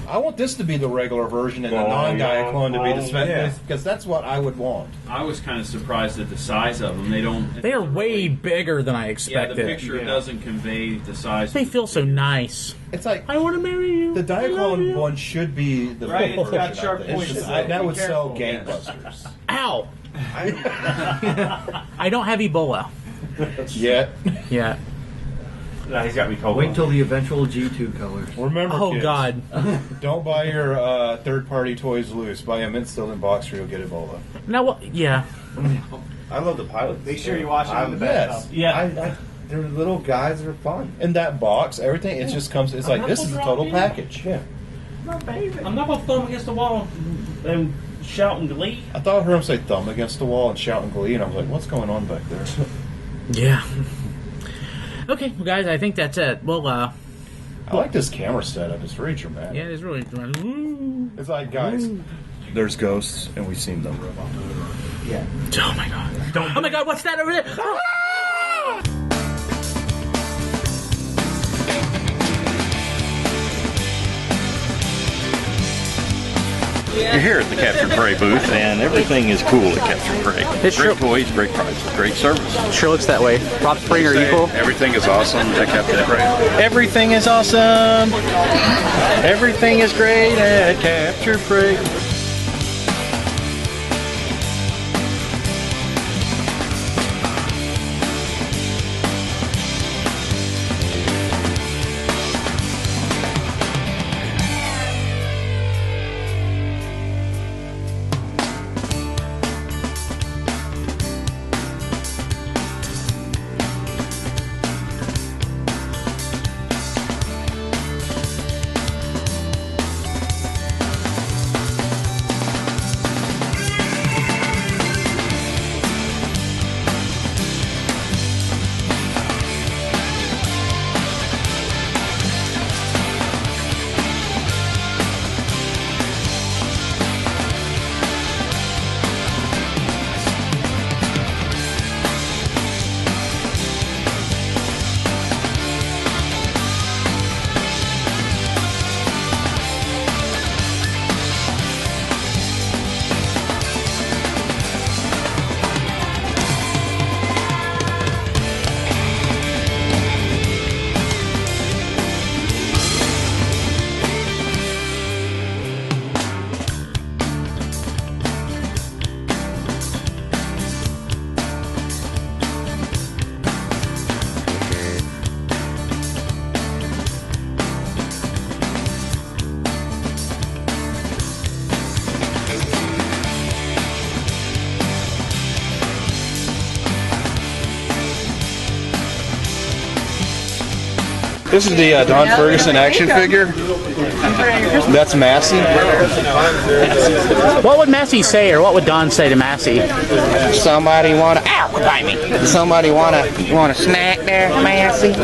I want this to be the regular version and the non-Diaclone to be the special, because that's what I would want. I was kind of surprised at the size of them. They are way bigger than I expected. Yeah, the picture doesn't convey the size. They feel so nice. It's like, I want to marry you. The Diaclone one should be the right. full It's got version, sharp I think. points. That would sell gangbusters. Ow! I don't have Ebola. Yet. Yeah. No, he's got me told. Wait until the eventual G2 colors. Remember, Oh, kids, God. don't buy your third-party toys loose. Buy them still in box or you'll get Ebola. Now, what? Yeah. I love the pilots. Make sure you watch it in the Yes. Yeah. They're little guys that are fun. In that box, everything, it just comes, it's like, this is the total package. Yeah. I'm not going to throw him against the wall and shout in glee. I thought I heard him say thumb against the wall and shout in glee, and I was like, what's going on back there? Yeah. Okay, well, guys, I think that's it. Well, I like this camera setup. It's very dramatic. yeah, it's really dramatic. It's like, guys, there's ghosts, and we've seen them. Yeah. Oh, my God. Oh, my God, what's that over there? Ah! You're here at the Capture Prey booth, and everything is cool at Capture Prey. Great toys, great prices, great service. Sure looks that way. Rob Springer, are you cool? Everything is awesome at Capture Prey. Everything is awesome. Everything is great at Capture Prey. This is the Don Ferguson action figure. That's Massey. What would Massey say, or what would Don say to Massey? Somebody wanna bite me. Somebody wanna snack there, Massey.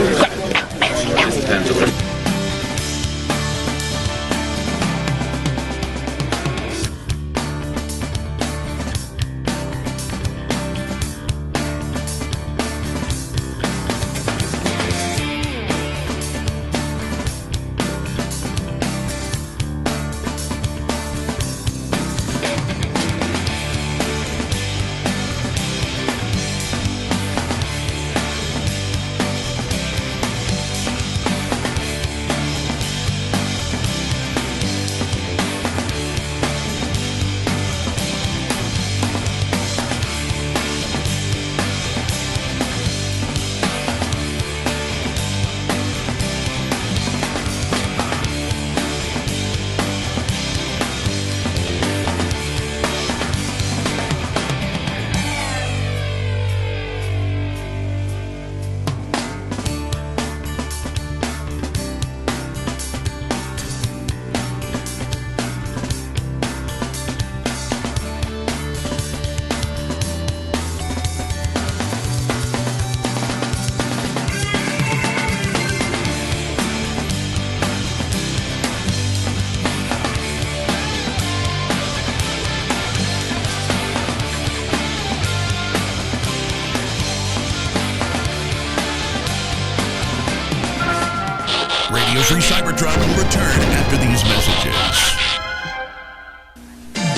Radio Free Cybertron will return after these messages.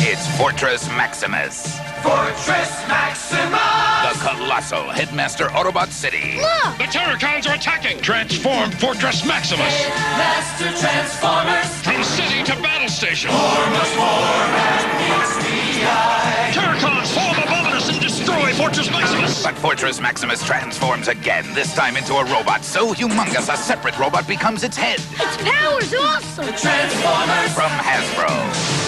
It's Fortress Maximus. Fortress Maximus! The colossal Headmaster Autobot City. Look! The Terracons are attacking! Transform Fortress Maximus! Master Transformers! From city to battle station! Form and meets the eye! Terracons, form above us and destroy Fortress Maximus! But Fortress Maximus transforms again, this time into a robot so humongous a separate robot becomes its head. Its power's awesome! The Transformers! From Hasbro.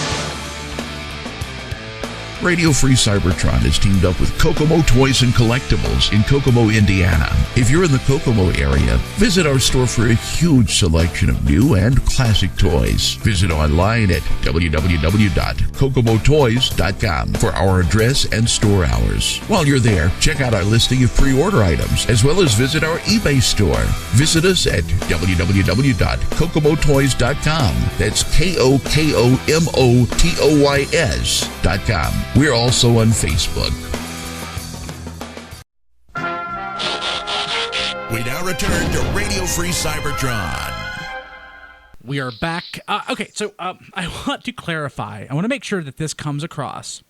Radio Free Cybertron is teamed up with Kokomo Toys and Collectibles in Kokomo, Indiana. If you're in the Kokomo area, visit our store for a huge selection of new and classic toys. Visit online at www.kokomotoys.com for our address and store hours. While you're there, check out our listing of pre-order items, as well as visit our eBay store. Visit us at www.kokomotoys.com. That's KOKOMOTOYS.com. We're also on Facebook. We now return to Radio Free Cybertron. We are back. Okay, so I want to clarify. I want to make sure that this comes across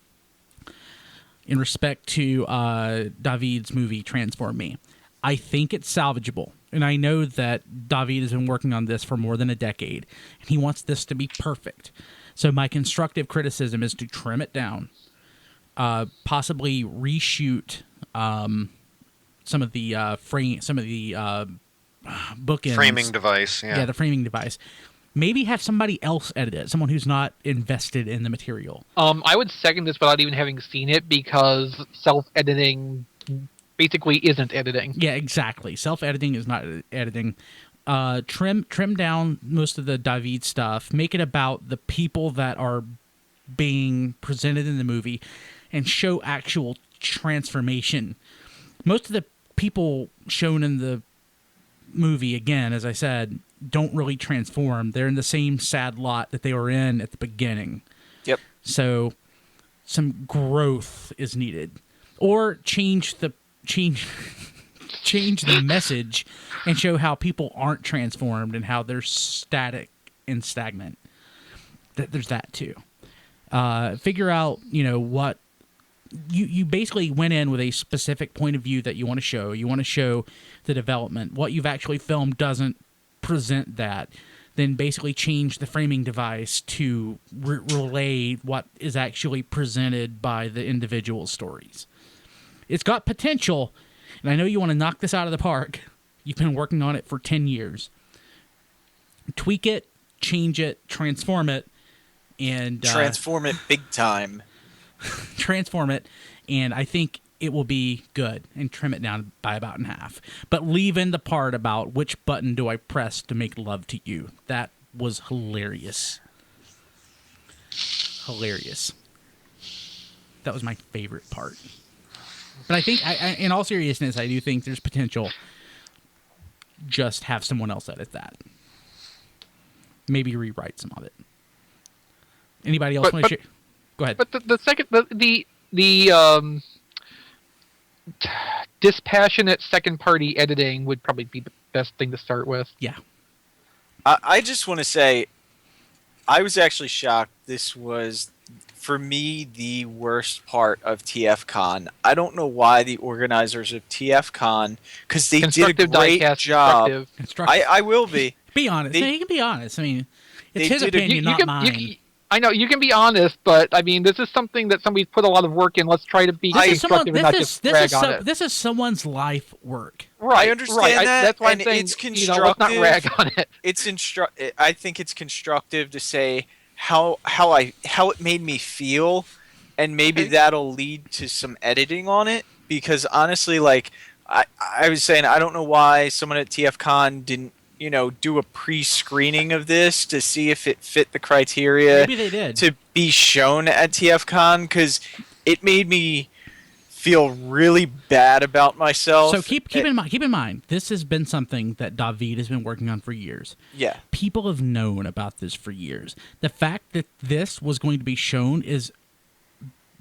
in respect to David's movie Transform Me. I think it's salvageable. And I know that David has been working on this for more than a decade. And he wants this to be perfect. So my constructive criticism is to trim it down. Possibly reshoot some of the bookends. Framing device, yeah. Yeah, the framing device. Maybe have somebody else edit it, someone who's not invested in the material. I would second this without even having seen it because self-editing basically isn't editing. Yeah, exactly. Self-editing is not editing. Trim down most of the David stuff. Make it about the people that are being presented in the movie and show actual transformation. Most of the people shown in the movie, again, as I said, don't really transform. They're in the same sad lot that they were in at the beginning. Yep. So some growth is needed. Or change the message and show how people aren't transformed and how they're static and stagnant. There's that too. Figure out, what you basically went in with a specific point of view that you want to show. You want to show the development. What you've actually filmed doesn't present that. Then basically change the framing device to relay what is actually presented by the individual stories. It's got potential, and I know you want to knock this out of the park. You've been working on it for 10 years. Tweak it, change it, transform it, and transform it big time. Transform it, and I think it will be good, and trim it down by about in half. But leave in the part about which button do I press to make love to you. That was hilarious. Hilarious. That was my favorite part. But I think, in all seriousness, I do think there's potential. Just have someone else edit that. Maybe rewrite some of it. Anybody else want to share? Go ahead. But the dispassionate second-party editing would probably be the best thing to start with. Yeah. I just want to say, I was actually shocked. This was, for me, the worst part of TFCon. I don't know why the organizers of TFCon, because they did a great job. I will be. Be honest. You can be honest. I mean, it's his opinion, not mine. I know, you can be honest, but, I mean, this is something that somebody's put a lot of work in. Let's try to be constructive and not just drag on it. This is someone's life work. Right, I understand that, that's why and I'm saying, it's constructive. Let's not rag on it. I think it's constructive to say how it made me feel, and maybe that'll lead to some editing on it, because honestly, like, I was saying, I don't know why someone at TFCon didn't do a pre-screening of this to see if it fit the criteria. Maybe they did. To be shown at TFCon, because it made me feel really bad about myself. So keep in mind, this has been something that David has been working on for years. Yeah. People have known about this for years. The fact that this was going to be shown is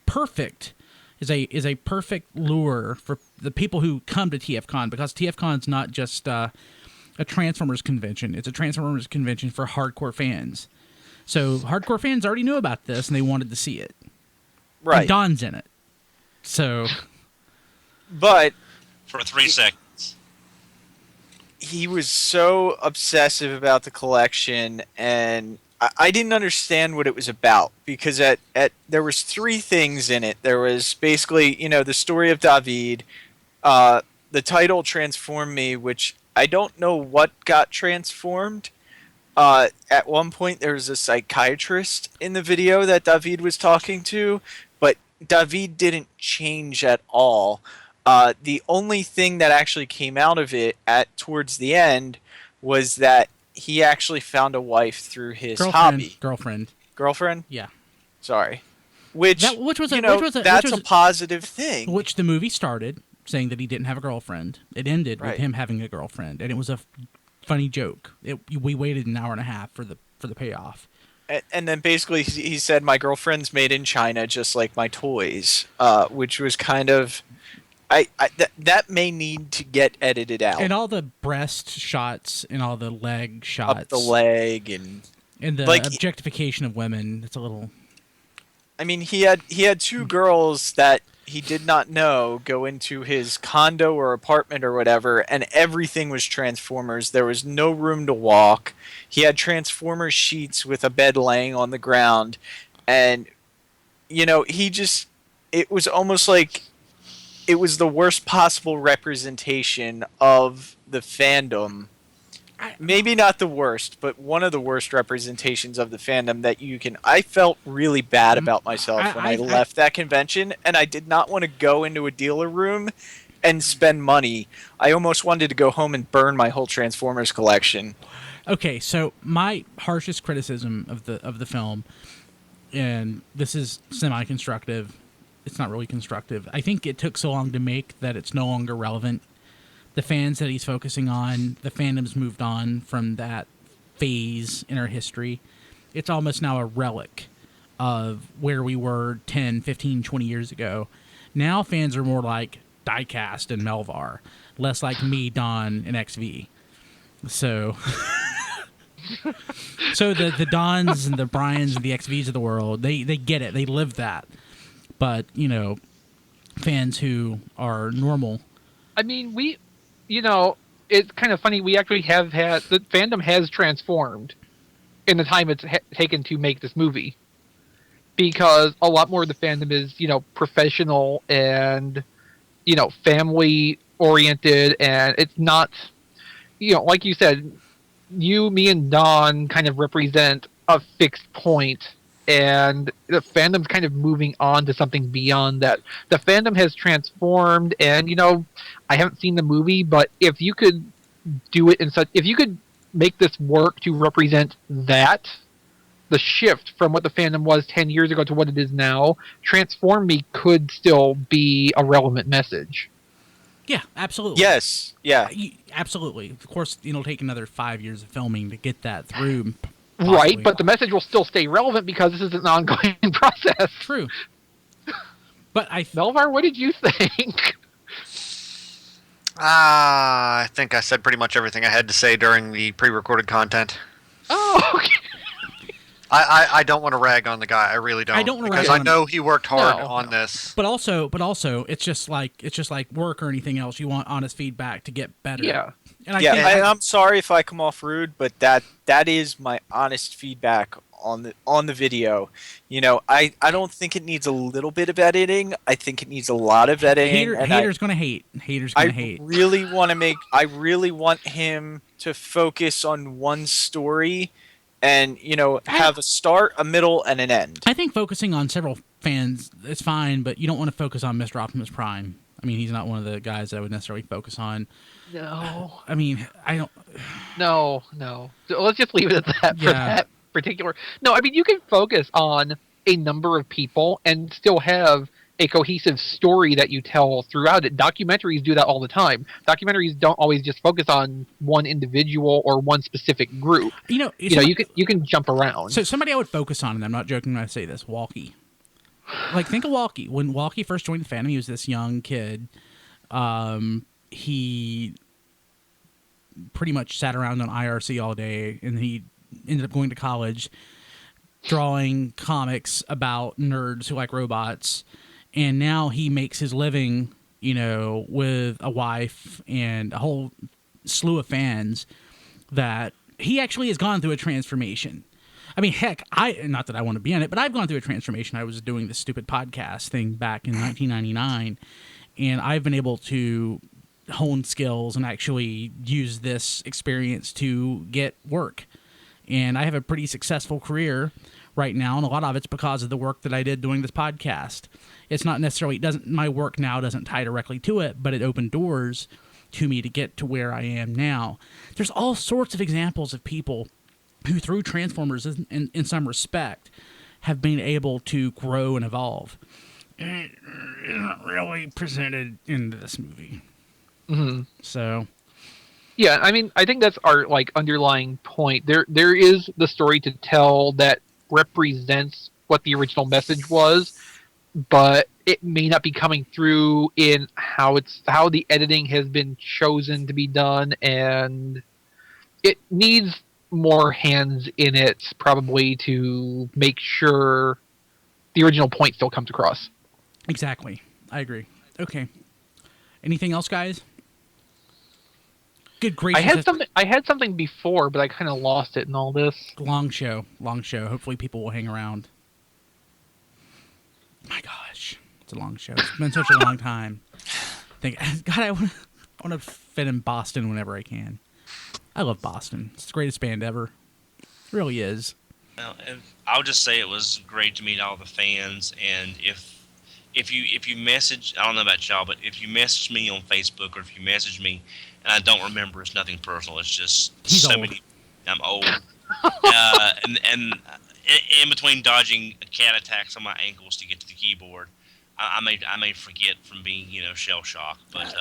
perfect. Is a perfect lure for the people who come to TFCon, because TFCon is not just a Transformers convention. It's a Transformers convention for hardcore fans. So hardcore fans already knew about this, and they wanted to see it. Right. And Don's in it. So... But... For 3 seconds. He was so obsessive about the collection, and I didn't understand what it was about, because there was 3 things in it. There was basically, the story of David, the title Transform Me, which I don't know what got transformed. At one point, there was a psychiatrist in the video that David was talking to, but David didn't change at all. The only thing that actually came out of it towards the end was that he actually found a wife through his hobby. Girlfriend? Yeah. Sorry. Which was a positive thing. Which the movie started saying that he didn't have a girlfriend. It ended with him having a girlfriend, and it was a funny joke. We waited an hour and a half for the payoff. And then basically he said, "My girlfriend's made in China, just like my toys," which was kind of... that may need to get edited out. And all the breast shots and all the leg shots. Up the leg and the objectification of women. It's a little... I mean, he had 2 girls that he did not know go into his condo or apartment or whatever, and everything was Transformers. There was no room to walk. He had Transformers sheets with a bed laying on the ground. And, it was almost like it was the worst possible representation of the fandom. Maybe not the worst, but one of the worst representations of the fandom that you can... I felt really bad about myself when I left that convention, and I did not want to go into a dealer room and spend money. I almost wanted to go home and burn my whole Transformers collection. Okay, so my harshest criticism of the film, and this is semi-constructive, it's not really constructive. I think it took so long to make that it's no longer relevant. The fans that he's focusing on, the fandom's moved on from that phase in our history. It's almost now a relic of where we were 10, 15, 20 years ago. Now fans are more like Diecast and Melvar, less like me, Don, and XV. So... So the Dons and the Bryans and the XVs of the world, they get it. They live that. But, fans who are normal... I mean, it's kind of funny. We actually have had... The fandom has transformed in the time it's taken to make this movie. Because a lot more of the fandom is, professional and, family-oriented. And it's not... like you said, you, me, and Don kind of represent a fixed point. And the fandom's kind of moving on to something beyond that. The fandom has transformed, and I haven't seen the movie, but if you could do it if you could make this work to represent that, the shift from what the fandom was 10 years ago to what it is now, Transform Me could still be a relevant message. Yeah, absolutely. Yes, yeah, absolutely. Of course, it'll take another 5 years of filming to get that through. Possibly. Right, but the message will still stay relevant because this is an ongoing process. True. But Melvar, what did you think? I think I said pretty much everything I had to say during the pre-recorded content. Oh, okay. I don't want to rag on the guy. I really don't. I don't want to because rag I know he worked hard on this. But also, it's just like work or anything else. You want honest feedback to get better. Yeah. And I'm sorry if I come off rude, but that is my honest feedback on the video. I don't think it needs a little bit of editing. I think it needs a lot of editing. Haters gonna hate. Haters gonna hate. I really want him to focus on one story and have a start, a middle, and an end. I think focusing on several fans is fine, but you don't want to focus on Mr. Optimus Prime. I mean, he's not one of the guys that I would necessarily focus on. No. I mean, I don't... No. So let's just leave it at that for that particular... No, I mean, you can focus on a number of people and still have a cohesive story that you tell throughout it. Documentaries do that all the time. Documentaries don't always just focus on one individual or one specific group. You can jump around. So somebody I would focus on, and I'm not joking when I say this, Walkie. Like, think of Walkie. When Walkie first joined the fandom, he was this young kid. He pretty much sat around on IRC all day, and he ended up going to college, drawing comics about nerds who like robots, and now he makes his living, with a wife and a whole slew of fans. That he actually has gone through a transformation. I mean, heck, not that I want to be in it, but I've gone through a transformation. I was doing this stupid podcast thing back in 1999, and I've been able to hone skills and actually use this experience to get work. And I have a pretty successful career right now, and a lot of it's because of the work that I did doing this podcast. It's not necessarily, my work now doesn't tie directly to it, but it opened doors to me to get to where I am now. There's all sorts of examples of people who, through Transformers, in some respect, have been able to grow and evolve. And it isn't really presented in this movie. Mm-hmm. So, yeah, I mean, I think that's our underlying point. There is the story to tell that represents what the original message was, but it may not be coming through in how the editing has been chosen to be done, and it needs more hands in it probably to make sure the original point still comes across. Exactly. I agree. Okay. Anything else, guys? Good gracious. I had something before, but I kind of lost it in all this. Long show. Hopefully people will hang around. My gosh. It's a long show. It's been such a long time. God, I want to fit in Boston whenever I can. I love Boston. It's the greatest band ever. It really is. Well, and I'll just say it was great to meet all the fans. And if you message, I don't know about y'all, but if you message me on Facebook or if you message me and I don't remember, it's nothing personal. It's just I'm old. And in between dodging cat attacks on my ankles to get to the keyboard, I may forget from being shell shocked, but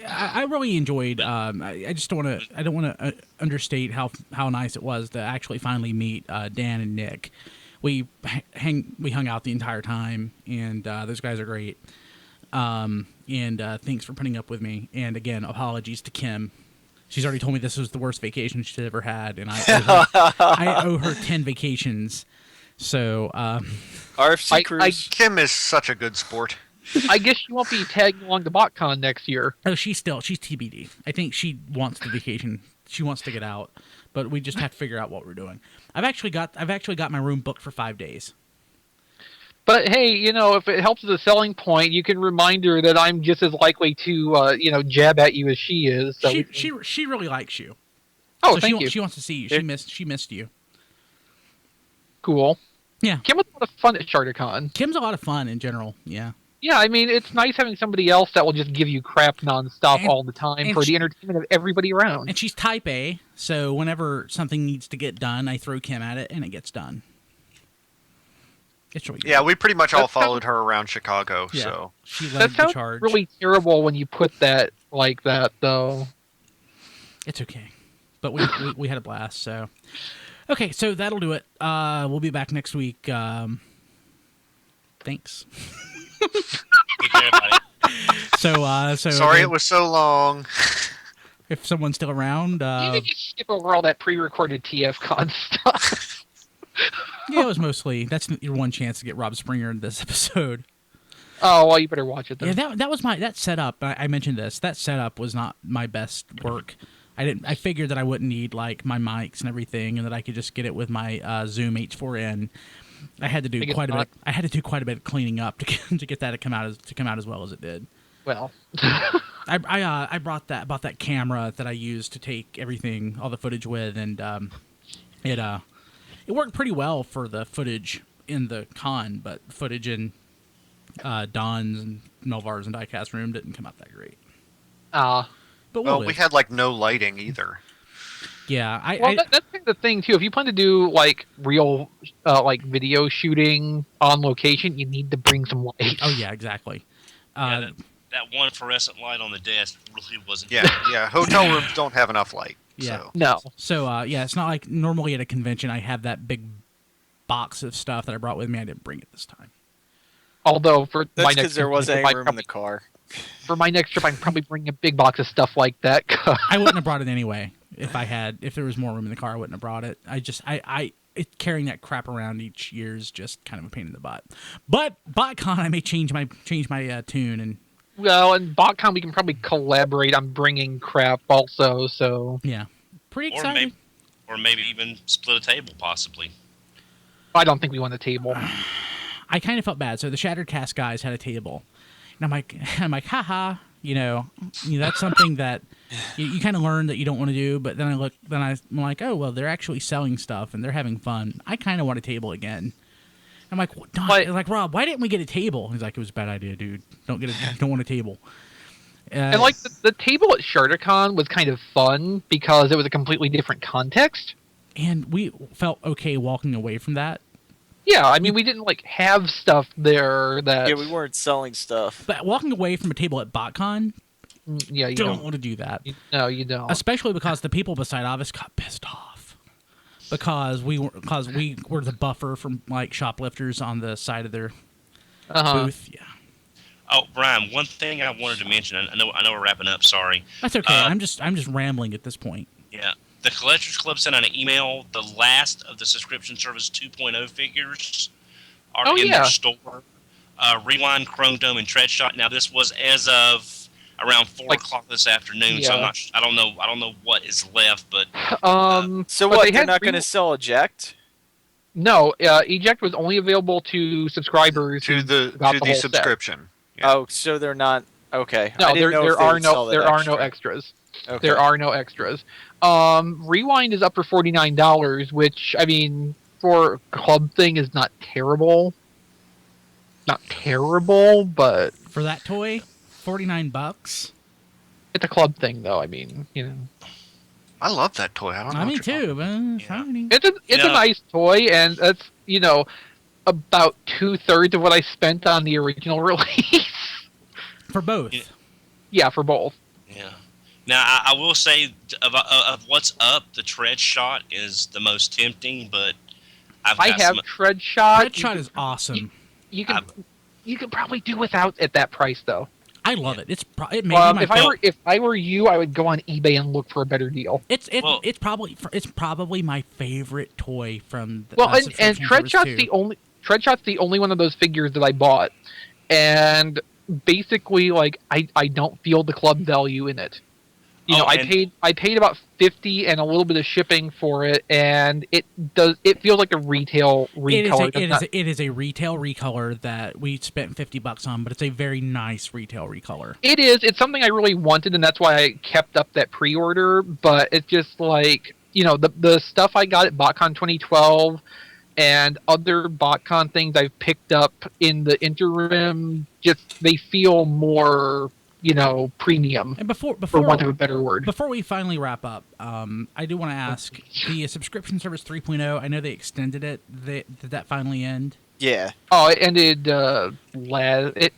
I really enjoyed. I just don't want to understate how nice it was to actually finally meet Dan and Nick. We hung out the entire time, and those guys are great. And thanks for putting up with me. And again, apologies to Kim. She's already told me this was the worst vacation she's ever had, and I owe her 10 vacations. So, RFC cruise. Kim is such a good sport. I guess she won't be tagging along to Botcon next year. Oh, she's TBD. I think she wants the vacation. She wants to get out, but we just have to figure out what we're doing. I've actually got my room booked for 5 days. But hey, if it helps as a selling point, you can remind her that I'm just as likely to, jab at you as she is. So she really likes you. Oh, so thank you. She wants to see you. She missed you. Cool. Yeah. Kim was a lot of fun at CharterCon. Kim's a lot of fun in general. Yeah. Yeah, I mean, it's nice having somebody else that will just give you crap nonstop all the time for the entertainment of everybody around. And she's type A, so whenever something needs to get done, I throw Kim at it, and it gets done. It's really good. Yeah, we pretty much all followed her around Chicago. Yeah. So she led the charge. That sounds really terrible when you put that like that, though. It's okay, but we had a blast. So, okay, so that'll do it. We'll be back next week. Thanks. Take care, buddy. So sorry it was so long. If someone's still around, you can just skip over all that pre-recorded TFCon stuff. Yeah, it was mostly that's your one chance to get Rob Springer in this episode. Oh well, you better watch it then. Yeah, that was that setup. I mentioned this. That setup was not my best work. I figured that I wouldn't need like my mics and everything, and that I could just get it with my Zoom H4n. I had to do quite a bit. I had to do quite a bit of cleaning up to get that to come out as well as it did. Well, I bought that camera that I used to take everything, all the footage with, and it worked pretty well for the footage in the con, but footage in Don's and Melvar's and Diecast room didn't come out that great. But we had like no lighting either. Yeah, that's kind of the thing too. If you plan to do like real like video shooting on location, you need to bring some lights. Oh yeah, exactly. That one fluorescent light on the desk really wasn't. Yeah. Hotel rooms don't have enough light. Yeah. So. No. So it's not like normally at a convention I have that big box of stuff that I brought with me. I didn't bring it this time. Although that's because there wasn't any room in the car. For my next trip, I'm probably bringing a big box of stuff like that. I wouldn't have brought it anyway. If there was more room in the car, I wouldn't have brought it. Carrying that crap around each year is just kind of a pain in the butt. But Botcon, I may change my tune and. Well, and Botcon, we can probably collaborate on bringing crap also. So yeah, pretty exciting. Or maybe even split a table, possibly. I don't think we want a table. I kind of felt bad. So the Shattered Cast guys had a table, and I'm like, haha, that's something that you kind of learn that you don't want to do. But then I'm like, oh well, they're actually selling stuff and they're having fun. I kind of want a table again. I'm like, like Rob, why didn't we get a table? He's like, it was a bad idea, dude. Don't want a table. And like the table at ShardaCon was kind of fun because it was a completely different context. And we felt okay walking away from that. Yeah, I mean, we didn't like have stuff there that. Yeah, we weren't selling stuff. But walking away from a table at Botcon, you don't want to do that. No, you don't. Especially because the people beside us got pissed off because we were the buffer from like shoplifters on the side of their booth. Yeah. Oh, Brian, one thing I wanted to mention. I know we're wrapping up. Sorry. That's okay. I'm just rambling at this point. Yeah. The Collectors Club sent out an email. The last of the subscription service 2.0 figures are in their store. Rewind, Chrome Dome, and Treadshot. Now, this was as of around 4 o'clock this afternoon. Yeah. So I don't know what is left, but. So what? They're not going to sell Eject? No, Eject was only available to subscribers to the subscription. Yeah. Oh, so they're not okay. No, there are no extras. Okay. There are no extras. Rewind is up for $49, which I mean, for a club thing, is not terrible. Not terrible, but for that toy, $49. It's a club thing, though. I mean, I love that toy. I don't know. Me too, but it's a nice toy, and that's about 2/3 of what I spent on the original release. For both. Yeah, for both. Yeah. Now, I will say, of what's up, the Treadshot is the most tempting, but I have Treadshot. Treadshot is awesome. You can probably do without at that price, though. I love it. It may be if I were you, I would go on eBay and look for a better deal. It's probably my favorite toy from. And Treadshot's the only one of those figures that I bought, and basically, like I don't feel the club value in it. I paid about $50 and a little bit of shipping for it, and it feels like a retail recolor. It is a retail recolor that we spent $50 on, but it's a very nice retail recolor. It is. It's something I really wanted, and that's why I kept up that pre-order. But it's just like the stuff I got at Botcon 2012 and other Botcon things I've picked up in the interim. Just they feel more. Premium. And before for want of a better word. Before we finally wrap up, I do want to ask the subscription service 3.0. I know they extended it. Did that finally end? Yeah. Oh, it ended. It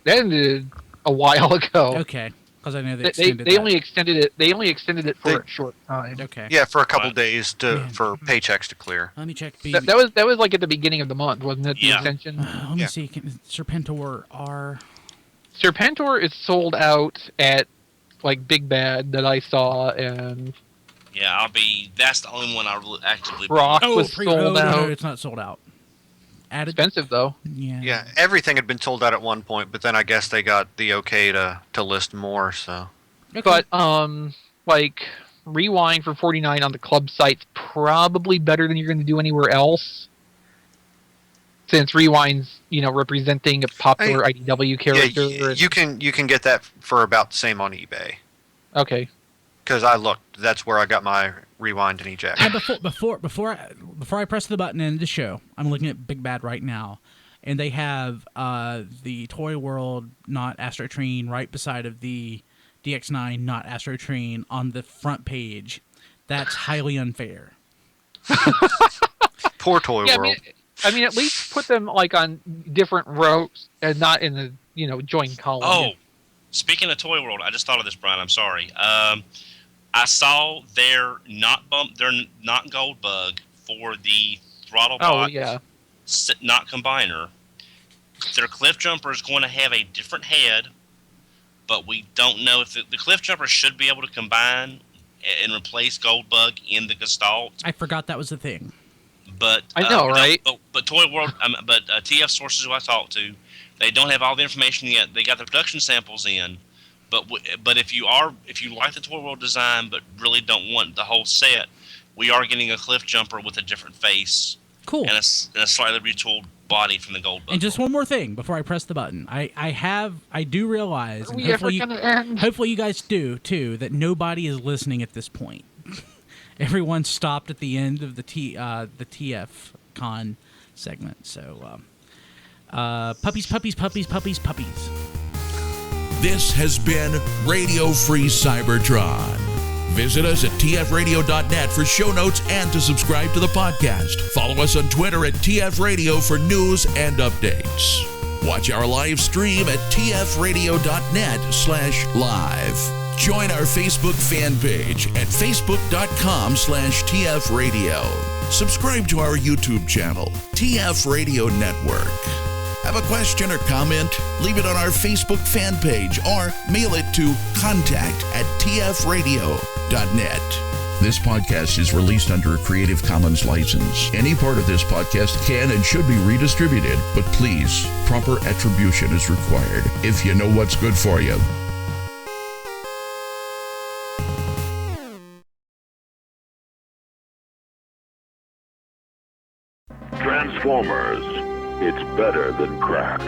ended a while ago. Okay, because I know they only extended it. They only extended it for a short time. Okay. Yeah, for a couple days for paychecks to clear. Let me check. That was like at the beginning of the month, wasn't it? The extension. Let me see. Serpentor are. Serpentor is sold out at like Big Bad that I saw, and yeah, that's the only one I really actively. Rock was sold out. No, it's not sold out. Expensive though. Yeah, everything had been sold out at one point, but then I guess they got the okay to list more. So, but like Rewind for $49 on the club site's probably better than you're going to do anywhere else. Since Rewind's, representing a popular IDW character. Yeah, you can get that for about the same on eBay. Okay. Because I looked, that's where I got my Rewind and Eject. And before I press the button in the show, I'm looking at Big Bad right now, and they have the Toy World not Astro Train right beside of the DX9 not Astro Train on the front page. That's highly unfair. Poor Toy World. I mean, at least put them like on different rows and not in the joint column. Oh, speaking of Toy World, I just thought of this, Brian. I'm sorry. I saw their not gold bug for the throttle box. Not combiner. Their cliff jumper is going to have a different head, but we don't know if the cliff jumper should be able to combine and replace Goldbug in the Gestalt. I forgot that was a thing. But I know, right? But Toy World, TF sources who I talked to, they don't have all the information yet. They got the production samples in, but if you like the Toy World design but really don't want the whole set, we are getting a Cliff Jumper with a different face. Cool. And a slightly retooled body from the Goldbug. And just one more thing before I press the button. I do realize, and hopefully you guys do too, that nobody is listening at this point. Everyone stopped at the end of the TFCon segment. So, puppies. This has been Radio Free Cybertron. Visit us at tfradio.net for show notes and to subscribe to the podcast. Follow us on Twitter at tfradio for news and updates. Watch our live stream at tfradio.net/live. Join our Facebook fan page at facebook.com/tfradio. Subscribe to our YouTube channel, TF Radio Network. Have a question or comment? Leave it on our Facebook fan page or mail it to contact@tfradio.net. This podcast is released under a Creative Commons license. Any part of this podcast can and should be redistributed, but please, proper attribution is required if you know what's good for you. Transformers, it's better than crack.